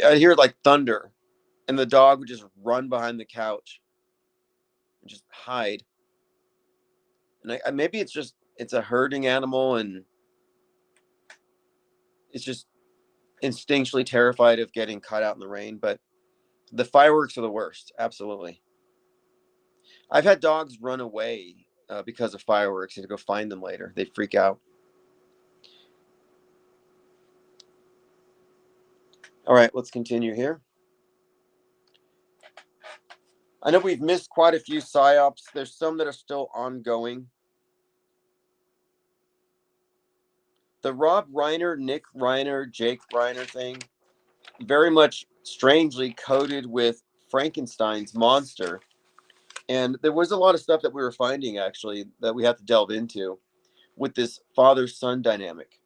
I hear like thunder, and the dog would just run behind the couch and just hide. And maybe it's a herding animal, and it's just instinctually terrified of getting caught out in the rain. But the fireworks are the worst. Absolutely. I've had dogs run away because of fireworks and to go find them later. They freak out. All right, let's continue here. I know we've missed quite a few psyops. There's some that are still ongoing. The Rob Reiner, Nick Reiner, Jake Reiner thing, very much strangely coded with Frankenstein's monster. And there was a lot of stuff that we were finding actually that we have to delve into with this father-son dynamic.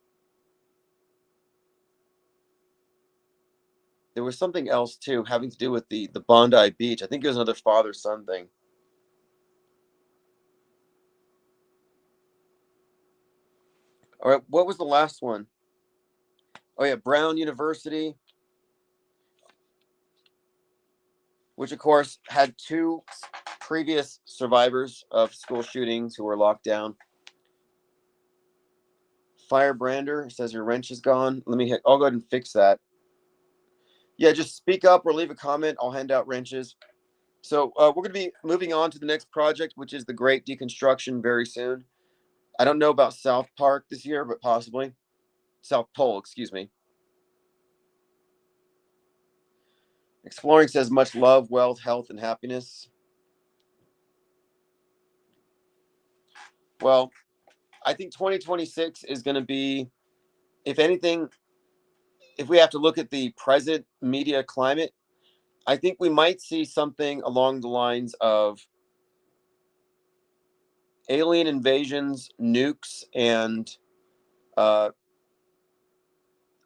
There was something else too having to do with the Bondi Beach. I think it was another father-son thing. All right, what was the last one? Oh yeah, Brown University, which of course had 2 previous survivors of school shootings who were locked down. Firebrander says your wrench is gone. I'll go ahead and fix that. Yeah, just speak up or leave a comment. I'll hand out wrenches. So we're going to be moving on to the next project, which is the Great Deconstruction very soon. I don't know about South Park this year, but possibly. South Pole, excuse me. Exploring says much love, wealth, health, and happiness. Well, I think 2026 is going to be, if anything, if we have to look at the present media climate, I think we might see something along the lines of alien invasions, nukes, and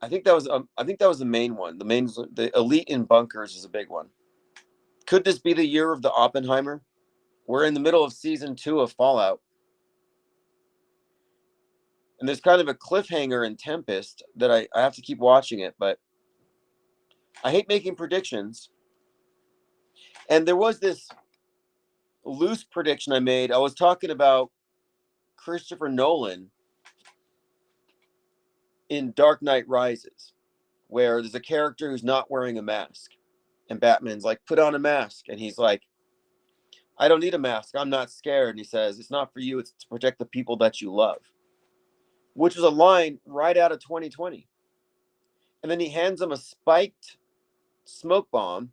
I think that was the main one. The elite in bunkers is a big one. Could this be the year of the Oppenheimer? We're in the middle of season 2 of Fallout, and there's kind of a cliffhanger in Tempest that I have to keep watching it, but I hate making predictions. And there was this loose prediction I made. I was talking about Christopher Nolan in Dark Knight Rises, where there's a character who's not wearing a mask. And Batman's like, put on a mask. And he's like, I don't need a mask. I'm not scared. And he says, it's not for you. It's to protect the people that you love, which was a line right out of 2020. And then he hands him a spiked smoke bomb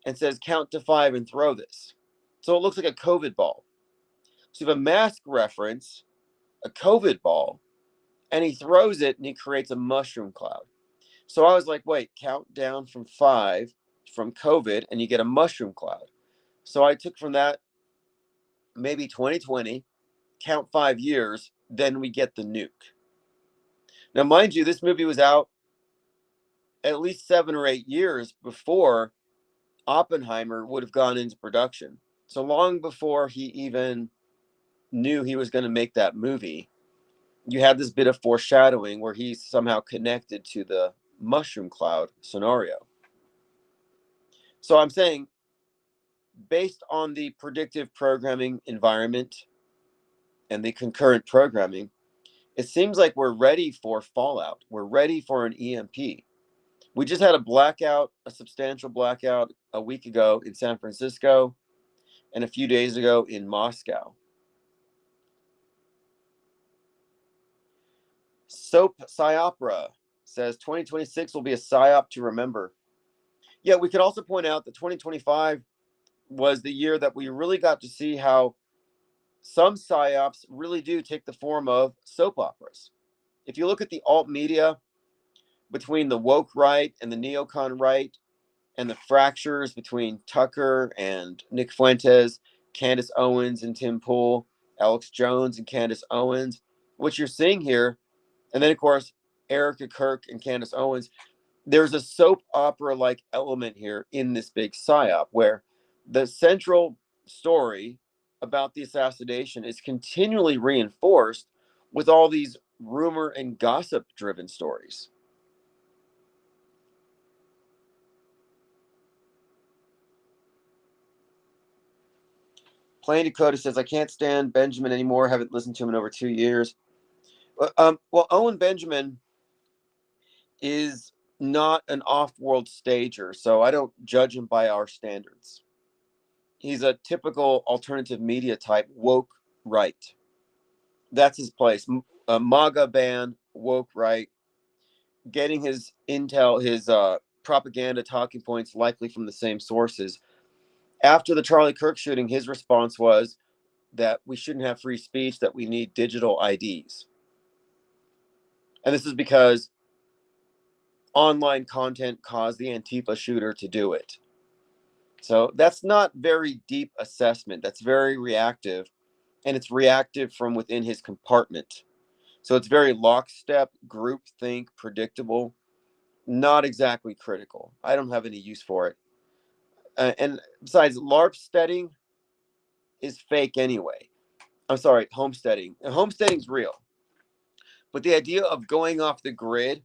and says, count to 5 and throw this. So it looks like a COVID ball. So you have a mask reference, a COVID ball, and he throws it and he creates a mushroom cloud. So I was like, wait, count down from 5 from COVID and you get a mushroom cloud. So I took from that maybe 2020, count 5 years, then we get the nuke. Now, mind you, this movie was out at least 7 or 8 years before Oppenheimer would have gone into production. So long before he even knew he was going to make that movie, you had this bit of foreshadowing where he's somehow connected to the mushroom cloud scenario. So I'm saying, based on the predictive programming environment and the concurrent programming, it seems like we're ready for Fallout. We're ready for an EMP. We just had a blackout, a substantial blackout a week ago in San Francisco and a few days ago in Moscow. Soap Psyopera says 2026 will be a psyop to remember. Yeah, we could also point out that 2025 was the year that we really got to see how some psyops really do take the form of soap operas. If you look at the alt media between the woke right and the neocon right, and the fractures between Tucker and Nick Fuentes, Candace Owens and Tim Pool, Alex Jones and Candace Owens, what you're seeing here, and then of course Erica Kirk and Candace Owens, there's a soap opera like element here in this big psyop where the central story about the assassination is continually reinforced with all these rumor and gossip driven stories. Plain Dakota says, I can't stand Benjamin anymore. Haven't listened to him in over 2 years. Well, Owen Benjamin is not an off-world stager, so I don't judge him by our standards. He's a typical alternative media type, woke right. That's his place. MAGA ban, woke right, getting his intel, his propaganda talking points likely from the same sources. After the Charlie Kirk shooting, his response was that we shouldn't have free speech, that we need digital IDs. And this is because online content caused the Antifa shooter to do it. So that's not very deep assessment. That's very reactive. And it's reactive from within his compartment. So it's very lockstep, groupthink, predictable, not exactly critical. I don't have any use for it. And besides, LARPsteading is fake anyway. I'm sorry, homesteading. Homesteading's real. But the idea of going off the grid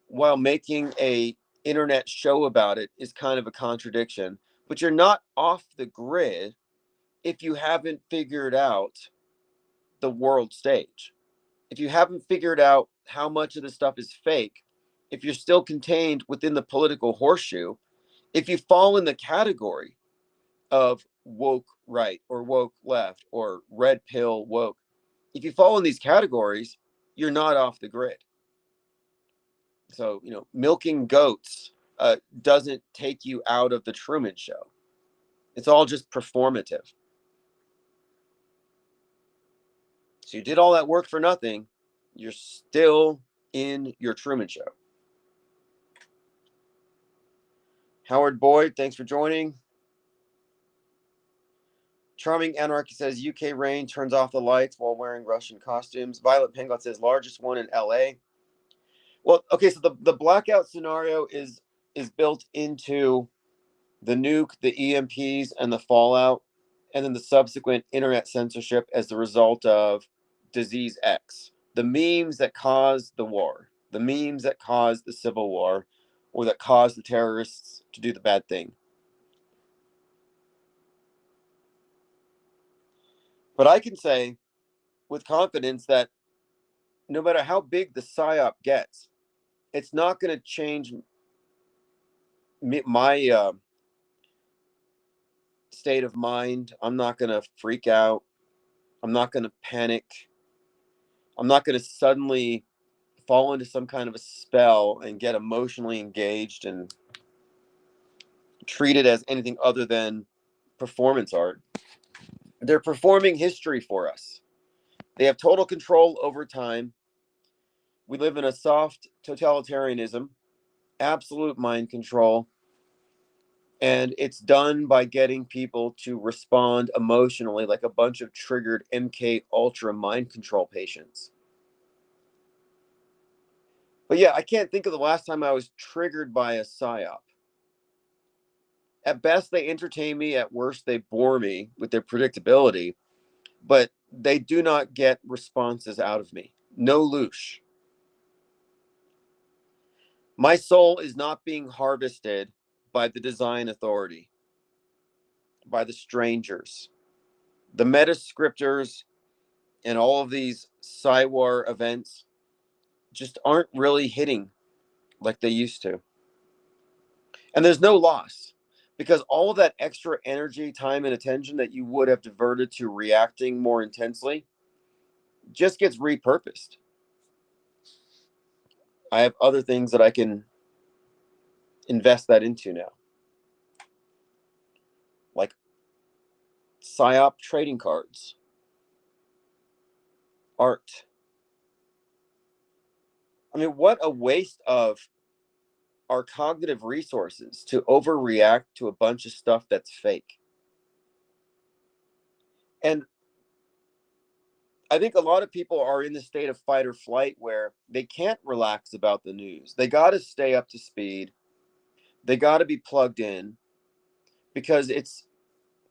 while making a internet show about it is kind of a contradiction. But you're not off the grid if you haven't figured out the world stage. If you haven't figured out how much of this stuff is fake, if you're still contained within the political horseshoe, if you fall in the category of woke right or woke left or red pill woke, if you fall in these categories, you're not off the grid. So, milking goats doesn't take you out of the Truman Show. It's all just performative. So you did all that work for nothing. You're still in your Truman Show. Howard Boyd, thanks for joining. Charming Anarchy says UK rain turns off the lights while wearing Russian costumes. Violet Pinglet says largest one in LA. Well, okay, so the blackout scenario is built into the nuke, the EMPs, and the fallout, and then the subsequent internet censorship as the result of disease X. The memes that caused the war, the memes that caused the civil war, or that caused the terrorists to do the bad thing. But I can say with confidence that no matter how big the psyop gets, it's not going to change my state of mind. I'm not going to freak out. I'm not going to panic. I'm not going to suddenly fall into some kind of a spell and get emotionally engaged and treat it as anything other than performance art. They're performing history for us. They have total control over time. We live in a soft totalitarianism, absolute mind control, and it's done by getting people to respond emotionally like a bunch of triggered MK Ultra mind control patients. But yeah, I can't think of the last time I was triggered by a psyop. At best, they entertain me. At worst, they bore me with their predictability. But they do not get responses out of me. No louche. My soul is not being harvested by the design authority, by the strangers, the meta scripters, and all of these Cywar events just aren't really hitting like they used to. And there's no loss because all of that extra energy, time, and attention that you would have diverted to reacting more intensely just gets repurposed. I have other things that I can invest that into now, like PSYOP trading cards, art. I mean, what a waste of our cognitive resources to overreact to a bunch of stuff that's fake. And I think a lot of people are in the state of fight or flight where they can't relax about the news. They got to stay up to speed. They got to be plugged in because it's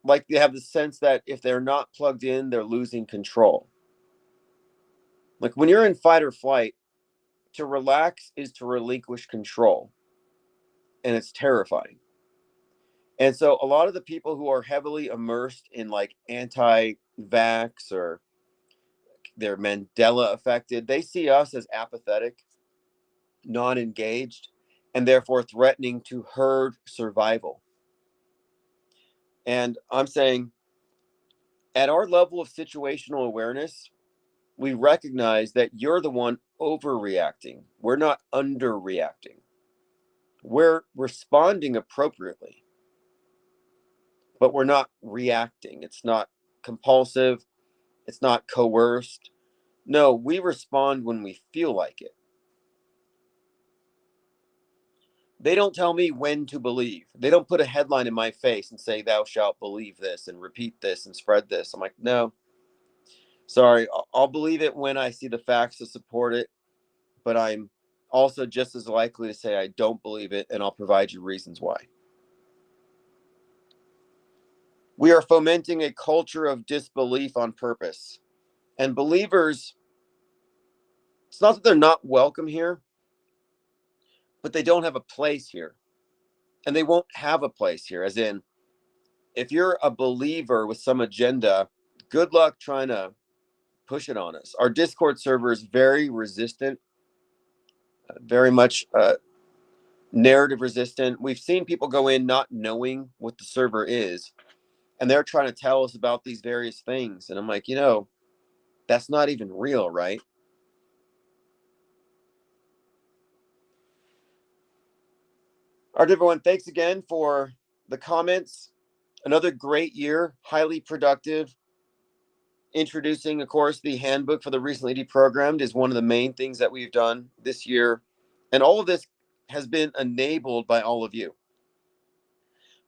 like they have the sense that if they're not plugged in, they're losing control. Like when you're in fight or flight, to relax is to relinquish control, and it's terrifying. And so a lot of the people who are heavily immersed in like anti-vax or they're Mandela affected, they see us as apathetic, non-engaged, and therefore threatening to herd survival. And I'm saying at our level of situational awareness, we recognize that you're the one overreacting. We're not underreacting. We're responding appropriately, but we're not reacting. It's not compulsive. It's not coerced. No, we respond when we feel like it. They don't tell me when to believe. They don't put a headline in my face and say, "Thou shalt believe this and repeat this and spread this." I'm like, no, sorry. I'll believe it when I see the facts to support it, but I'm also just as likely to say I don't believe it, and I'll provide you reasons why. We are fomenting a culture of disbelief on purpose. And believers, it's not that they're not welcome here, but they don't have a place here. And they won't have a place here. As in, if you're a believer with some agenda, good luck trying to push it on us. Our Discord server is very resistant, very much narrative resistant. We've seen people go in not knowing what the server is, and they're trying to tell us about these various things. And I'm like, that's not even real, right? All right, everyone, thanks again for the comments. Another great year, highly productive. Introducing, of course, the handbook for the recently deprogrammed is one of the main things that we've done this year. And all of this has been enabled by all of you.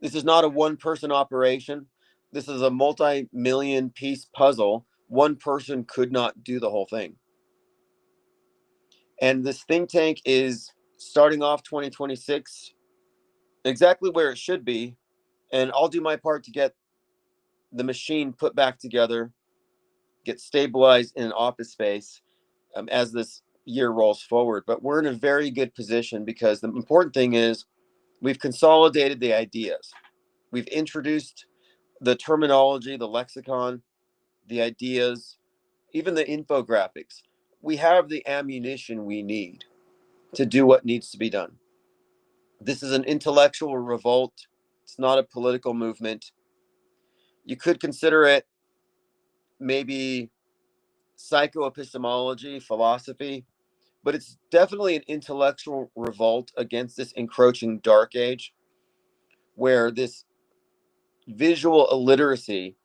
This is not a one-person operation. This is a multi-million piece puzzle. One person could not do the whole thing. And this think tank is starting off 2026 exactly where it should be. And I'll do my part to get the machine put back together, get stabilized in an office space as this year rolls forward. But we're in a very good position because the important thing is we've consolidated the ideas. We've introduced the terminology, the lexicon, the ideas, even the infographics. We have the ammunition we need to do what needs to be done. This is an intellectual revolt. It's not a political movement. You could consider it maybe psychoepistemology, philosophy, but it's definitely an intellectual revolt against this encroaching dark age where this visual illiteracy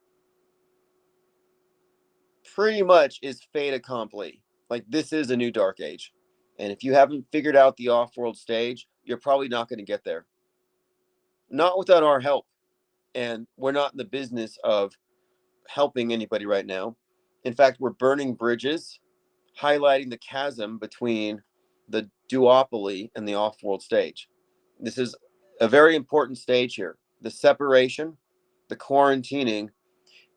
pretty much is fait accompli. Like, this is a new dark age. And if you haven't figured out the off world stage, you're probably not going to get there. Not without our help. And we're not in the business of helping anybody right now. In fact, we're burning bridges, highlighting the chasm between the duopoly and the off world stage. This is a very important stage here. The separation, the quarantining,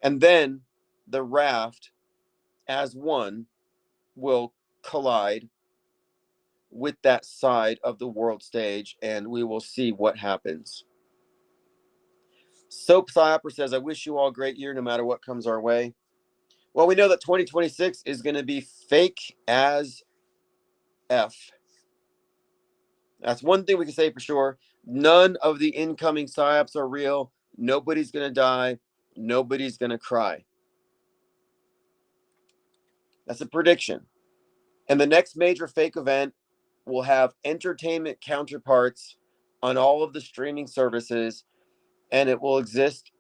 and then the raft as one will collide with that side of the world stage, and we will see what happens. Soap Psyopera says, I wish you all a great year no matter what comes our way. Well, we know that 2026 is going to be fake as F. That's one thing we can say for sure. None of the incoming psyops are real. Nobody's going to die. Nobody's going to cry. That's a prediction. And the next major fake event will have entertainment counterparts on all of the streaming services, and it will exist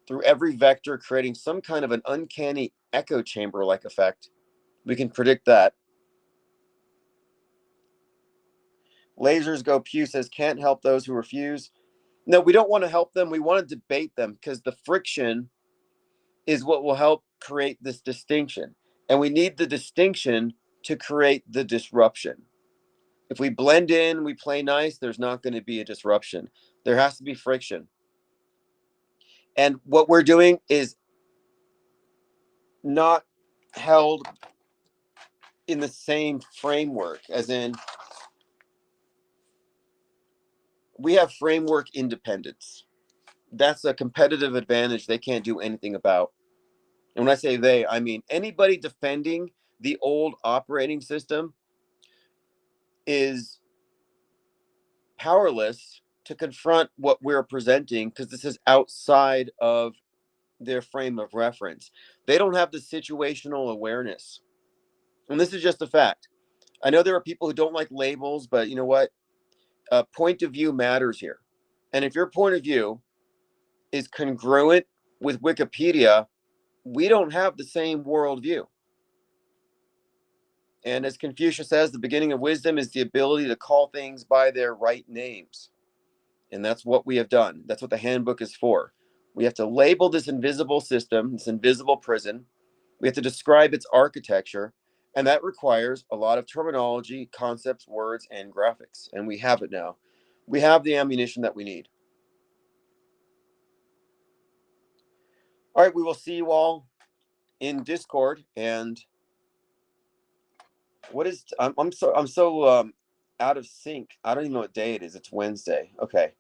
through every vector, creating some kind of an uncanny echo chamber-like effect. We can predict that. Lasers Go Pew says, can't help those who refuse. No, we don't want to help them. We want to debate them because the friction is what will help create this distinction. And we need the distinction to create the disruption. If we blend in, we play nice, there's not going to be a disruption. There has to be friction. And what we're doing is not held in the same framework, as in we have framework independence. That's a competitive advantage they can't do anything about. And when I say they, I mean anybody defending the old operating system is powerless to confront what we're presenting because this is outside of their frame of reference. They don't have the situational awareness. And this is just a fact. I know there are people who don't like labels, but you know what? Point of view matters here. And if your point of view is congruent with Wikipedia, we don't have the same worldview. And as Confucius says, the beginning of wisdom is the ability to call things by their right names. And that's what we have done. That's what the handbook is for. We have to label this invisible system, this invisible prison. We have to describe its architecture. And that requires a lot of terminology, concepts, words, and graphics. And we have it now. We have the ammunition that we need. All right, we will see you all in Discord. And what is I'm so out of sync. I don't even know what day it is. It's Wednesday. Okay.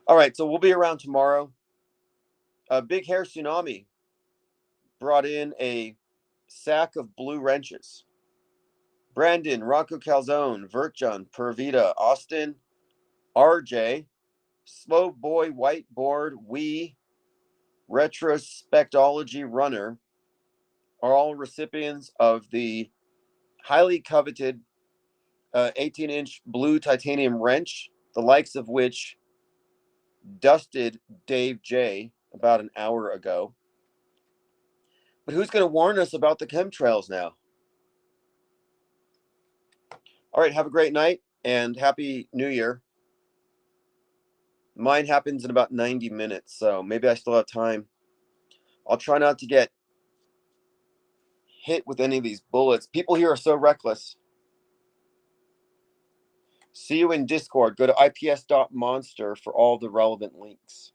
All right, so we'll be around tomorrow. Big Hair Tsunami brought in a sack of blue wrenches. Brandon, Rocco Calzone, Vertjon, Pervita, Austin, RJ, Slow Boy Whiteboard, We, Retrospectology Runner are all recipients of the highly coveted 18-inch blue titanium wrench, the likes of which dusted Dave J about an hour ago. But who's going to warn us about the chemtrails now? All right, have a great night and Happy New Year. Mine happens in about 90 minutes, so maybe I still have time. I'll try not to get hit with any of these bullets. People here are so reckless. See you in Discord. Go to ips.monster for all the relevant links.